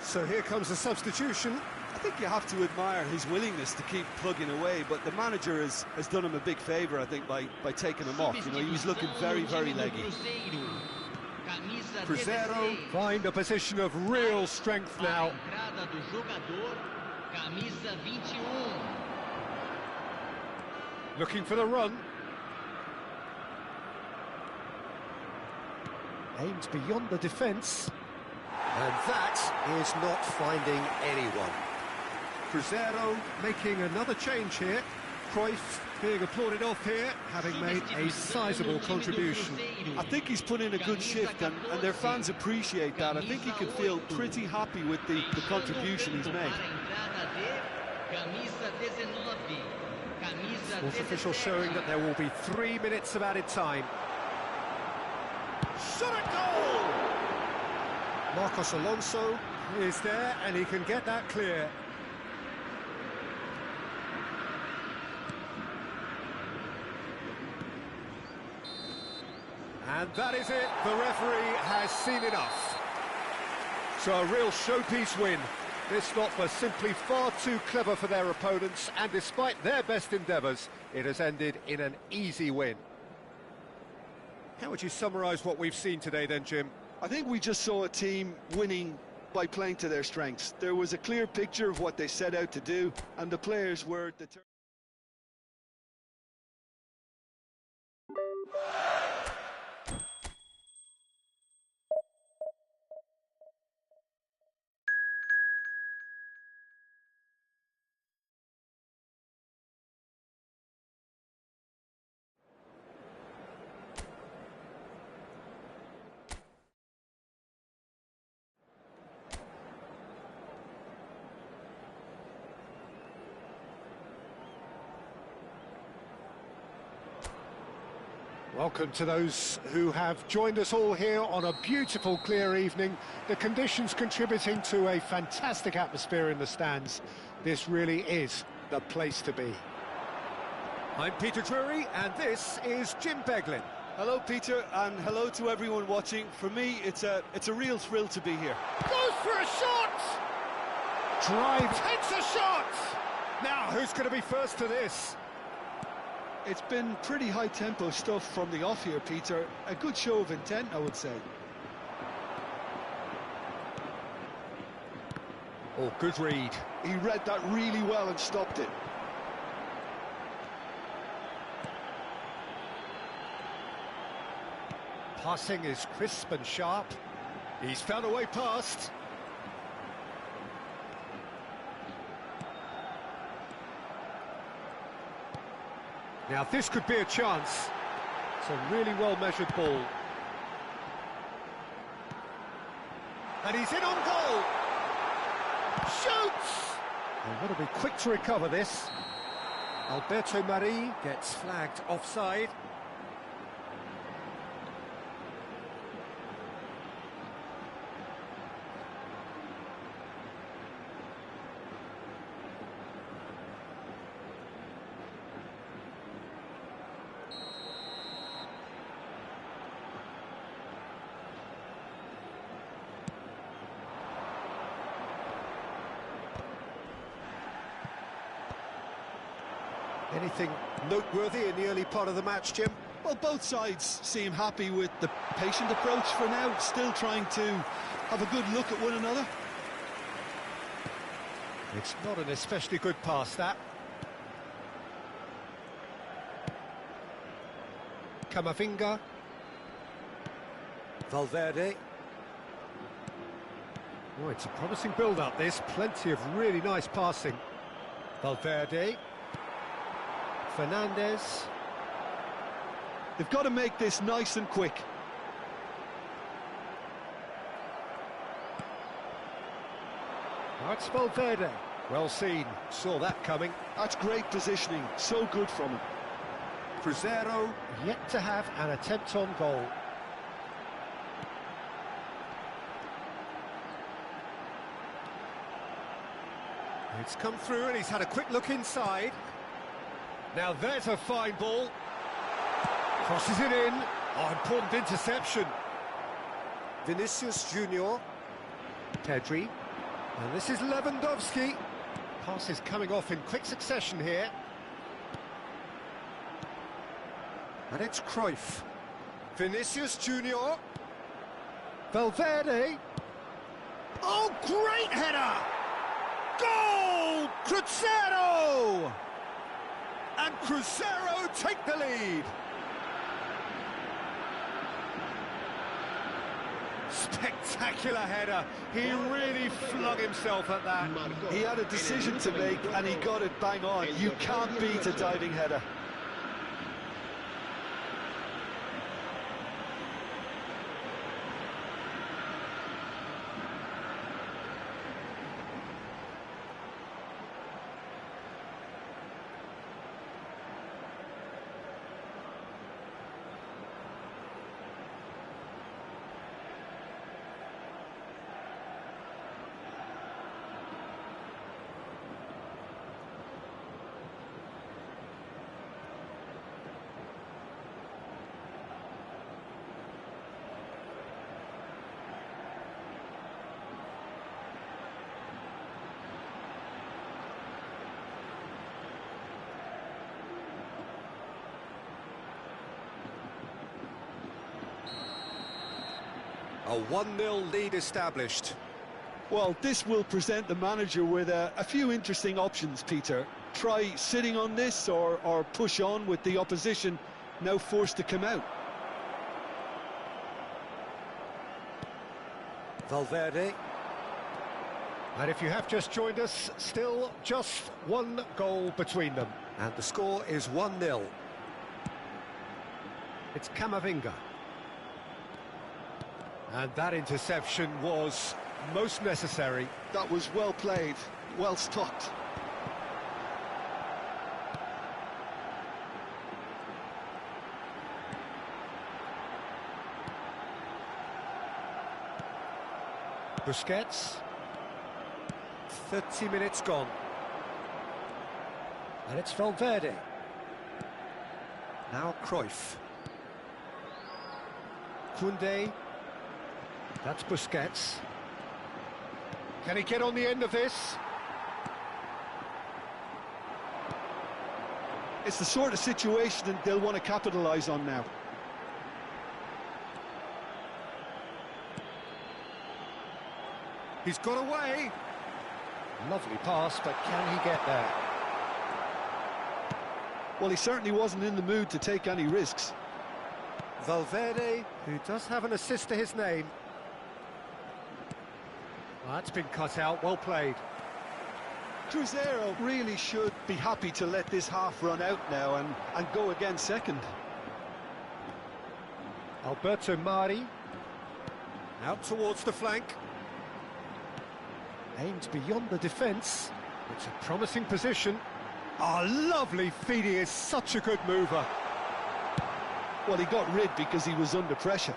So here comes the substitution. I think you have to admire his willingness to keep plugging away, but the manager has done him a big favour, I think, by taking him off. You know, he was looking very, very leggy. Cruzeiro find a position of real strength now. Looking for the run. Aims beyond the defence. And that is not finding anyone. Cruzeiro making another change here. Cruyff being applauded off here, having made a sizable contribution. I think he's put in a good shift and their fans appreciate that. I think he can feel pretty happy with the contribution he's made. Sports official showing that there will be 3 minutes of added time. Shot at goal! Marcos Alonso is there and he can get that clear. And that is it, the referee has seen enough. So a real showpiece win. This lot was simply far too clever for their opponents, and despite their best endeavours, it has ended in an easy win. How would you summarise what we've seen today then, Jim? I think we just saw a team winning by playing to their strengths. There was a clear picture of what they set out to do, and the players were determined. Welcome to those who have joined us all here on a beautiful, clear evening. The conditions contributing to a fantastic atmosphere in the stands. This really is the place to be. I'm Peter Drury, and this is Jim Beglin. Hello, Peter, and hello to everyone watching. For me, it's a real thrill to be here. Goes for a shot! Drive, takes a shot! Now, who's going to be first to this? It's been pretty high-tempo stuff from the off here, Peter. A good show of intent, I would say. Oh, good read. He read that really well and stopped it. Passing is crisp and sharp. He's found a way past. Now this could be a chance. It's a really well-measured ball. And he's in on goal! Shoots! And got to be quick to recover this. Alberto Marie gets flagged offside. Anything noteworthy in the early part of the match, Jim? Well, both sides seem happy with the patient approach for now, still trying to have a good look at one another. It's not an especially good pass, that. Camavinga. Valverde. Oh, it's a promising build-up, this. Plenty of really nice passing. Valverde. Fernandez. They've got to make this nice and quick. Now it's Valverde. Well seen, saw that coming. That's great positioning, so good from him. Cruzeiro yet to have an attempt on goal. It's come through and he's had a quick look inside. Now there's a fine ball. Crosses it in. Oh, important interception. Vinicius Junior. Pedri. And this is Lewandowski. Passes coming off in quick succession here. And it's Cruyff. Vinicius Junior. Valverde. Oh, great header! Goal! Cruzeiro! And Cruzeiro take the lead. Spectacular header. He really flung himself at that. He had a decision to make and he got it bang on. You can't beat a diving header. A 1-0 lead established. Well, this will present the manager with a few interesting options, Peter. Try sitting on this or push on with the opposition now forced to come out. Valverde. And if you have just joined us, still just one goal between them. And the score is 1-0. It's Camavinga. And that interception was most necessary. That was well played, well stopped. Busquets. 30 minutes gone. And it's Valverde. Now Cruyff. Koundé. That's Busquets. Can he get on the end of this? It's the sort of situation that they'll want to capitalise on now. He's got away. Lovely pass, but can he get there? Well, he certainly wasn't in the mood to take any risks. Valverde, who does have an assist to his name. Well, that's been cut out, well played. Cruzeiro really should be happy to let this half run out now and go again second. Alberto Mari. Out towards the flank. Aimed beyond the defence. It's a promising position. Oh, lovely feed, he is such a good mover. Well, he got rid because he was under pressure.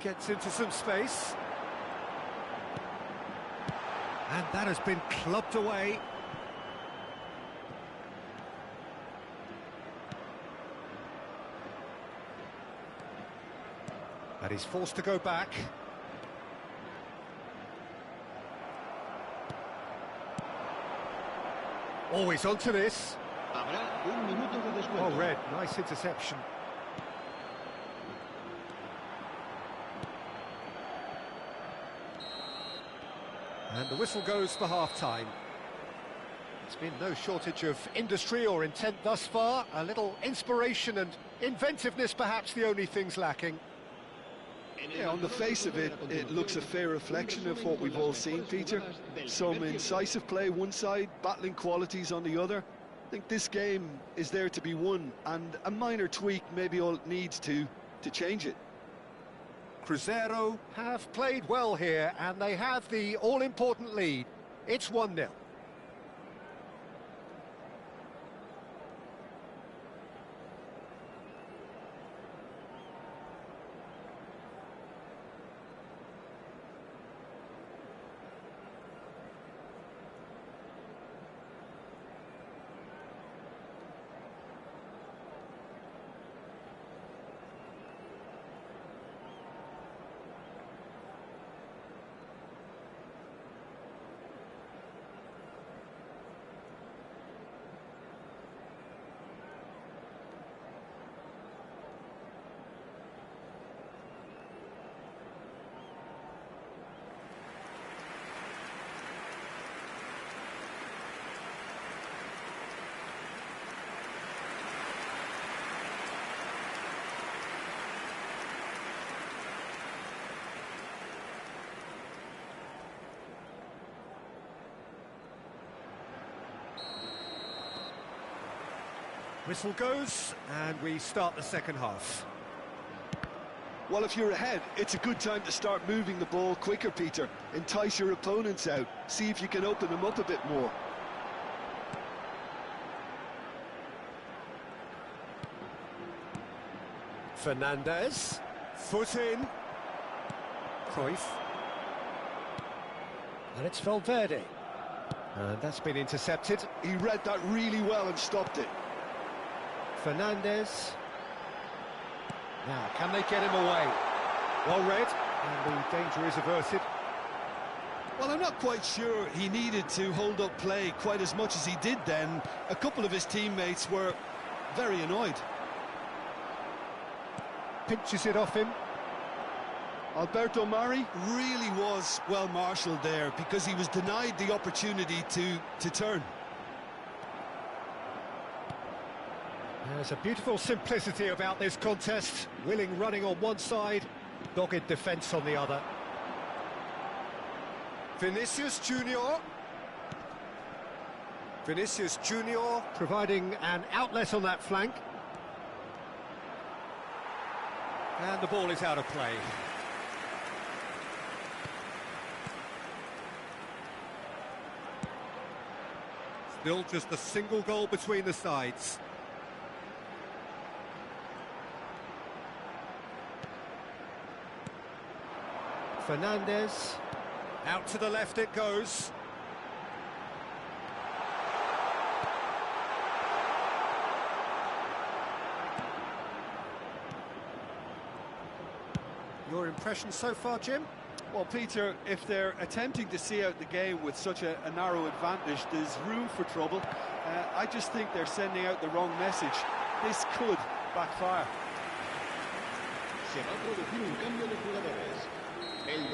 Gets into some space. And that has been clubbed away. And he's forced to go back. Oh, he's onto this. Oh, red, nice interception. And the whistle goes for half-time. It's been no shortage of industry or intent thus far. A little inspiration and inventiveness, perhaps the only things lacking. Yeah, on the face of it, it looks a fair reflection of what we've all seen, Peter. Some incisive play one side, battling qualities on the other. I think this game is there to be won, and a minor tweak maybe all it needs to change it. Cruzeiro have played well here, and they have the all-important lead. It's 1-0. Whistle goes, and we start the second half. Well, if you're ahead, it's a good time to start moving the ball quicker, Peter. Entice your opponents out. See if you can open them up a bit more. Fernandez, foot in. Cruyff. And it's Valverde. And that's been intercepted. He read that really well and stopped it. Fernandez. Now, can they get him away? Well read, and the danger is averted. Well, I'm not quite sure he needed to hold up play quite as much as he did then. A couple of his teammates were very annoyed. Pinches it off him. Alberto Mari really was well marshalled there because he was denied the opportunity to turn. There's a beautiful simplicity about this contest. Willing running on one side, dogged defence on the other. Vinicius Junior. Vinicius Junior providing an outlet on that flank. And the ball is out of play. Still just a single goal between the sides. Fernandez, out to the left it goes. Your impression so far, Jim? Well, Peter, if they're attempting to see out the game with such a narrow advantage, there's room for trouble. I just think they're sending out the wrong message. This could backfire. Se va a producir un cambio de jugadores.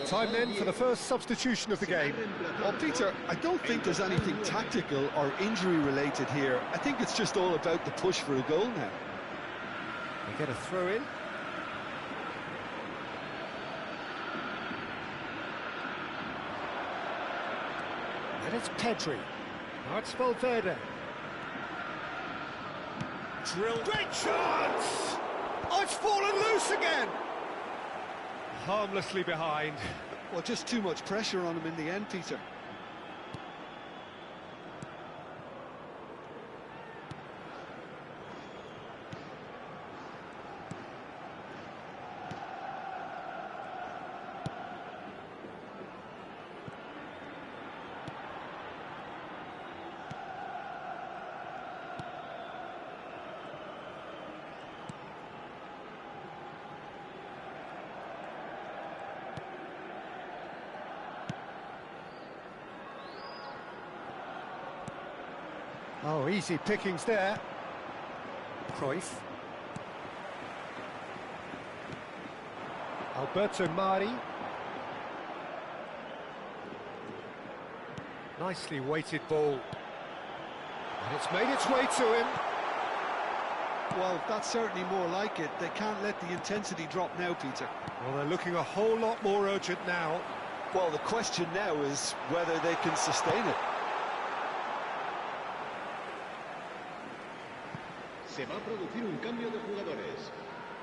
Time then for the first substitution of the game. Well, Peter, I don't think there's anything tactical or injury related here. I think it's just all about the push for a goal now. They get a throw in. And it's Pedri. Now it's Valverde. Drilled. Great chance! Oh, it's fallen loose again! Harmlessly behind. Well, just too much pressure on him in the end, Peter. Oh, easy pickings there. Cruyff. Alberto Mari. Nicely weighted ball. And it's made its way to him. Well, that's certainly more like it. They can't let the intensity drop now, Peter. Well, they're looking a whole lot more urgent now. Well, the question now is whether they can sustain it. Se va a producir un cambio de jugadores.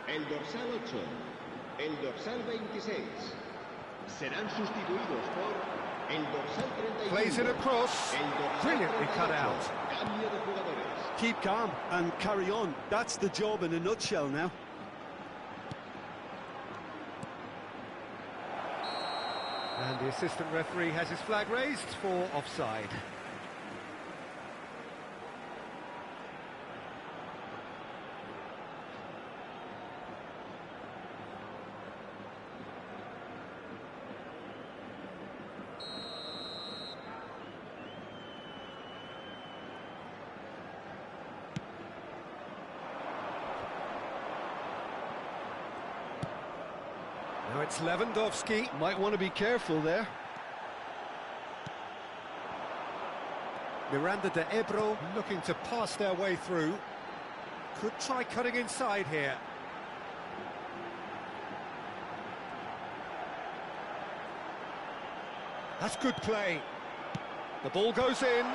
El dorsal 8, el dorsal 26. Serán sustituidos por el dorsal 35. Plays it across. El dorsal Brilliantly cut 38. out. Cambio de jugadores. Keep calm and carry on. That's the job in a nutshell now. And the assistant referee has his flag raised for offside. Now it's Lewandowski. Might want to be careful there. Miranda de Ebro looking to pass their way through. Could try cutting inside here. That's good play. The ball goes in.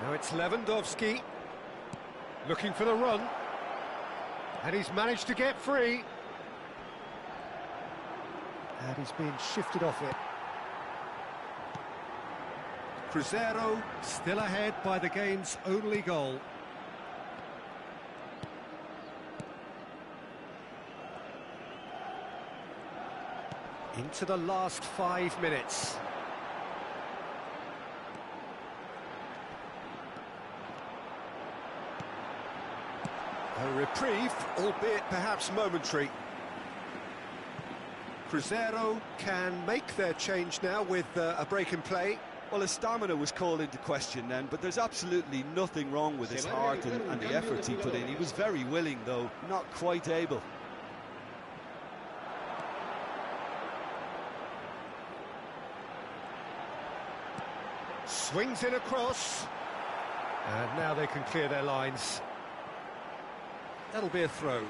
Now it's Lewandowski. Looking for the run. And he's managed to get free. And he's being shifted off it. Cruzeiro still ahead by the game's only goal. Into the last 5 minutes. A reprieve, albeit perhaps momentary. Cruzeiro can make their change now with a break in play. Well, his stamina was called into question then, but there's absolutely nothing wrong with his heart and the efforts he put in. He was very willing, though, not quite able. Swings it across. And now they can clear their lines. That'll be a throw.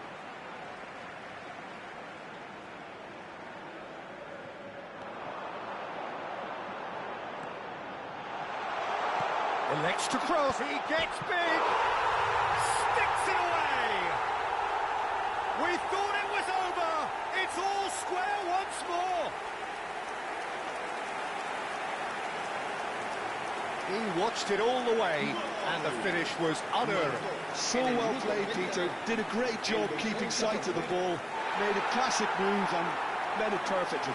Elects to cross. He gets big. Sticks it away. We thought it was over. It's all square once more. He watched it all the way, and the finish was unerring. So well played, Peter. Did a great job keeping sight of the ball. Made a classic move and led it perfectly.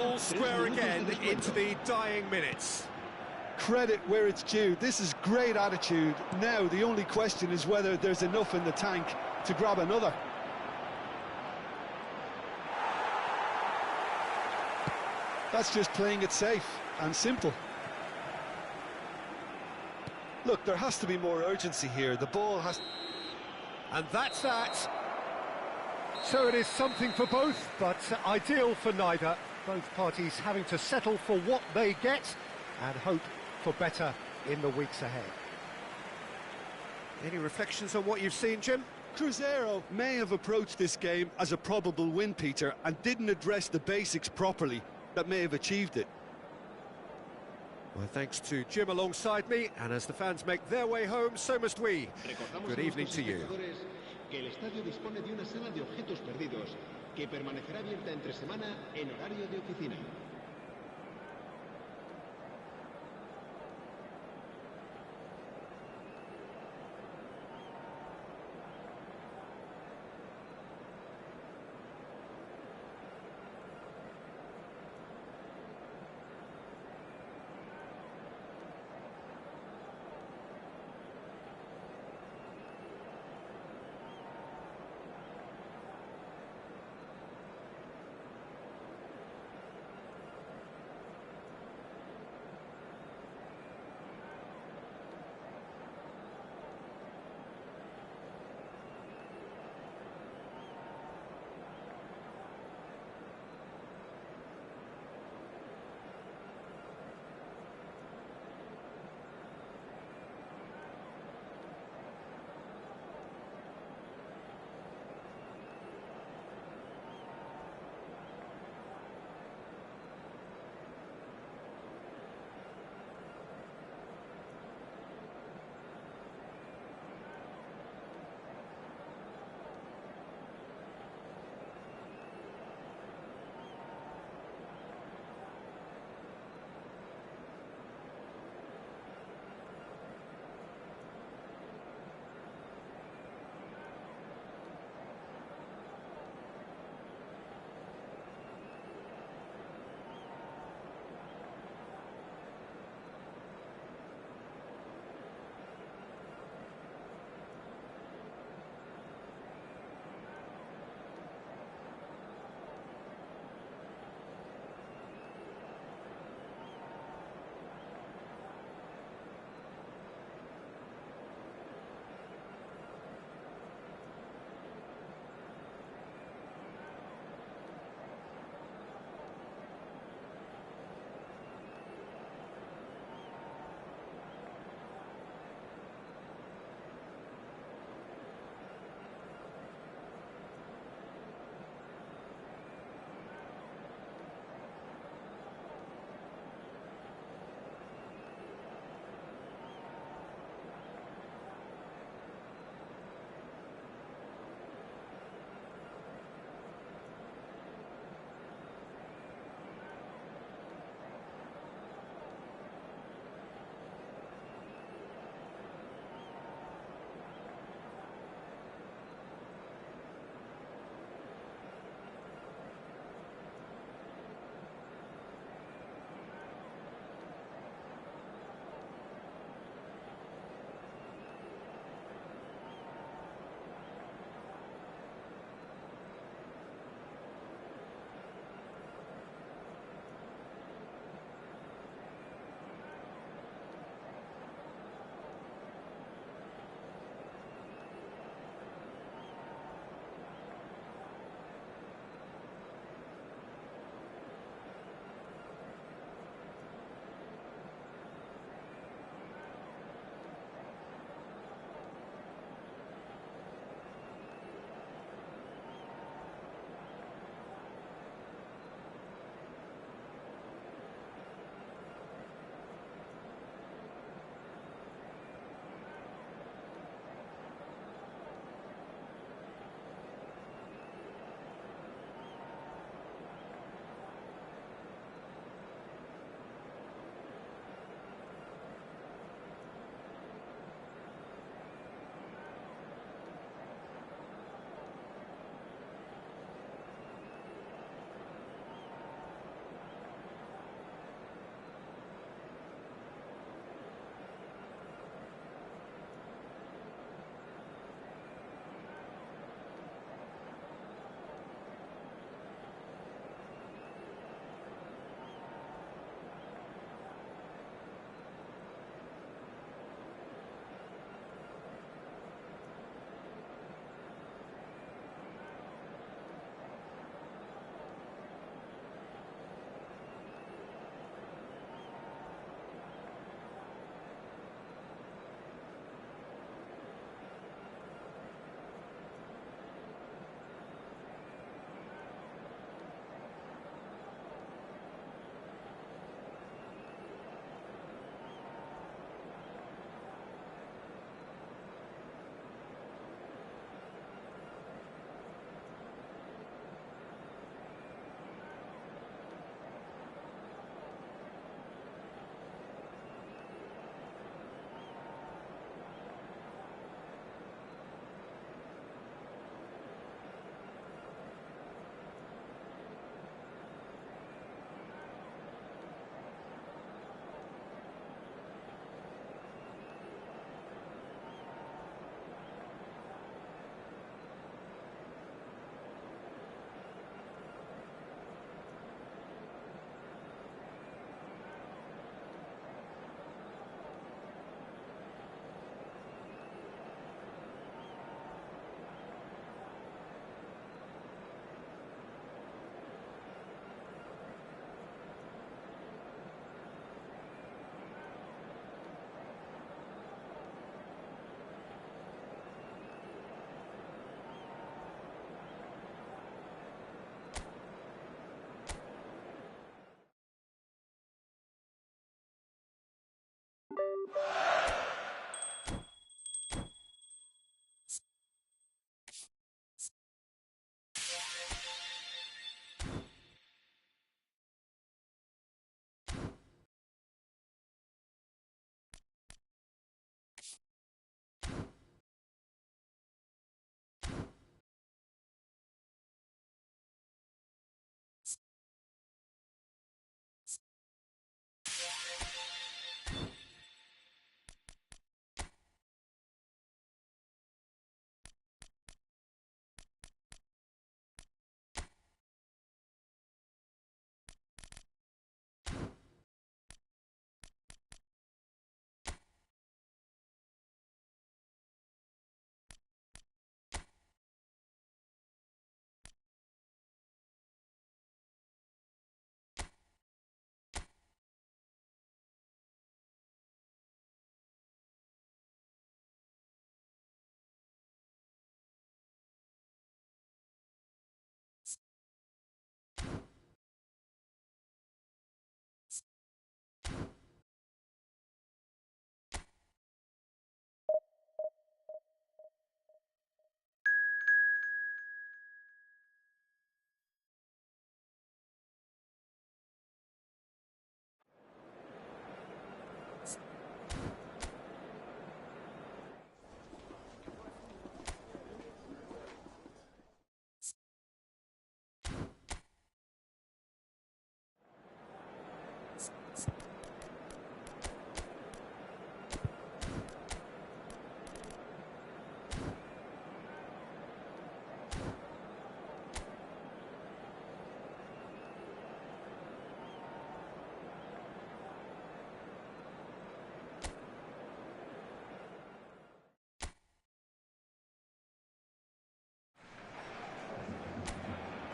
All square again into the dying minutes. Credit where it's due. This is great attitude. Now the only question is whether there's enough in the tank to grab another. That's just playing it safe and simple. Look, there has to be more urgency here. The ball has... And that's that. So it is something for both, but ideal for neither. Both parties having to settle for what they get and hope for better in the weeks ahead. Any reflections on what you've seen, Jim? Cruzeiro may have approached this game as a probable win, Peter, and didn't address the basics properly that may have achieved it. Well, thanks to Jim alongside me, and as the fans make their way home, so must we. Good evening to you. Que el estadio dispone de una sala de objetos perdidos que permanecerá abierta entre semana en horario de oficina.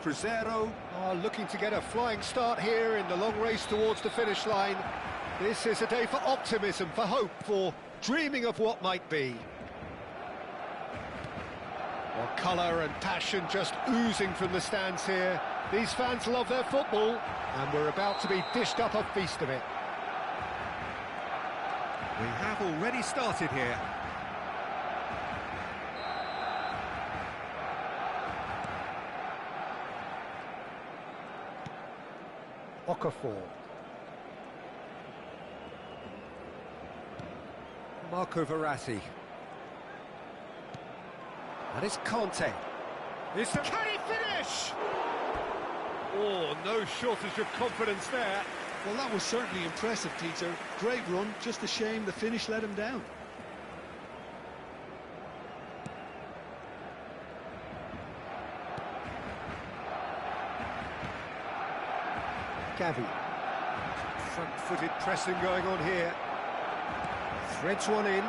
Crescer are looking to get a flying start here in the long race towards the finish line. This is a day for optimism, for hope, for dreaming of what might be. Well, colour and passion just oozing from the stands here. These fans love their football, and we're about to be dished up a feast of it. We have already started here. Okafor. Marco Verratti. That is Conte. Can he finish? Oh, no shortage of confidence there. Well, that was certainly impressive, Peter. Great run, just a shame the finish let him down. Gavi. Front-footed pressing going on here. Threads one in.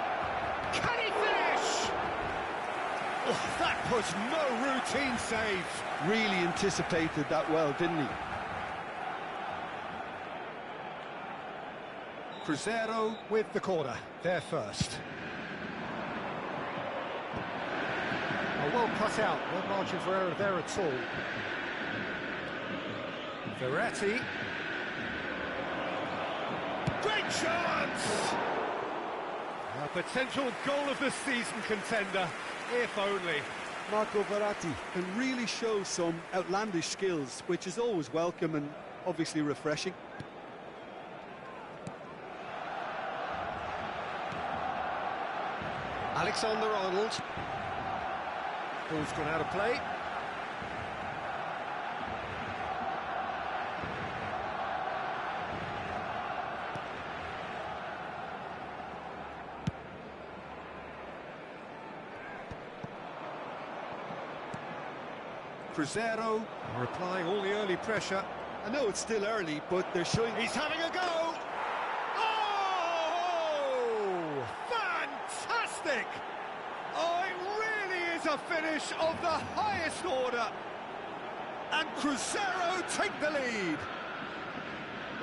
Can he finish? Oh, that was no routine save. Really anticipated that well, didn't he? Crescer with the corner, there first. Oh, well cut out, no margin for error there at all. Verratti. Great chance! A potential goal of the season contender, if only. Marco Verratti can really show some outlandish skills, which is always welcome and obviously refreshing. Alexander-Arnold. Ball's gone out of play. Crescer are applying all the early pressure. I know it's still early, but they're showing... He's having a go! Oh! Fantastic! Oh, it really is a finish of the highest order. And Crescer take the lead.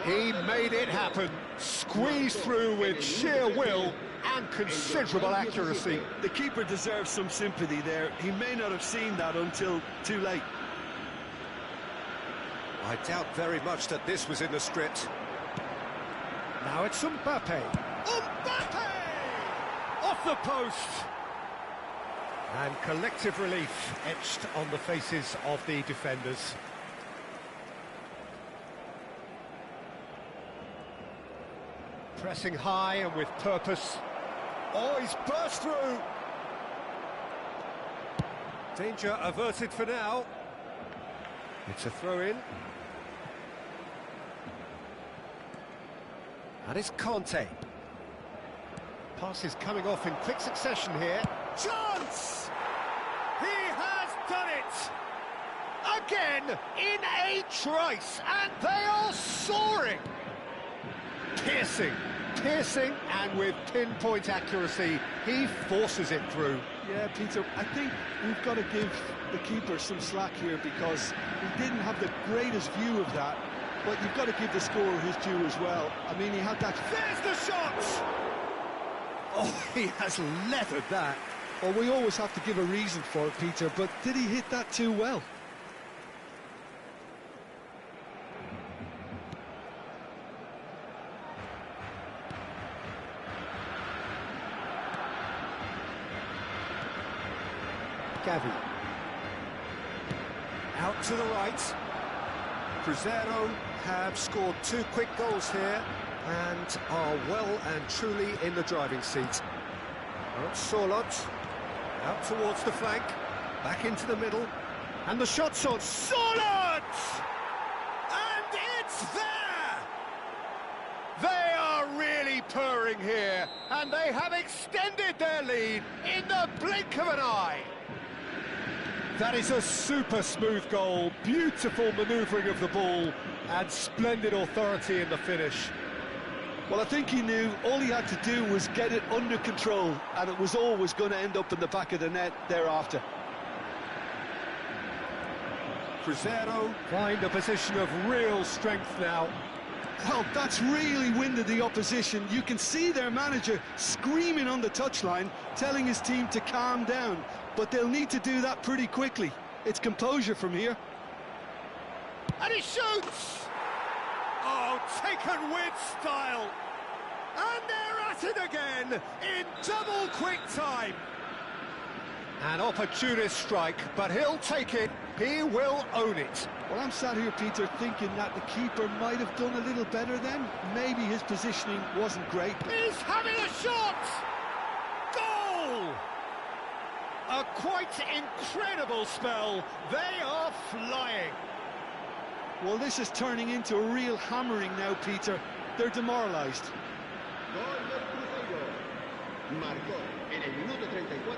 He made it happen. Squeezed through with sheer will and considerable accuracy. The keeper deserves some sympathy there. He may not have seen that until too late. I doubt very much that this was in the script. Now it's Mbappe. Mbappe! Off the post! And collective relief etched on the faces of the defenders. Pressing high and with purpose. Oh, he's burst through! Danger averted for now. It's a throw-in. That is Conte. Passes coming off in quick succession here. Chance! He has done it! Again, in a trice, and they are soaring! Piercing, and with pinpoint accuracy, he forces it through. Yeah, Peter, I think we've got to give the keeper some slack here because he didn't have the greatest view of that, but you've got to give the scorer his due as well. I mean, he had that... There's the shot! Oh, he has leathered that. Well, we always have to give a reason for it, Peter, but did he hit that too well? Gavi. Out to the right. Crescer have scored 2 quick goals here and are well and truly in the driving seat. Solot out towards the flank, back into the middle, and the shot's on Solot! And it's there! They are really purring here, and they have extended their lead in the blink of an eye. That is a super smooth goal, beautiful manoeuvring of the ball, and splendid authority in the finish. Well, I think he knew all he had to do was get it under control, and it was always going to end up in the back of the net thereafter. Crescer find a position of real strength now. Well, that's really winded the opposition. You can see their manager screaming on the touchline, telling his team to calm down. But they'll need to do that pretty quickly. It's composure from here. And he shoots! Oh, taken with style! And they're at it again, in double quick time! An opportunist strike, but he'll take it. He will own it. Well, I'm sat here, Peter, thinking that the keeper might have done a little better then. Maybe his positioning wasn't great. He's having a shot! Goal! A quite incredible spell. They are flying. Well, this is turning into a real hammering now, Peter. They're demoralised. Gol del Cruzeiro. Marcó en el minuto 34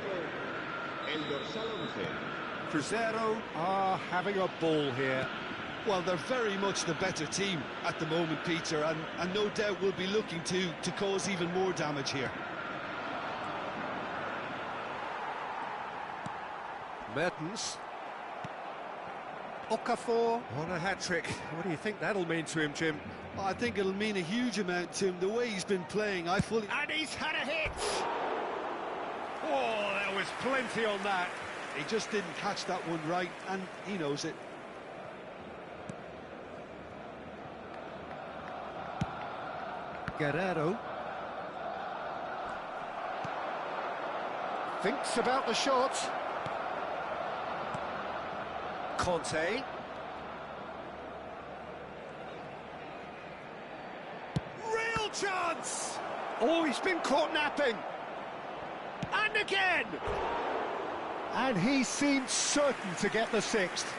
el dorsal 11. Cruzeiro are having a ball here. Well, they're very much the better team at the moment, Peter, and no doubt will be looking to cause even more damage here. Mertens. Okafor on a hat-trick. What do you think that'll mean to him, Jim? I think it'll mean a huge amount to him. The way he's been playing, I fully... And he's had a hit! Oh, there was plenty on that. He just didn't catch that one right, and he knows it. Guerrero. Thinks about the shot. Conte. Real chance! Oh, he's been caught napping. And again! And he seemed certain to get the sixth.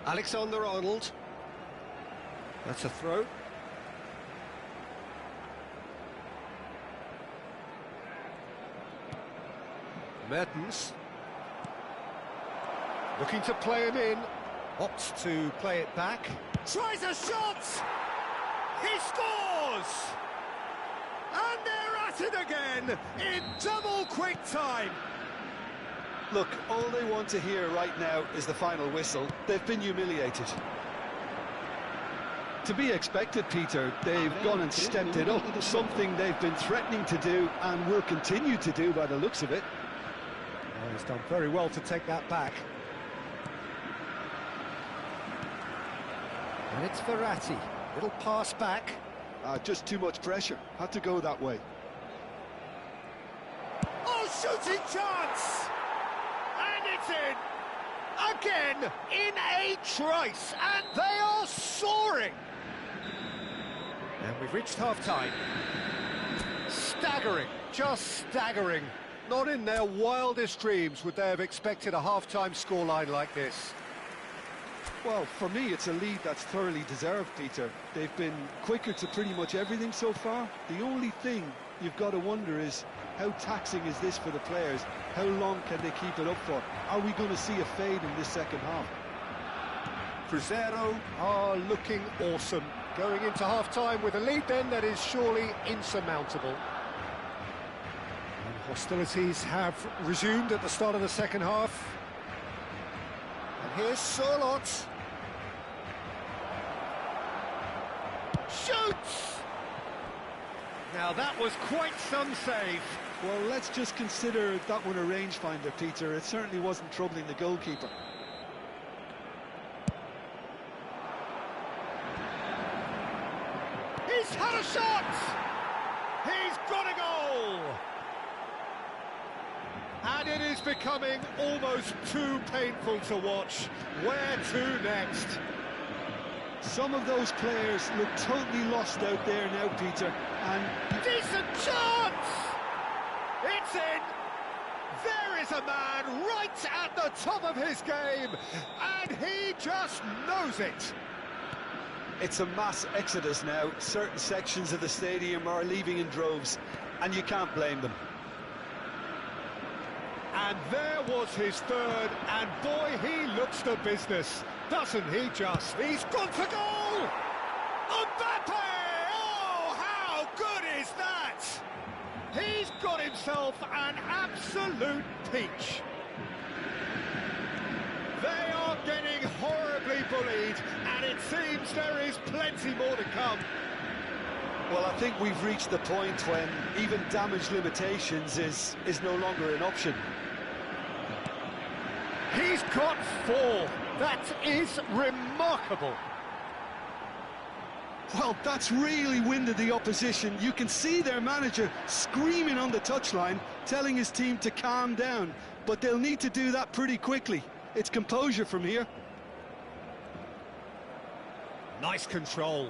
Alexander-Arnold. That's a throw. Mertens. Looking to play him in. Opts to play it back. Tries a shot! He scores! And they're at it again in double quick time. Look, all they want to hear right now is the final whistle. They've been humiliated. To be expected, Peter. They've gone and stepped it up, something they've been threatening to do and will continue to do by the looks of it. Oh, he's done very well to take that back. And it's Verratti. Little pass back. Just too much pressure. Had to go that way. Oh, shooting chance! And it's in! Again, in a trice, and they are soaring! And we've reached half-time. Staggering, just staggering. Not in their wildest dreams would they have expected a half-time scoreline like this. Well, for me, it's a lead that's thoroughly deserved, Peter. They've been quicker to pretty much everything so far. The only thing you've got to wonder is, how taxing is this for the players? How long can they keep it up for? Are we going to see a fade in this second half? Cruzeiro are looking awesome. Going into half-time with a lead then that is surely insurmountable. And hostilities have resumed at the start of the second half. And here's Sorlot. Shoots! Now that was quite some save. Well, let's just consider that one a rangefinder, Peter. It certainly wasn't troubling the goalkeeper. He's had a shot! He's got a goal! And it is becoming almost too painful to watch. Where to next? Some of those players look totally lost out there now, Peter, and... Decent chance! It's in! There is a man right at the top of his game, and he just knows it! It's a mass exodus now. Certain sections of the stadium are leaving in droves, and you can't blame them. And there was his third, and boy, he looked monster business, doesn't he just? He's gone for goal! Mbappe! Oh, how good is that? He's got himself an absolute peach. They are getting horribly bullied, and it seems there is plenty more to come. Well, I think we've reached the point when even damage limitations is no longer an option. He's got 4. That is remarkable. Well, that's really winded the opposition. You can see their manager screaming on the touchline, telling his team to calm down. But they'll need to do that pretty quickly. It's composure from here. Nice control.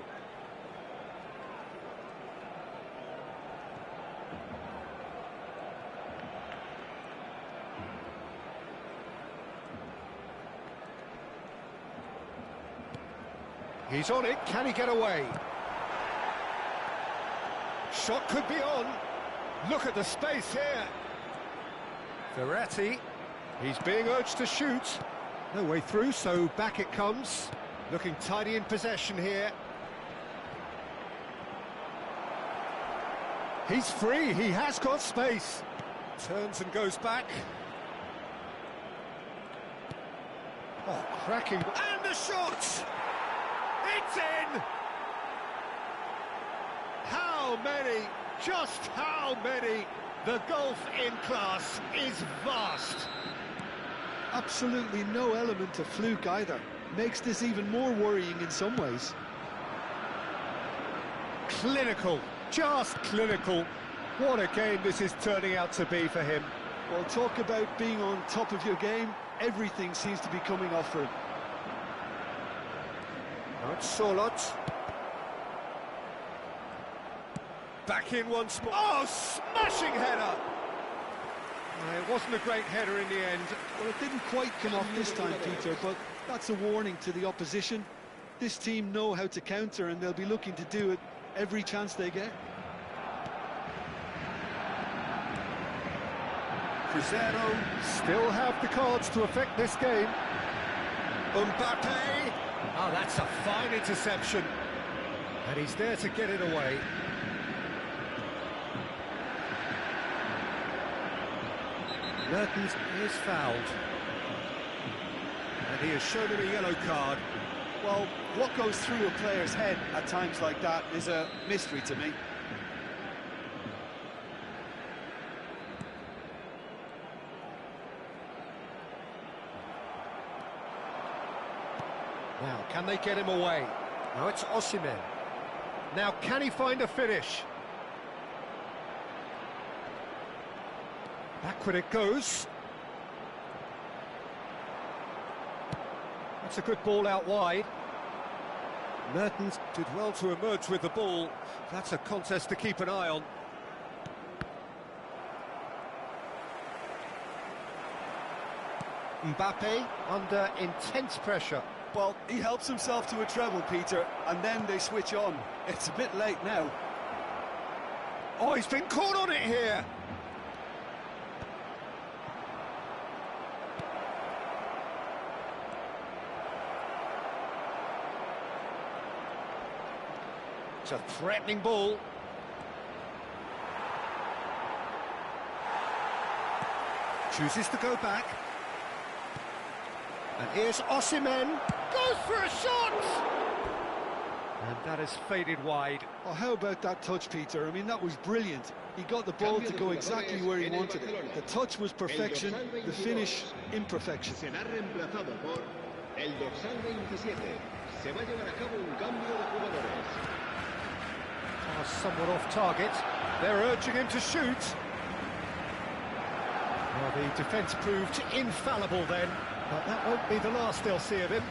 He's on it, can he get away? Shot could be on. Look at the space here. Verratti, he's being urged to shoot. No way through, so back it comes. Looking tidy in possession here. He's free, he has got space. Turns and goes back. Oh, cracking. And the shot! It's in! How many? Just how many? The gulf in class is vast. Absolutely no element of fluke either. Makes this even more worrying in some ways. Clinical, just clinical. What a game this is turning out to be for him. Well, talk about being on top of your game. Everything seems to be coming off for him. Now it's Solot. Back in once more. Oh, smashing header! It wasn't a great header in the end. Well, it didn't quite come off this time, Peter, but that's a warning to the opposition. This team know how to counter, and they'll be looking to do it every chance they get. Crescer still have the cards to affect this game. Mbappe! Oh, that's a fine interception. And he's there to get it away. Mertens is fouled. And he has shown him a yellow card. Well, what goes through a player's head at times like that is a mystery to me. Now, can they get him away? Now it's Osimhen. Now, can he find a finish? Backward it goes. That's a good ball out wide. Mertens did well to emerge with the ball. That's a contest to keep an eye on. Mbappe under intense pressure. Well, he helps himself to a treble, Peter, and then they switch on. It's a bit late now. Oh, he's been caught on it here. It's a threatening ball. Chooses to go back. And here's Osimhen. Goes for a shot! And that has faded wide. Oh, how about that touch, Peter? I mean, that was brilliant. He got the ball to go exactly where he wanted it. The touch was perfection, the finish, imperfection. Será reemplazado por el dorsal 27. Se va a llevar a cabo un cambio de jugadores. Somewhat off target. They're urging him to shoot. Well, the defence proved infallible then, but that won't be the last they'll see of him.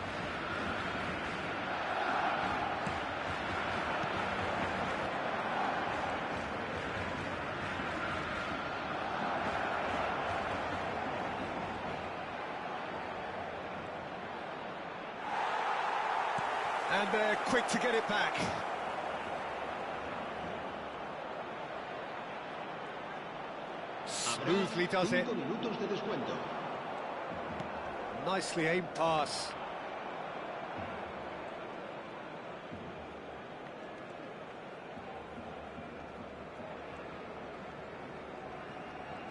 And they're quick to get it back. Smoothly does it. Nicely aimed pass.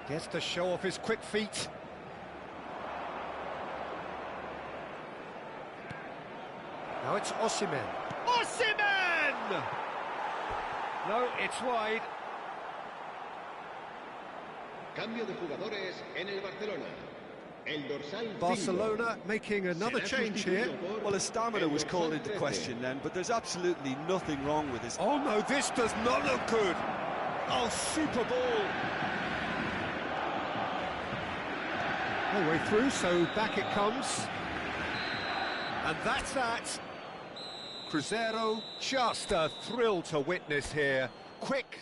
Gets to show off his quick feet. Now it's Osimhen. Osimhen! No, it's wide. Cambio de jugadores en el Barcelona. El dorsal Barcelona making another change here. Well, his stamina was called into question then, but there's absolutely nothing wrong with his... Oh no, this does not look good. Oh, super ball! No way through, so back it comes. And that's that. Cruzeiro, just a thrill to witness here. Quick.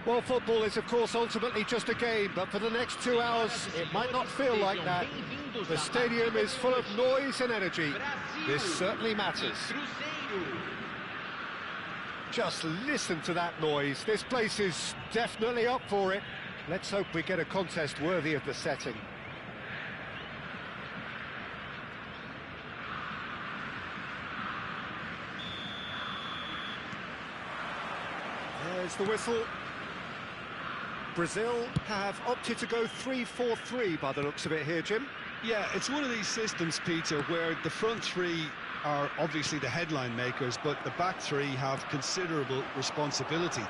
Well, football is, of course, ultimately just a game, but for the next 2 hours, it might not feel like that. The stadium is full of noise and energy. This certainly matters. Just listen to that noise. This place is definitely up for it. Let's hope we get a contest worthy of the setting. There's the whistle. Brazil have opted to go 3-4-3 by the looks of it here, Jim. Yeah, it's one of these systems, Peter, where the front three are obviously the headline makers, but the back three have considerable responsibility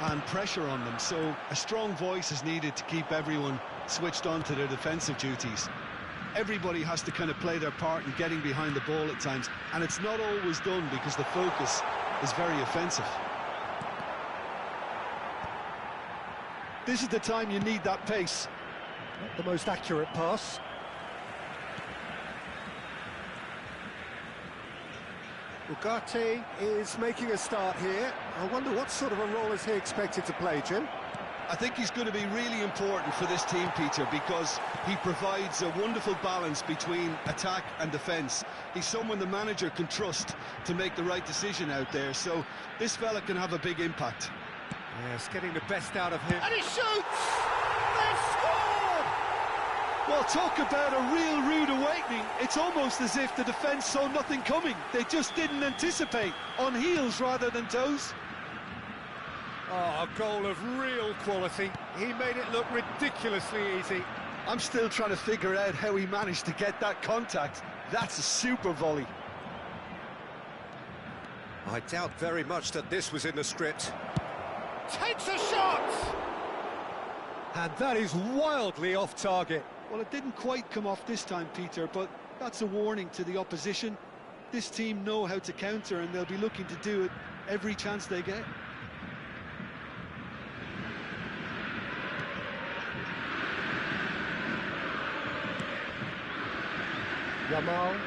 and pressure on them. So a strong voice is needed to keep everyone switched on to their defensive duties. Everybody has to kind of play their part in getting behind the ball at times, and it's not always done because the focus is very offensive. This is the time you need that pace. Not the most accurate pass. Ugarte is making a start here. I wonder what sort of a role is he expected to play, Jim? I think he's going to be really important for this team, Peter, because he provides a wonderful balance between attack and defence. He's someone the manager can trust to make the right decision out there, so this fella can have a big impact. Yes, getting the best out of him. And he shoots! They've scored! Well, talk about a real rude awakening. It's almost as if the defence saw nothing coming. They just didn't anticipate, on heels rather than toes. Oh, a goal of real quality. He made it look ridiculously easy. I'm still trying to figure out how he managed to get that contact. That's a super volley. I doubt very much that this was in the script. Takes a shot! And that is wildly off target. Well, it didn't quite come off this time, Peter, but that's a warning to the opposition. This team know how to counter, and they'll be looking to do it every chance they get. Yamal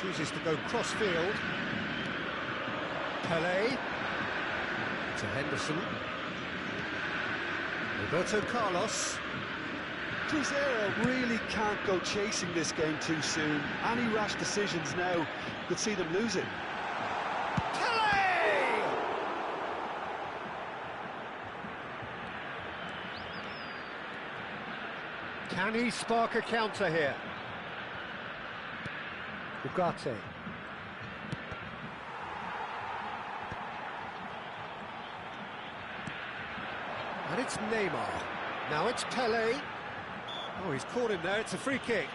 chooses to go cross-field. Pelé to Henderson. Roberto Carlos. Crescer really can't go chasing this game too soon. Any rash decisions now could see them lose it. Pelé! Can he spark a counter here? Ugarte. And it's Neymar. Now it's Pelé. Oh, he's caught him there. It's a free kick.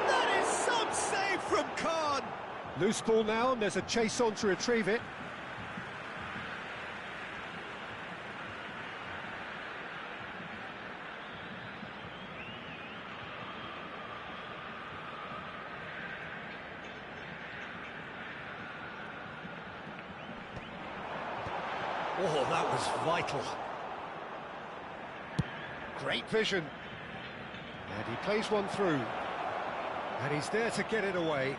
That is some save from Khan. Loose ball now, and there's a chase on to retrieve it. Oh, that was vital. Great vision. And he plays one through. And he's there to get it away.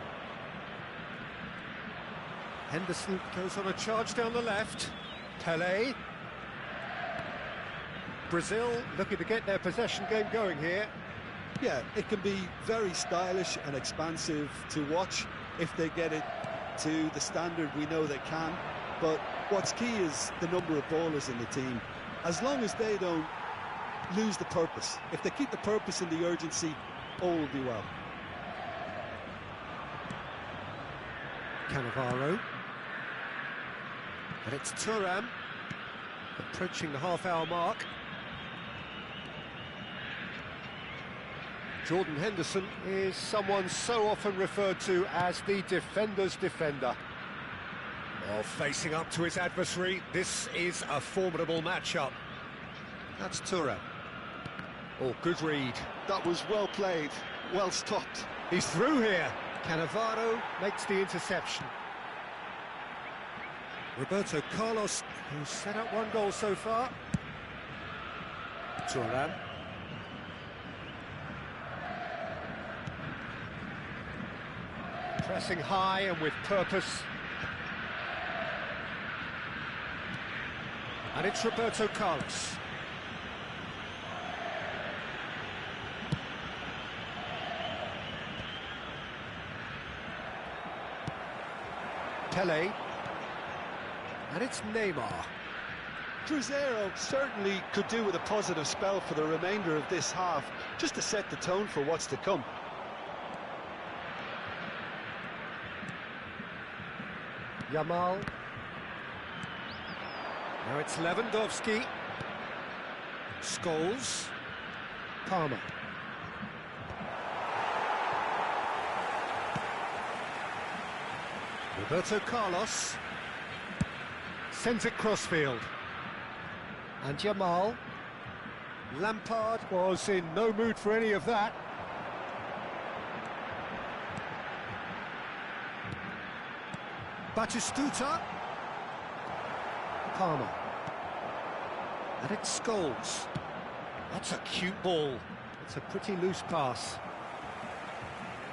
Henderson goes on a charge down the left. Pelé. Brazil looking to get their possession game going here. Yeah, it can be very stylish and expansive to watch if they get it to the standard we know they can. But what's key is the number of ballers in the team. As long as they don't lose the purpose, if they keep the purpose and the urgency, all will be well. Cannavaro. And it's Thuram, approaching the half-hour mark. Jordan Henderson is someone so often referred to as the defender's defender. Well, facing up to his adversary, this is a formidable matchup. That's Thuram. Oh, good read. That was well played, well stopped. He's through here. Cannavaro makes the interception. Roberto Carlos, who's set up one goal so far. Thuram. Pressing high and with purpose. And it's Roberto Carlos. Pele. And it's Neymar. Cruzeiro certainly could do with a positive spell for the remainder of this half, just to set the tone for what's to come. Yamal. Now it's Lewandowski. Scholes. Palmer. Roberto Carlos. Sends it crossfield. And Yamal. Lampard was in no mood for any of that. Batistuta. Palmer. And it's Scholes. That's a cute ball. It's a pretty loose pass.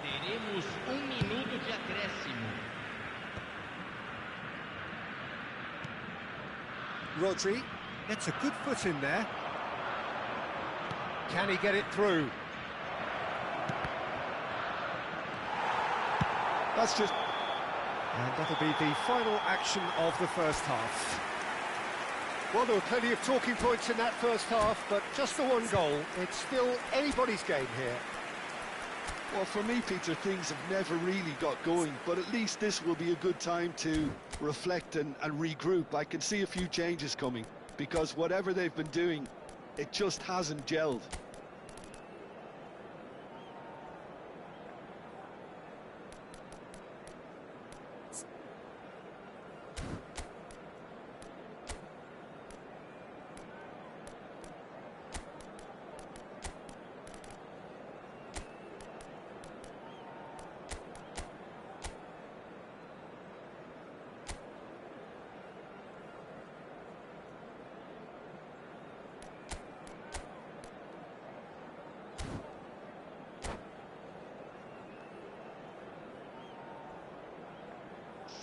Teremos minuto de acréscimo. Rodri gets a good foot in there. Can he get it through? That's just... And that'll be the final action of the first half. Well, there were plenty of talking points in that first half, but just the one goal. It's still anybody's game here. Well, for me, Peter, things have never really got going, but at least this will be a good time to reflect and regroup. I can see a few changes coming, because whatever they've been doing, it just hasn't gelled.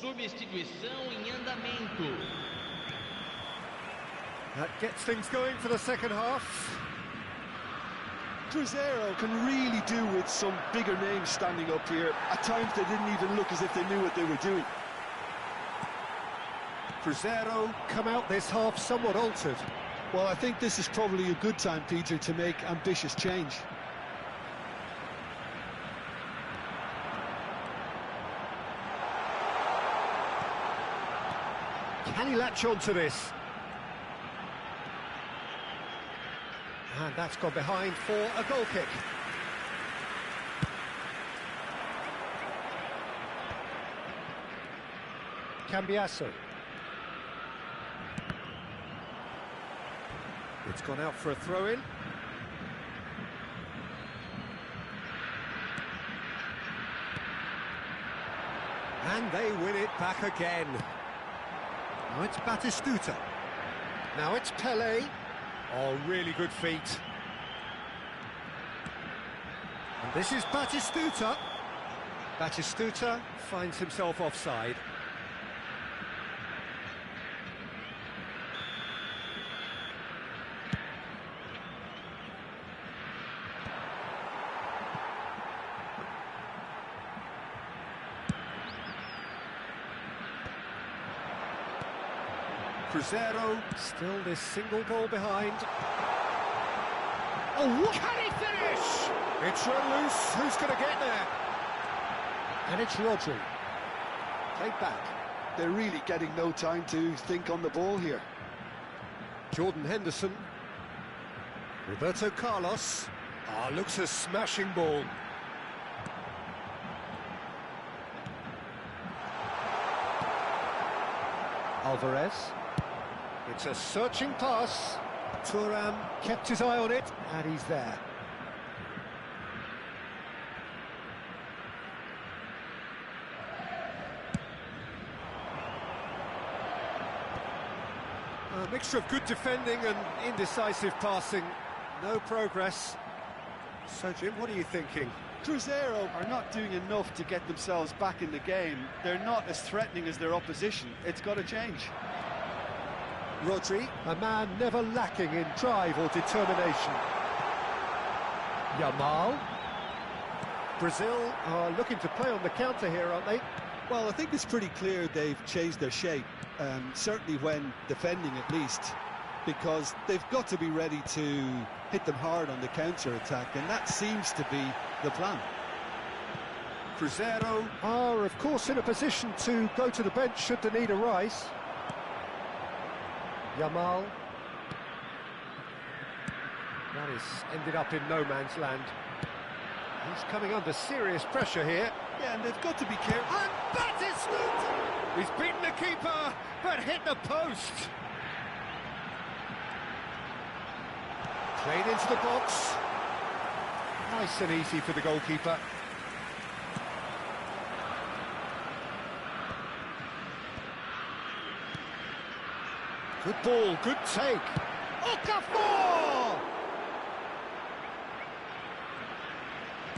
Substituição em andamento. That gets things going for the second half. Cruzeiro can really do with some bigger names standing up here. At times they didn't even look as if they knew what they were doing. Cruzeiro come out this half somewhat altered. Well, I think this is probably a good time, Peter, to make ambitious change. Can he latch on to this? And that's gone behind for a goal kick. Cambiasso. It's gone out for a throw-in. And they win it back again. Now it's Batistuta. Now it's Pele. Oh, really good feet. And this is Batistuta. Batistuta finds himself offside. Cruzeiro still this single goal behind. Oh, what? Can he finish? It's run loose. Who's going to get there? And it's Rodri. Played back. They're really getting no time to think on the ball here. Jordan Henderson. Roberto Carlos. Ah, looks a smashing ball. Alvarez. It's a searching pass. Thuram kept his eye on it, and he's there. A mixture of good defending and indecisive passing. No progress. So, Jim, what are you thinking? Cruzeiro are not doing enough to get themselves back in the game. They're not as threatening as their opposition. It's got to change. Rodri, a man never lacking in drive or determination. Yamal. Brazil are looking to play on the counter here, aren't they? Well, I think it's pretty clear they've changed their shape, certainly when defending at least, because they've got to be ready to hit them hard on the counter-attack, and that seems to be the plan. Cruzeiro are, of course, in a position to go to the bench should the need arise. Yamal. That is ended up in no man's land. He's coming under serious pressure here. Yeah, and they've got to be careful. And that is good! He's beaten the keeper, but hit the post. Played into the box. Nice and easy for the goalkeeper. Good ball, good take. Okafor!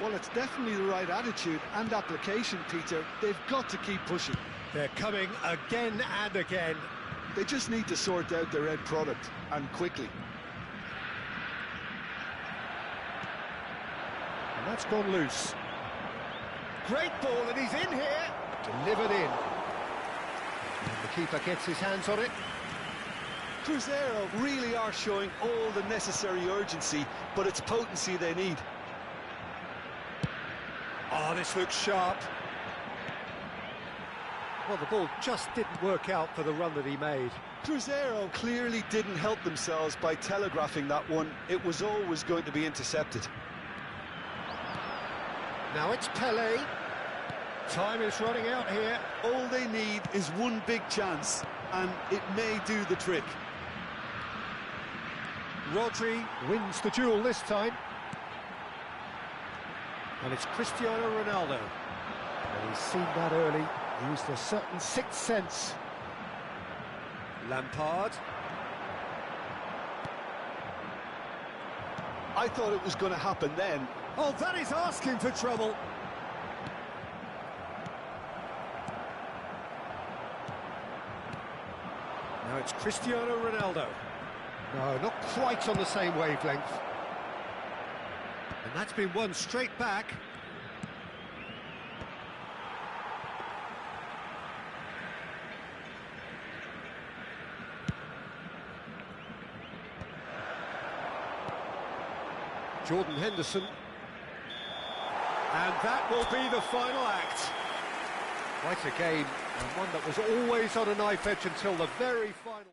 Well, it's definitely the right attitude and application, Peter. They've got to keep pushing. They're coming again and again. They just need to sort out their end product, and quickly. And that's gone loose. Great ball, and he's in here. Delivered in. And the keeper gets his hands on it. Cruzeiro really are showing all the necessary urgency, but it's potency they need. Oh, this looks sharp. Well, the ball just didn't work out for the run that he made. Cruzeiro clearly didn't help themselves by telegraphing that one. It was always going to be intercepted. Now it's Pele. Time is running out here. All they need is one big chance, and it may do the trick. Rodri wins the duel this time. And it's Cristiano Ronaldo. And he's seen that early, used a certain sixth sense. Lampard. I thought it was going to happen then. Oh, that is asking for trouble. Now it's Cristiano Ronaldo. No, not quite on the same wavelength. And that's been won straight back. Jordan Henderson. And that will be the final act. Quite a game, and one that was always on a knife edge until the very final.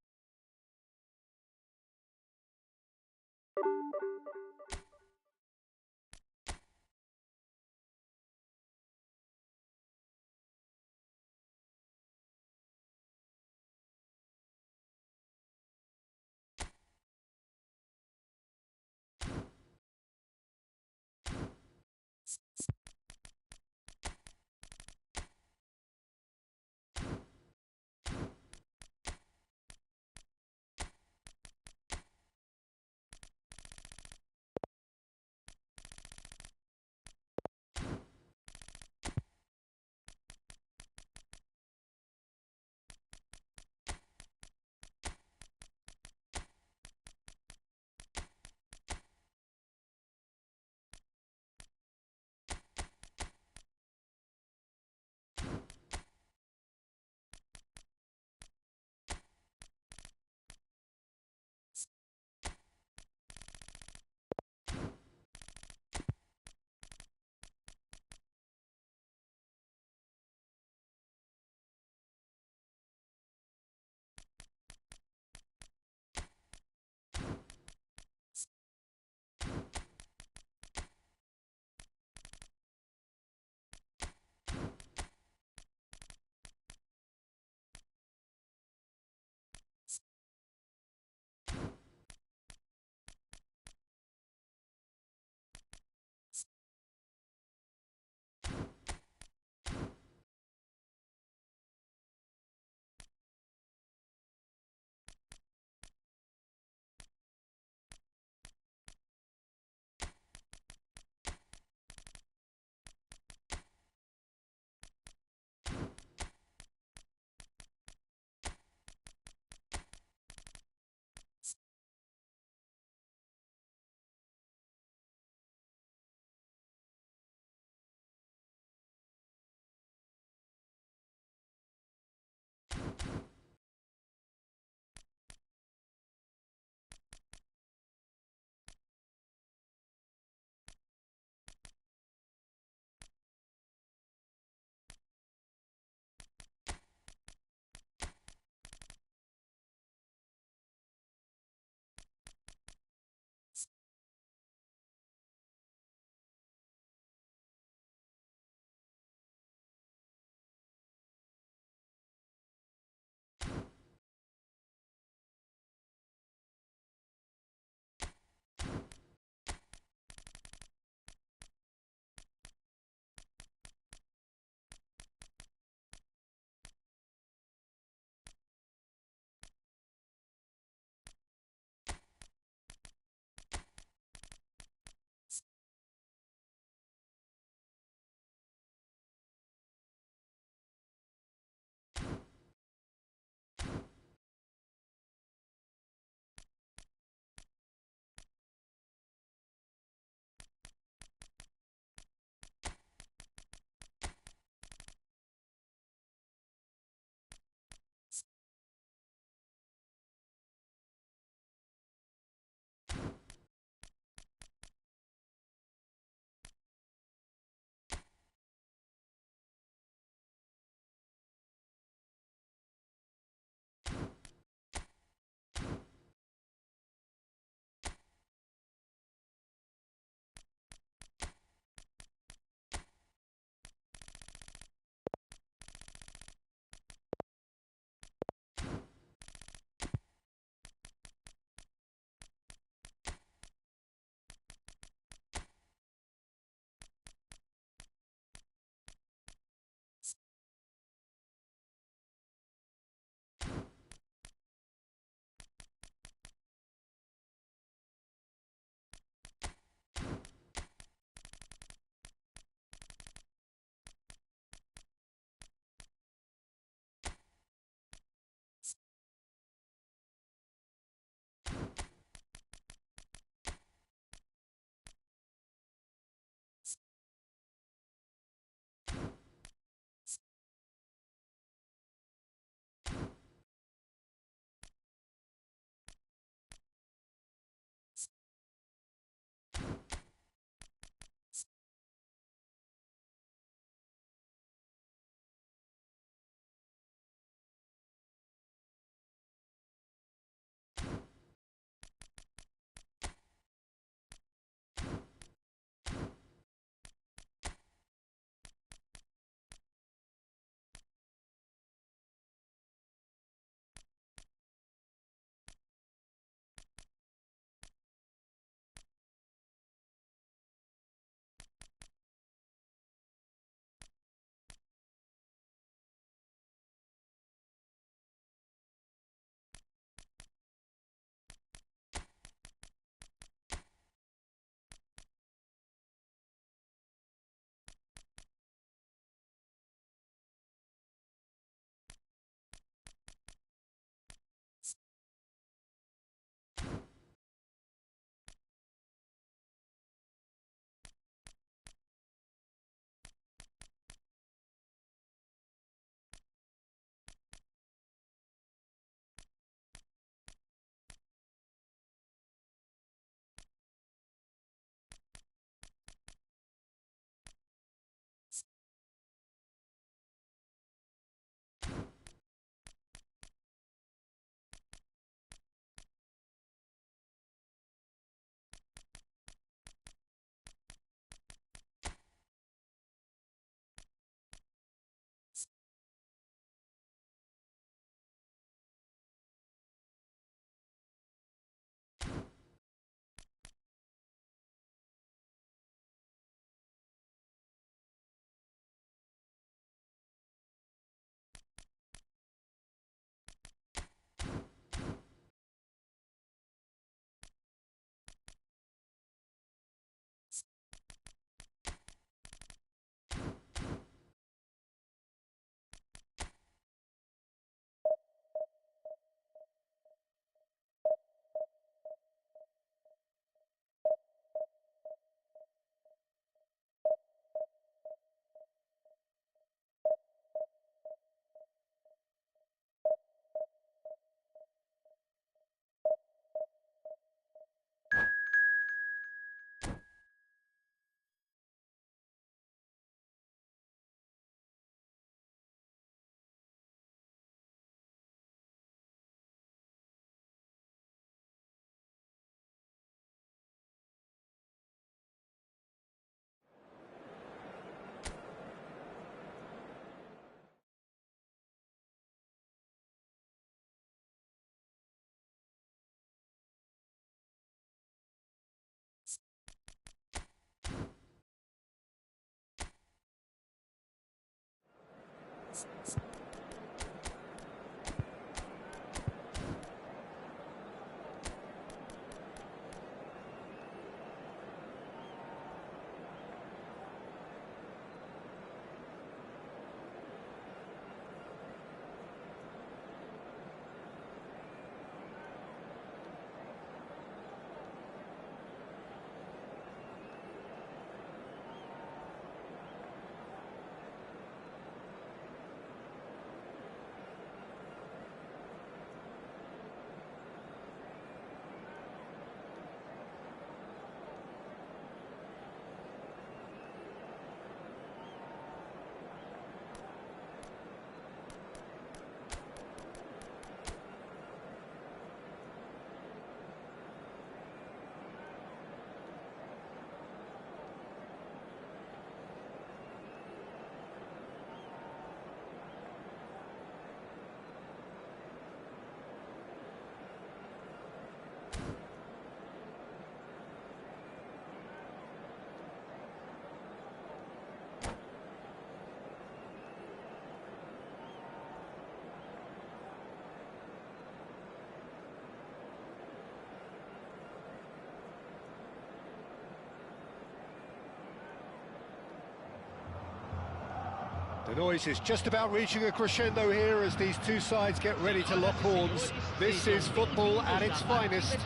The noise is just about reaching a crescendo here as these two sides get ready to lock horns. This is football at its finest.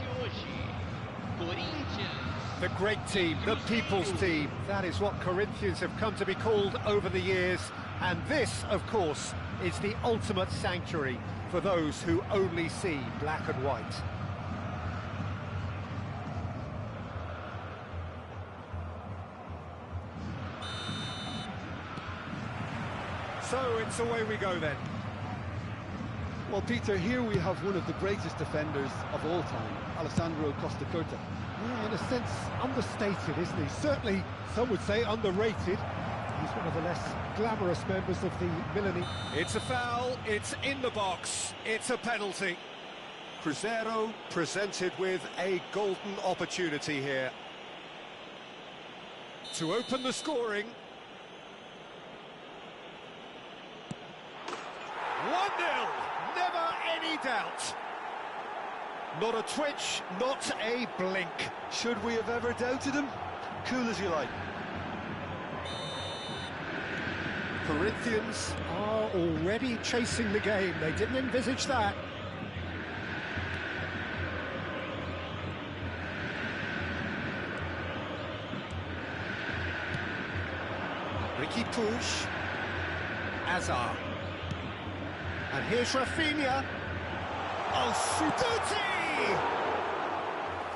The great team, the people's team. That is what Corinthians have come to be called over the years. And this, of course, is the ultimate sanctuary for those who only see black and white. So it's away we go then. Well, Peter, here we have one of the greatest defenders of all time, Alessandro Costa Curta. Yeah, in a sense, understated, isn't he? Certainly, some would say underrated. He's one of the less glamorous members of the Milanese. It's a foul, it's in the box, it's a penalty. Cruzeiro presented with a golden opportunity here to open the scoring. 1-0, never any doubt. Not a twitch, not a blink. Should we have ever doubted him? Cool as you like. Corinthians are already chasing the game. They didn't envisage that. Ricky Puig. Azar. And here's Rafinha. Oh, Suduti!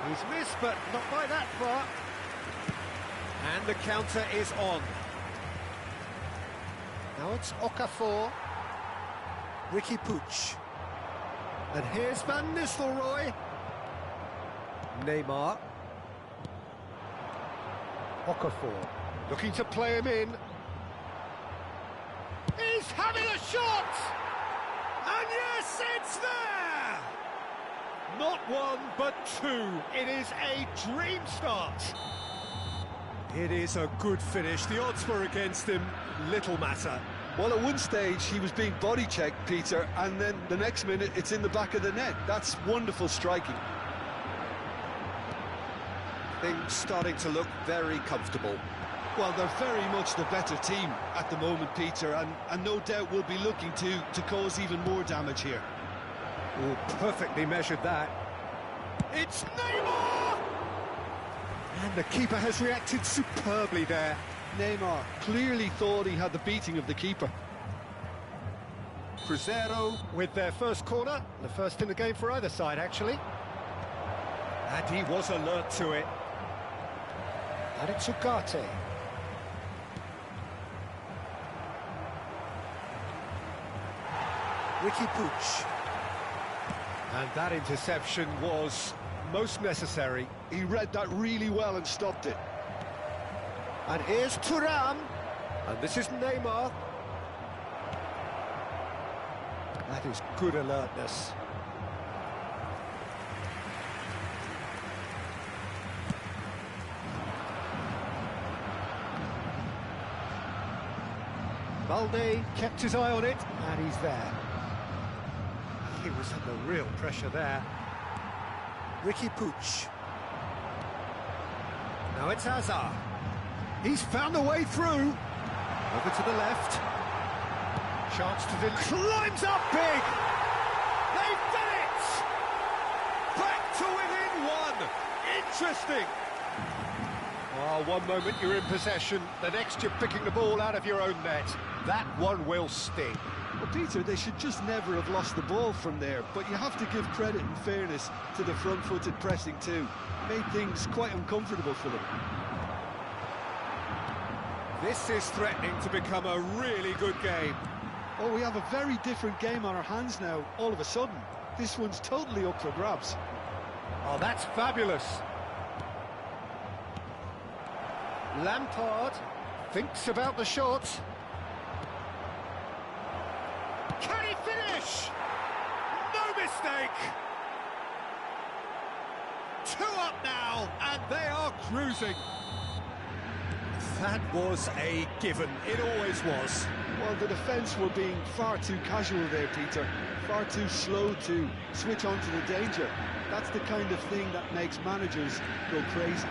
He's missed, but not by that far. And the counter is on. Now it's Okafor. Ricky Puig. And here's Van Nistelrooy. Neymar. Okafor. Looking to play him in. He's having a shot! And yes, it's there! Not one, but two. It is a dream start. It is a good finish. The odds were against him. Little matter. Well, at one stage, he was being body-checked, Peter, and then the next minute, it's in the back of the net. That's wonderful striking. Things starting to look very comfortable. Well, they're very much the better team at the moment, Peter, and no doubt will be looking to cause even more damage here. Oh, perfectly measured that. It's Neymar! And the keeper has reacted superbly there. Neymar clearly thought he had the beating of the keeper. Cruzeiro with their first corner, the first in the game for either side, actually. And he was alert to it. And it's Ugarte. Ricky Puig. And that interception was most necessary. He read that really well and stopped it. And here's Thuram. And this is Neymar. That is good alertness. Balde kept his eye on it, and he's there. He was under real pressure there. Ricky Puig. Now it's Hazard. He's found a way through. Over to the left. Chance to climbs up big. They've done it. Back to within one. Interesting. Oh, one moment you're in possession, the next you're picking the ball out of your own net. That one will sting. Well, Peter, they should just never have lost the ball from there, but you have to give credit and fairness to the front-footed pressing too. Made things quite uncomfortable for them. This is threatening to become a really good game. Oh, we have a very different game on our hands now, all of a sudden. This one's totally up for grabs. Oh, that's fabulous. Lampard thinks about the shot. Can he finish? No mistake! 2 up now, and they are cruising. That was a given. It always was. Well, the defence were being far too casual there, Peter. Far too slow to switch on to the danger. That's the kind of thing that makes managers go crazy.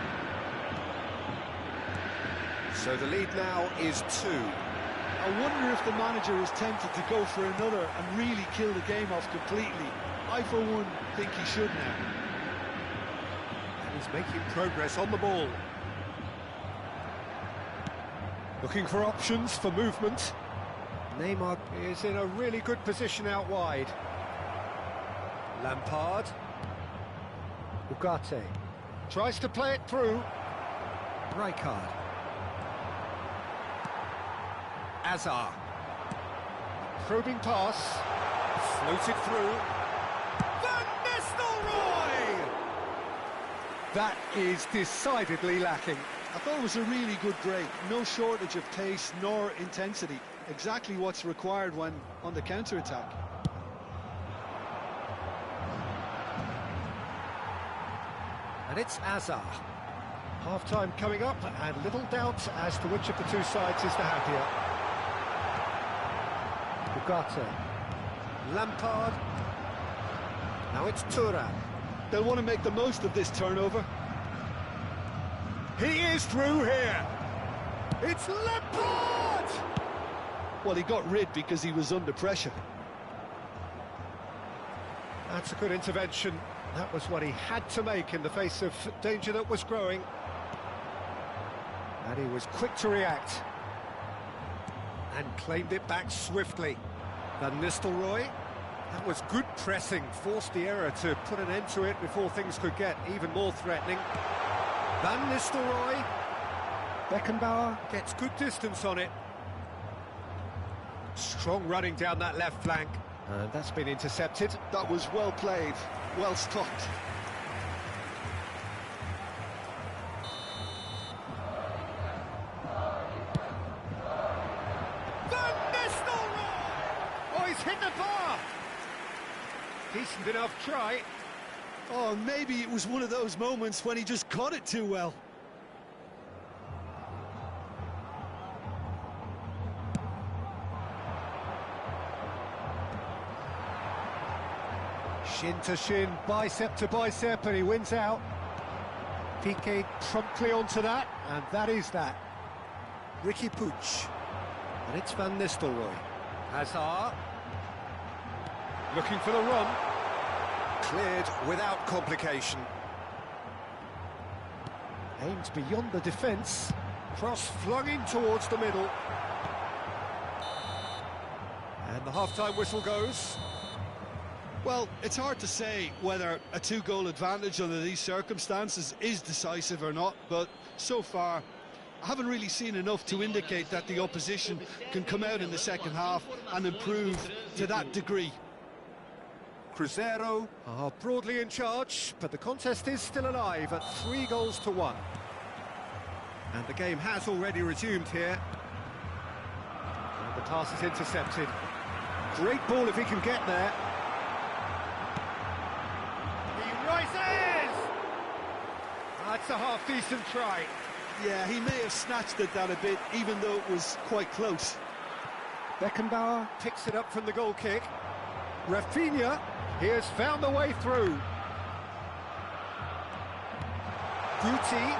So the lead now is 2. I wonder if the manager is tempted to go for another and really kill the game off completely. I, for one, think he should now. And he's making progress on the ball. Looking for options for movement. Neymar is in a really good position out wide. Lampard. Ugarte. Tries to play it through. Rijkaard. Hazard. Probing pass. Floated through. Van Nistelrooy! That is decidedly lacking. I thought it was a really good break. No shortage of pace nor intensity. Exactly what's required when on the counter-attack. And it's Hazard. Half-time coming up, and little doubt as to which of the two sides is the happier. Ugarte. Lampard. Now it's Thuram. They'll want to make the most of this turnover. He is through here. It's Lampard! Well, he got rid because he was under pressure. That's a good intervention. That was what he had to make in the face of danger that was growing. And he was quick to react. And claimed it back swiftly. Van Nistelrooy. That was good pressing. Forced the error to put an end to it before things could get even more threatening. Van Nistelrooy. Beckenbauer gets good distance on it. Strong running down that left flank. And that's been intercepted. That was well played, well stopped. Van Nistelrooy! Oh, he's hit the bar! Decent enough try. Oh, maybe it was one of those moments when he just caught it too well. Shin to shin, bicep to bicep, and he wins out. Piqué promptly onto that, and that is that. Ricky Puig. And it's Van Nistelrooy. Hazard. Looking for the run. Cleared without complication. Aimed beyond the defence. Cross flung in towards the middle. And the half-time whistle goes. Well, it's hard to say whether a 2-goal advantage under these circumstances is decisive or not, but so far I haven't really seen enough to indicate that the opposition can come out in the second half and improve to that degree. Cruzeiro are broadly in charge, but the contest is still alive at 3-1. And the game has already resumed here. And the pass is intercepted. Great ball if he can get there. He rises! That's a half-decent try. Yeah, he may have snatched at that a bit, even though it was quite close. Beckenbauer picks it up from the goal kick. Rafinha, he has found the way through. Guti.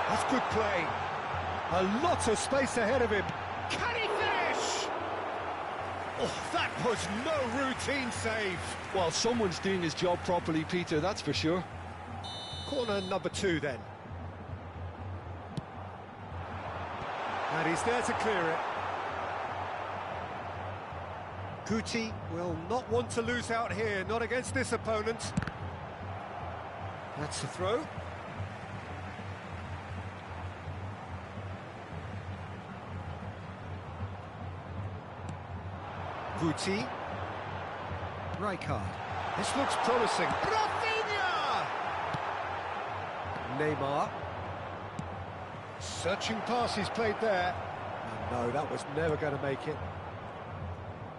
That's good play. A lot of space ahead of him. Can he finish? Oh, that was no routine save. Well, someone's doing his job properly, Peter, that's for sure. Corner number 2 then. And he's there to clear it. Guti will not want to lose out here, not against this opponent. That's the throw. Guti. Rijkaard. This looks promising. Rafinha! Neymar. Searching pass he's played there. And no, that was never going to make it.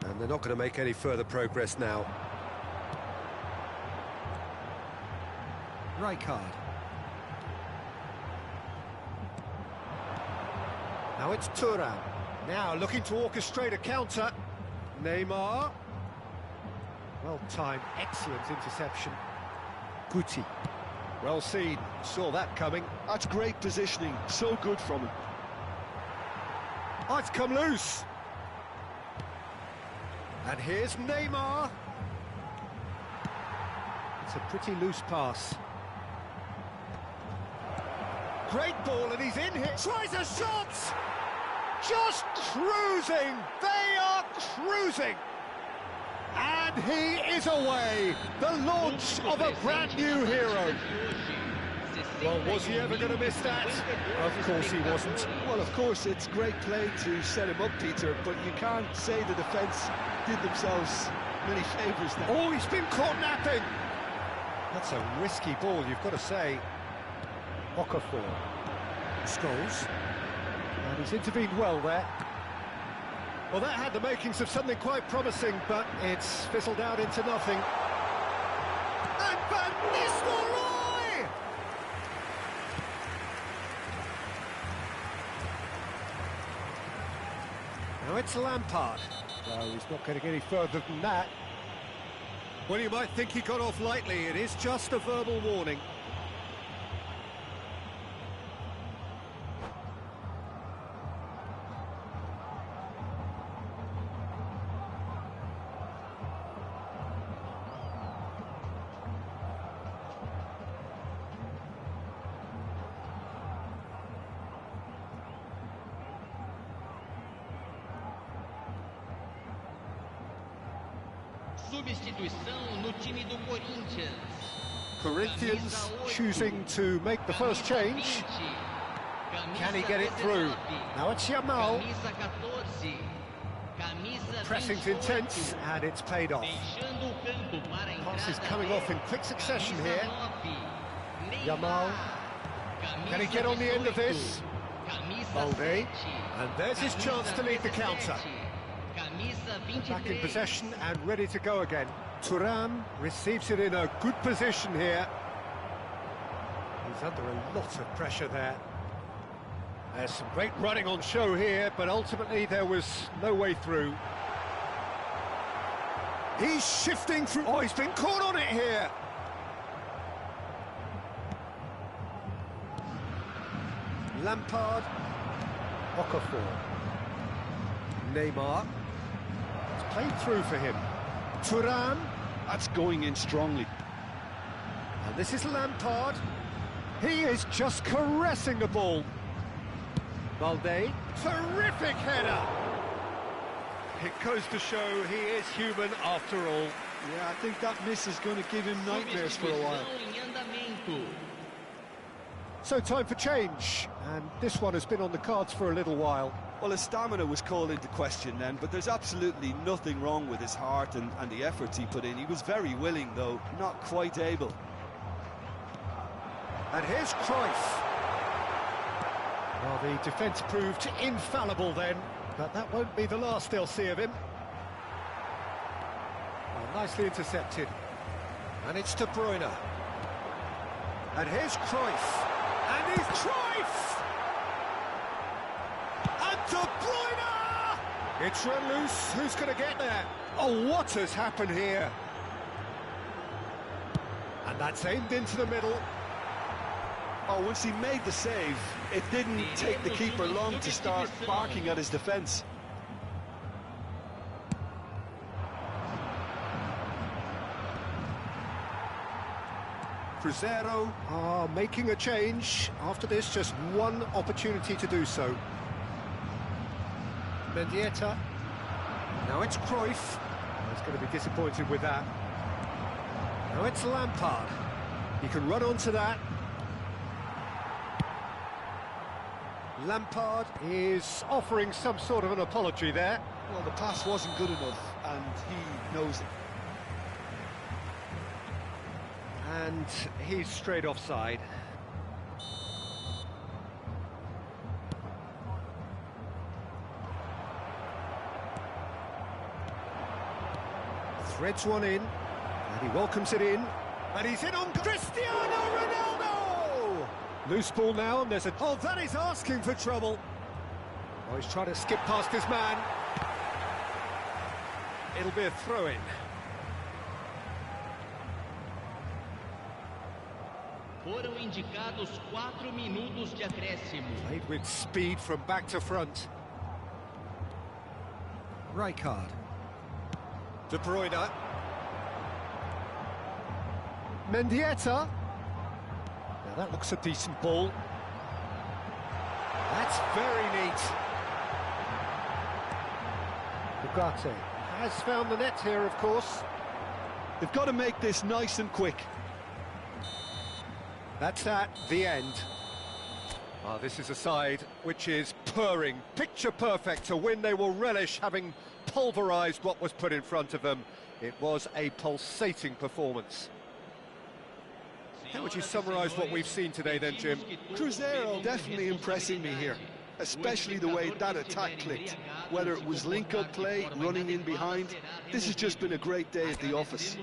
And they're not going to make any further progress now. Rijkaard. Now it's Thuram. Now looking to orchestrate a counter. Neymar. Well timed, excellent interception. Guti. Well seen, saw that coming. That's great positioning, so good from him. Oh, it's come loose. And here's Neymar. It's a pretty loose pass. Great ball, and he's in here. Tries a shot! Just cruising! They are cruising! And he is away! The launch of a brand new hero. Well, was he ever going to miss that? Of course he wasn't. Well, of course, it's great play to set him up, Peter, but you can't say the defence did themselves many favours there. Oh, he's been caught napping! That's a risky ball, you've got to say. Okafor. Scholes. And he's intervened well there. Well, that had the makings of something quite promising, but it's fizzled out into nothing. And Van Nistelrooy! Now it's Lampard. No, he's not going to get any further than that. Well, you might think he got off lightly. It is just a verbal warning. Substituição no time do Corinthians. Corinthians choosing to make the first change. Can he get it through? Now it's Yamal. Pressing's intense and it's paid off. Pass is coming off in quick succession here. Yamal. Can he get on the end of this? Balde. And there's his chance to lead the counter. Back in possession and ready to go again. Thuram receives it in a good position here. He's under a lot of pressure there. There's some great running on show here, but ultimately there was no way through. He's shifting through. Oh, he's been caught on it here. Lampard. Okafor. Neymar. It's played through for him. Thuram. That's going in strongly. And this is Lampard. He is just caressing the ball. Balde. Terrific header. It goes to show he is human after all. Yeah, I think that miss is going to give him nightmares for a while. So time for change, and this one has been on the cards for a little while. Well, his stamina was called into question then, but there's absolutely nothing wrong with his heart and the efforts he put in. He was very willing, though, not quite able. And here's Cruyff. Well, the defence proved infallible then, but that won't be the last they'll see of him. Well, nicely intercepted. And it's De Bruyne. And here's Cruyff. And he's Cruyff! And De Bruyne! It's run loose. Who's going to get there? Oh, what has happened here? And that's aimed into the middle. Oh, once he made the save, it didn't take the keeper long to start barking at his defence. Cruzeiro are making a change. After this, just one opportunity to do so. Mendieta. Now it's Cruyff. Oh, he's going to be disappointed with that. Now it's Lampard. He can run onto that. Lampard is offering some sort of an apology there. Well, the pass wasn't good enough, and he knows it. And he's straight offside. Threads one in, and he welcomes it in. And he's in on Cristiano Ronaldo! Loose ball now, and there's a... Oh, that is asking for trouble. Oh, he's trying to skip past his man. It'll be a throw-in. Foram indicados 4 minutos de acréscimo. Played with speed from back to front. Rijkaard. De Bruyne. Mendieta. Now that looks a decent ball. That's very neat. Ugarte has found the net here, of course. They've got to make this nice and quick. That's at the end. Ah, this is a side which is purring, picture perfect, a win they will relish, having pulverised what was put in front of them. It was a pulsating performance. How would you summarise what we've seen today then, Jim? Cruzeiro definitely impressing me here, especially the way that attack clicked. Whether it was link-up play, running in behind, this has just been a great day at the office.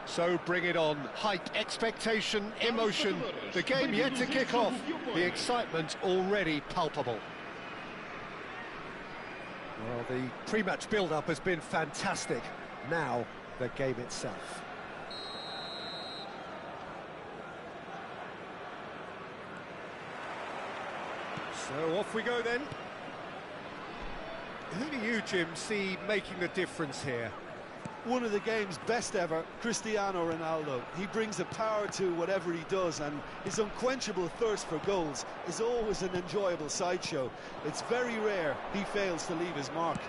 So bring it on. Hype, expectation, emotion. The game yet to kick off. The excitement already palpable. Well, the pre-match build-up has been fantastic. Now, the game itself. So off we go then. Who do you, Jim, see making the difference here? One of the game's best ever, Cristiano Ronaldo. He brings a power to whatever he does, and his unquenchable thirst for goals is always an enjoyable sideshow. It's very rare he fails to leave his mark.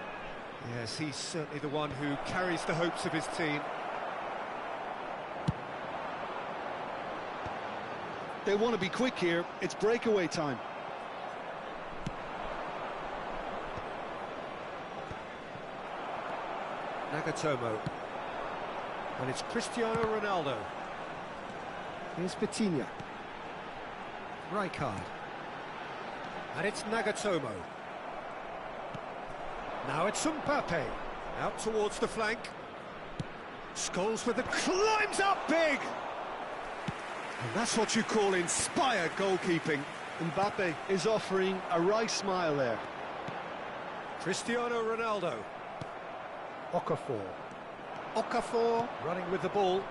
Yes, he's certainly the one who carries the hopes of his team. They want to be quick here. It's breakaway time. Nagatomo. And it's Cristiano Ronaldo. Here's Vitinha. Rijkaard. And it's Nagatomo. Now it's Mbappe. Out towards the flank. Scholes with the climbs up big! And that's what you call inspired goalkeeping. Mbappe is offering a wry smile there. Cristiano Ronaldo. Okafor running with the ball.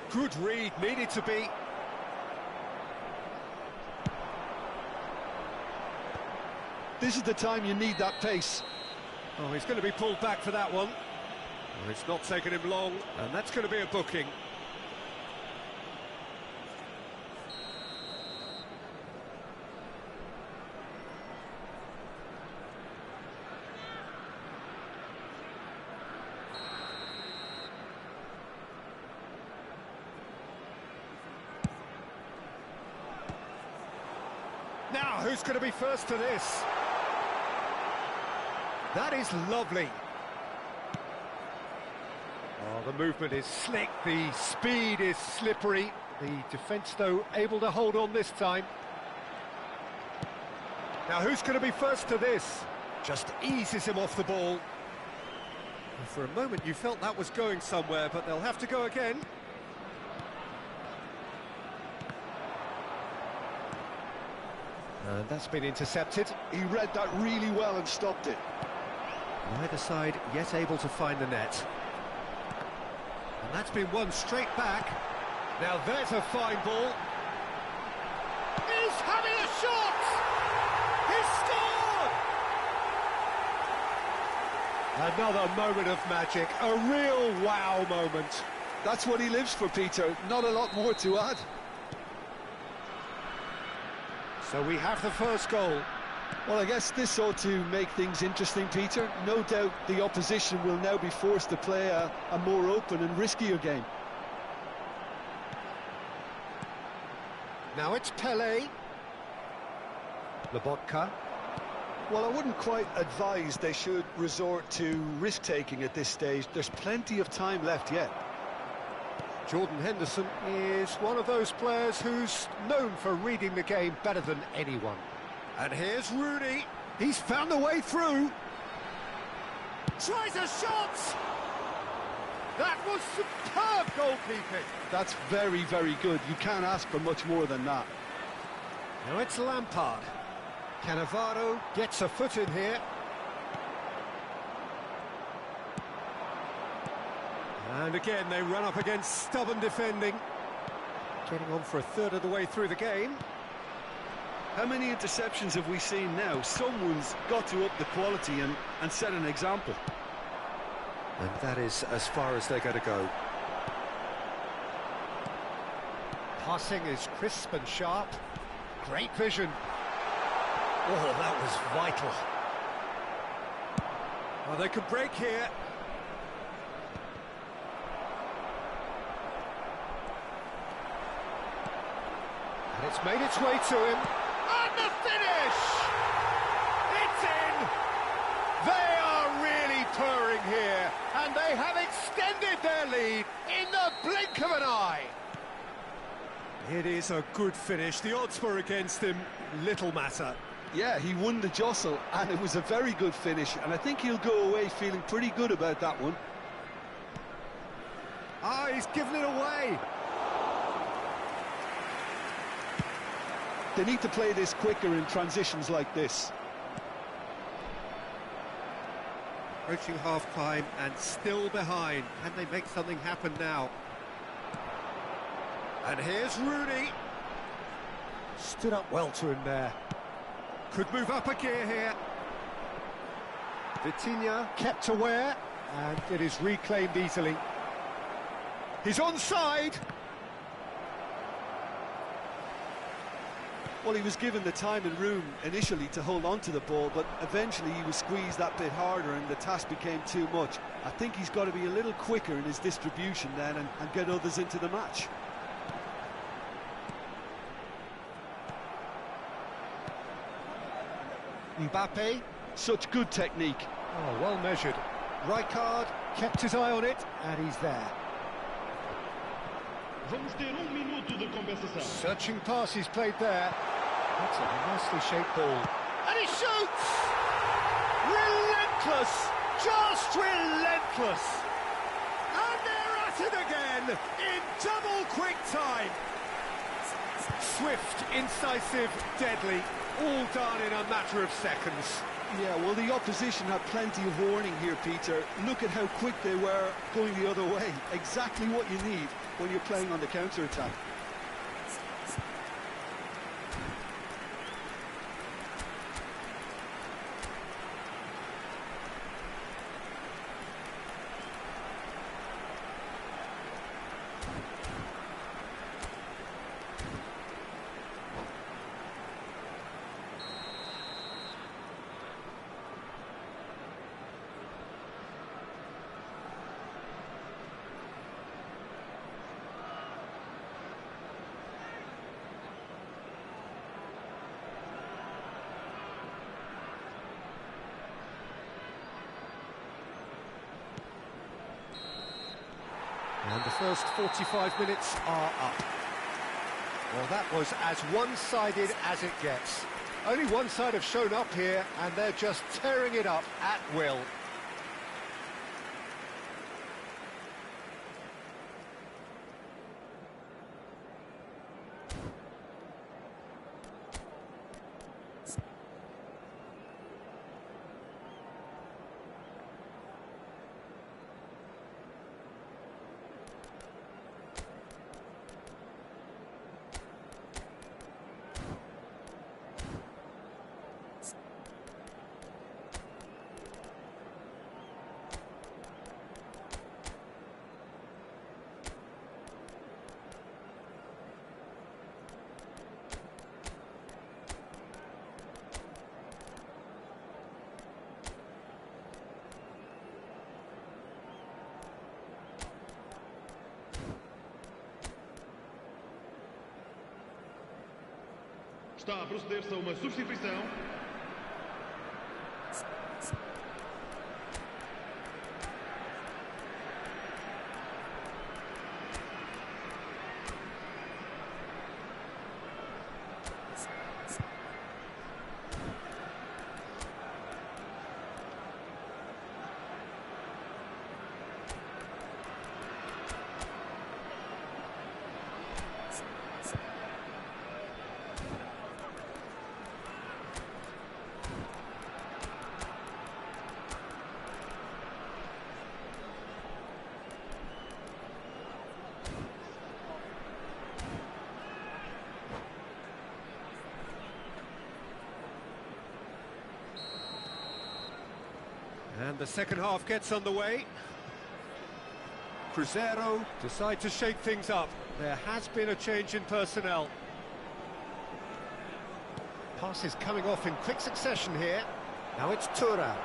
Good read, needed to be. This is the time you need that pace. Oh, he's going to be pulled back for that one. Well, it's not taken him long, and that's going to be a booking. Now, who's going to be first to this? That is lovely. Oh, the movement is slick, the speed is slippery. The defence, though, able to hold on this time. Now, who's going to be first to this? Just eases him off the ball. And for a moment, you felt that was going somewhere, but they'll have to go again. And that's been intercepted. He read that really well and stopped it. Neither side yet able to find the net. And that's been won straight back. Now there's a fine ball. He's having a shot! He's scored! Another moment of magic, a real wow moment. That's what he lives for, Peter. Not a lot more to add. So we have the first goal. Well, I guess this ought to make things interesting, Peter. No doubt the opposition will now be forced to play a more open and riskier game. Now it's Pele. Lobotka. Well, I wouldn't quite advise they should resort to risk-taking at this stage. There's plenty of time left yet. Jordan Henderson is one of those players who's known for reading the game better than anyone. And here's Rooney. He's found a way through. Tries a shot! That was superb goalkeeping. That's very, very good. You can't ask for much more than that. Now it's Lampard. Cannavaro gets a foot in here. And again, they run up against stubborn defending. Getting on for a third of the way through the game. How many interceptions have we seen now? Someone's got to up the quality and set an example. And that is as far as they're going to go. Passing is crisp and sharp. Great vision. Oh, that was vital. Oh, they could break here. And it's made its way to him. And the finish! It's in! They are really purring here, and they have extended their lead in the blink of an eye. It is a good finish. The odds were against him. Little matter. Yeah, he won the jostle, and it was a very good finish, and I think he'll go away feeling pretty good about that one. Ah, he's given it away. They need to play this quicker in transitions like this. Approaching half-time and still behind. Can they make something happen now? And here's Rooney. Stood up well to him there. Could move up a gear here. Vitinha kept aware, and it is reclaimed easily. He's onside. Well, he was given the time and room initially to hold on to the ball, but eventually he was squeezed that bit harder and the task became too much. I think he's got to be a little quicker in his distribution then and get others into the match. Mbappe. Such good technique. Oh, well measured. Rijkaard kept his eye on it, and he's there. Vamos ter minuto de compensação. Searching pass he's played there. That's a nicely shaped ball. And he shoots! Relentless! Just relentless! And they're at it again in double quick time. Swift, incisive, deadly, all done in a matter of seconds. Yeah, well, the opposition had plenty of warning here, Peter. Look at how quick they were going the other way. Exactly what you need when you're playing on the counter-attack. And the first 45 minutes are up. Well, that was as one-sided as it gets. Only one side have shown up here, and they're just tearing it up at will. Está a proceder-se a uma substituição. And the second half gets underway. Cruzeiro decide to shake things up. There has been a change in personnel. Passes coming off in quick succession here. Now it's Tura.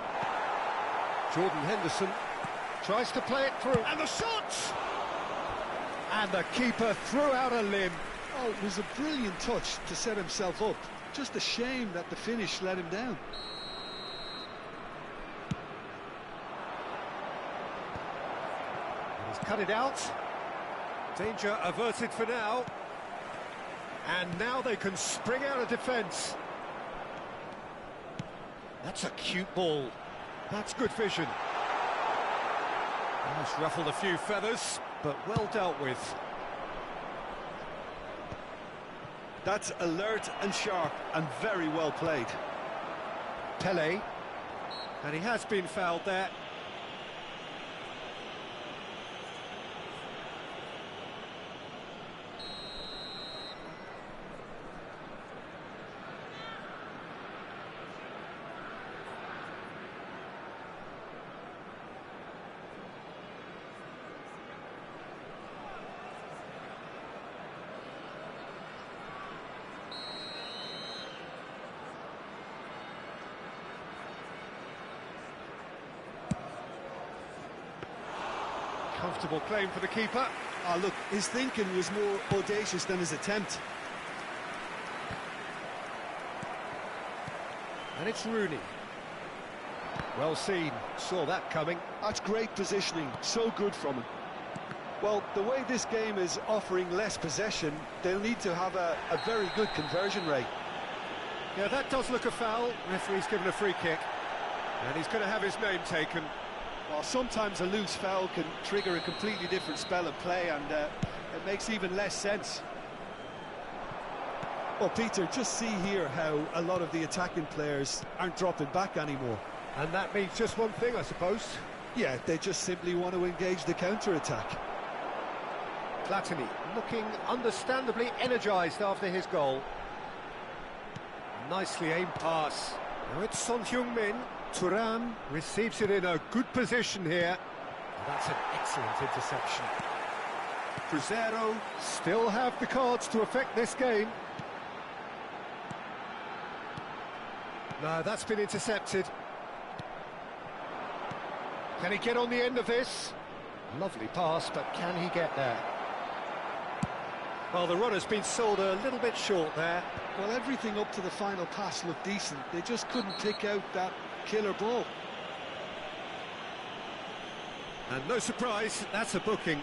Jordan Henderson tries to play it through. And the shot! And the keeper threw out a limb. Oh, it was a brilliant touch to set himself up. Just a shame that the finish let him down. Cut it out. Danger averted for now. And now they can spring out of defence. That's a cute ball. That's good vision. Almost ruffled a few feathers, but well dealt with. That's alert and sharp and very well played. Pele. And he has been fouled there. Comfortable claim for the keeper. Oh, look, his thinking was more audacious than his attempt. And it's Rooney. Well seen, saw that coming. That's great positioning, so good from him. Well, the way this game is offering less possession, they'll need to have a very good conversion rate. Yeah, that does look a foul. Referee's given a free kick. And he's going to have his name taken. Well, sometimes a loose foul can trigger a completely different spell of play, and it makes even less sense. Well, Peter, just see here how a lot of the attacking players aren't dropping back anymore. And that means just one thing, I suppose. Yeah, they just simply want to engage the counter-attack. Platini looking understandably energised after his goal. Nicely aimed pass. Now it's Son Heung-min. Thuram receives it in a good position here. That's an excellent interception. Cruzeiro still have the cards to affect this game. No, that's been intercepted. Can he get on the end of this? Lovely pass, but can he get there? Well, the runner's been sold a little bit short there. Well, everything up to the final pass looked decent. They just couldn't pick out that killer ball. And no surprise, that's a booking.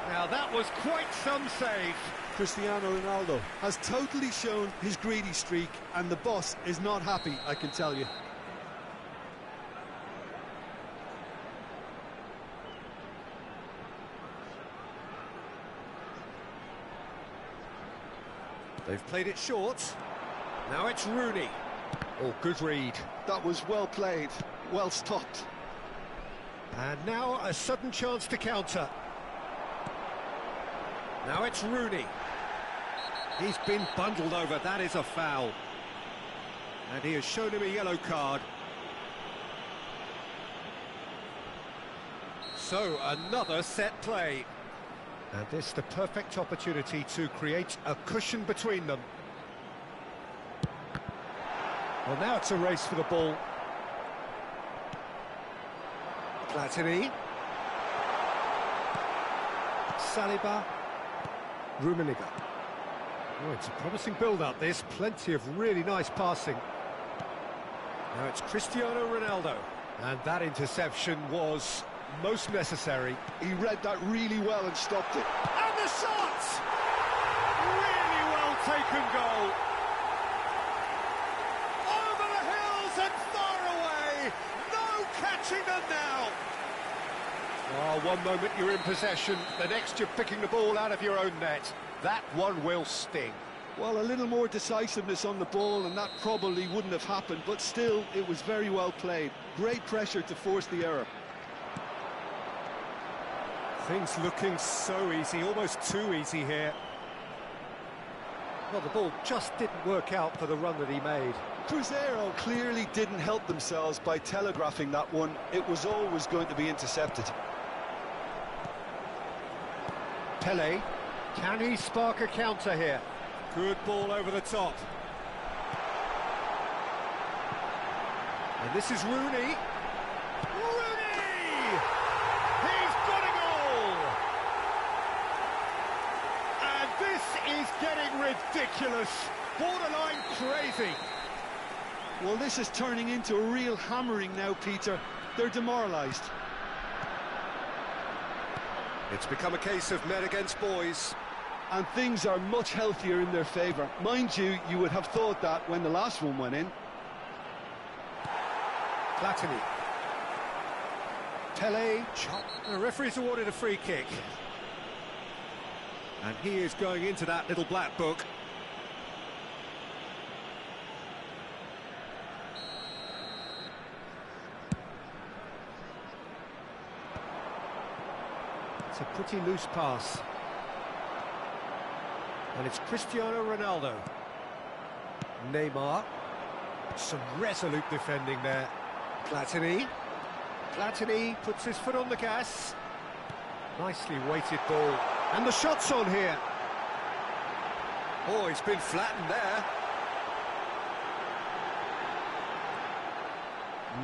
Now that was quite some save. Cristiano Ronaldo has totally shown his greedy streak, and the boss is not happy, I can tell you. They've played it short. Now it's Rooney. Oh, good read. That was well played, well stopped. And now a sudden chance to counter. Now it's Rooney. He's been bundled over, that is a foul. And he has shown him a yellow card. So, another set play. And this the perfect opportunity to create a cushion between them. Well, now it's a race for the ball. Platini. Saliba. Rummenigge. Oh, it's a promising build-up, this. Plenty of really nice passing. Now it's Cristiano Ronaldo. And that interception was most necessary. He read that really well and stopped it. And the shot! Really well taken goal. Over the hills and far away. No catching them now. Oh, one moment you're in possession, the next you're picking the ball out of your own net. That one will sting. Well, a little more decisiveness on the ball and that probably wouldn't have happened, but still, it was very well played. Great pressure to force the error. Things looking so easy, almost too easy here. Well, the ball just didn't work out for the run that he made. Cruzeiro clearly didn't help themselves by telegraphing that one. It was always going to be intercepted. Pele, can he spark a counter here? Good ball over the top. And this is Rooney. Rooney! He's got a goal! And this is getting ridiculous. Borderline crazy. Well, this is turning into a real hammering now, Peter. They're demoralised. It's become a case of men against boys. And things are much healthier in their favour. Mind you, you would have thought that when the last one went in. Platini. Pele. The referee's awarded a free kick. And he is going into that little black book. It's a pretty loose pass. And it's Cristiano Ronaldo. Neymar. Some resolute defending there. Platini. Platini puts his foot on the gas. Nicely weighted ball. And the shot's on here. Oh, he's been flattened there.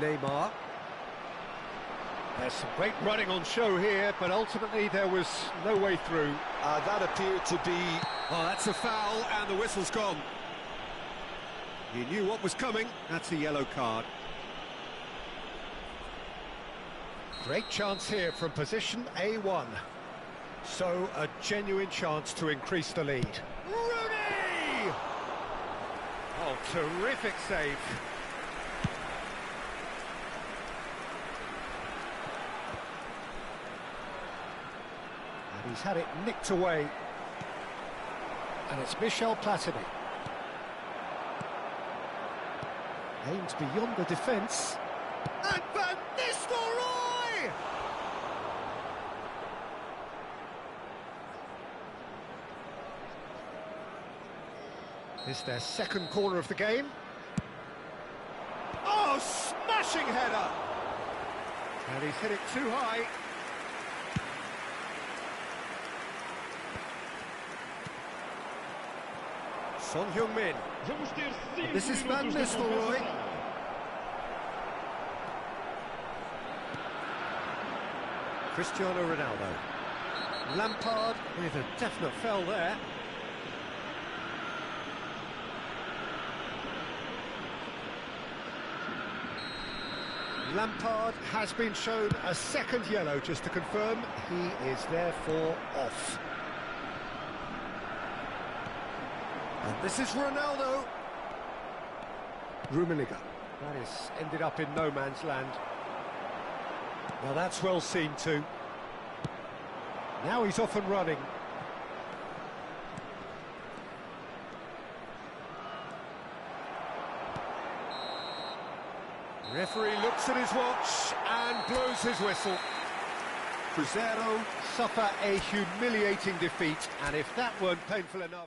Neymar. There's some great running on show here, but ultimately there was no way through. That appeared to be... Oh, that's a foul, and the whistle's gone. He knew what was coming. That's a yellow card. Great chance here from position A1. So, a genuine chance to increase the lead. Rooney! Oh, terrific save. And he's had it nicked away. And it's Michel Platini. Aims beyond the defence. And Van Nistelrooy! It's their second corner of the game. Oh, smashing header! And he's hit it too high. Son Heung-min. This is Van Nistelrooy. Cristiano Ronaldo. Lampard with a definite foul there. Lampard has been shown a second yellow, just to confirm he is therefore off. And this is Ronaldo. Rummenigge. That is ended up in no man's land. Now that's well seen too. Now he's off and running. Referee looks at his watch and blows his whistle. Cruzeiro suffer a humiliating defeat, and if that weren't painful enough...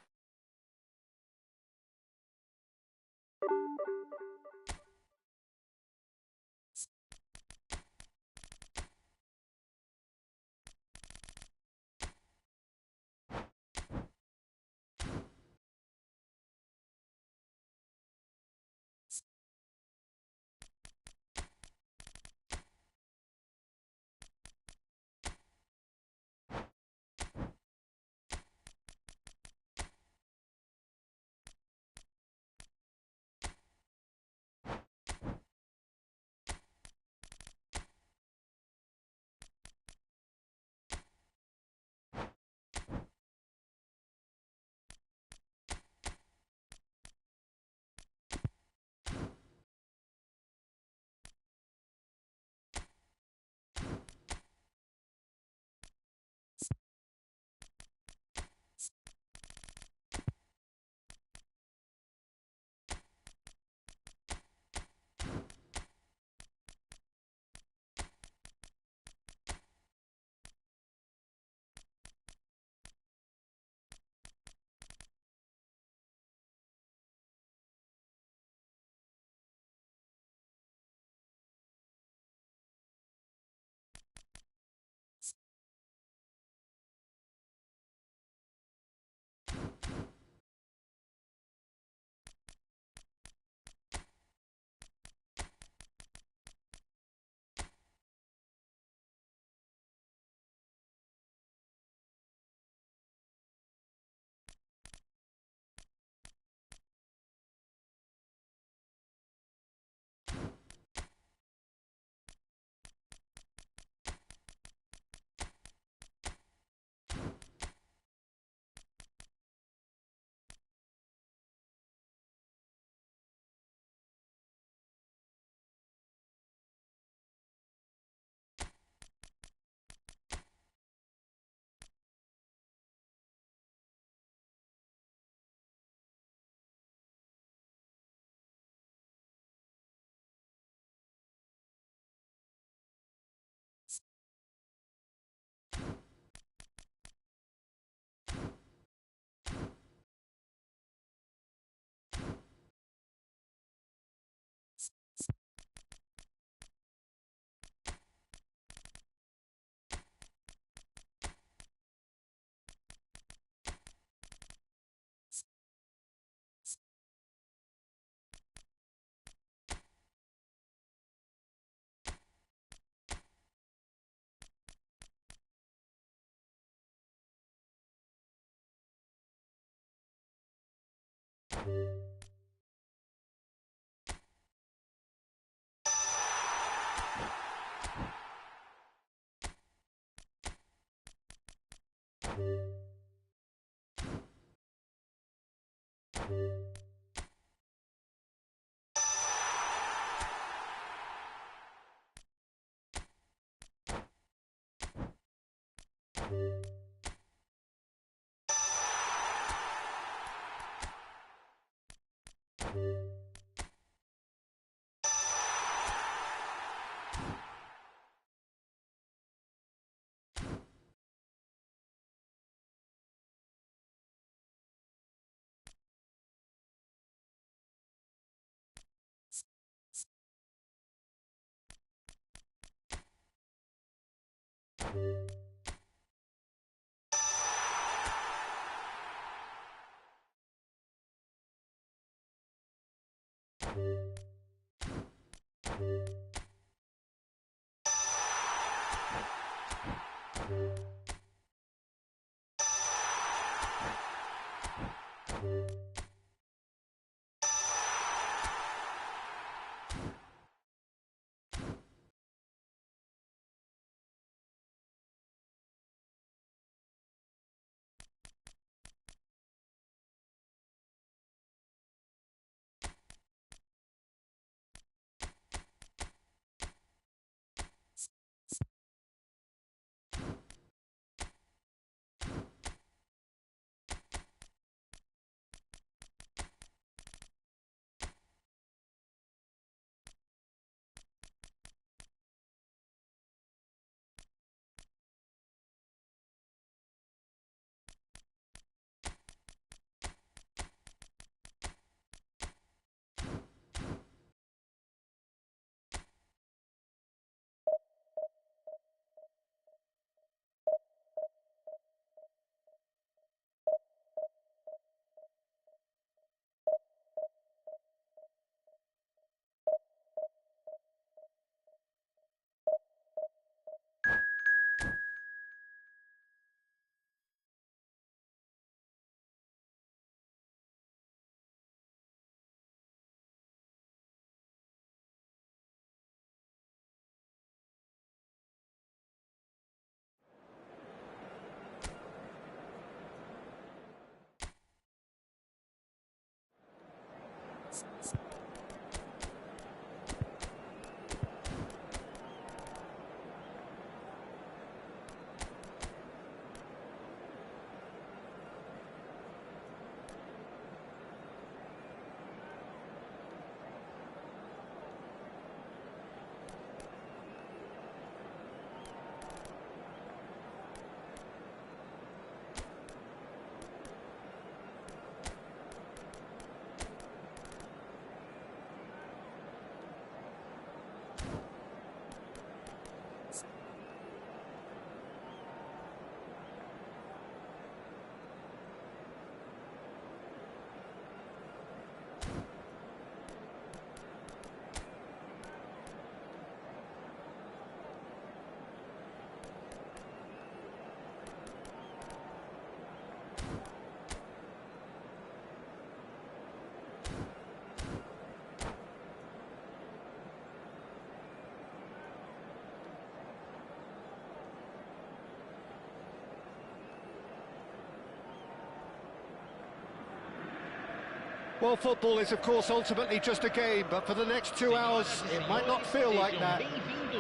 Well, football is, of course, ultimately just a game, but for the next 2 hours, it might not feel like that.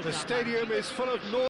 The stadium is full of noise.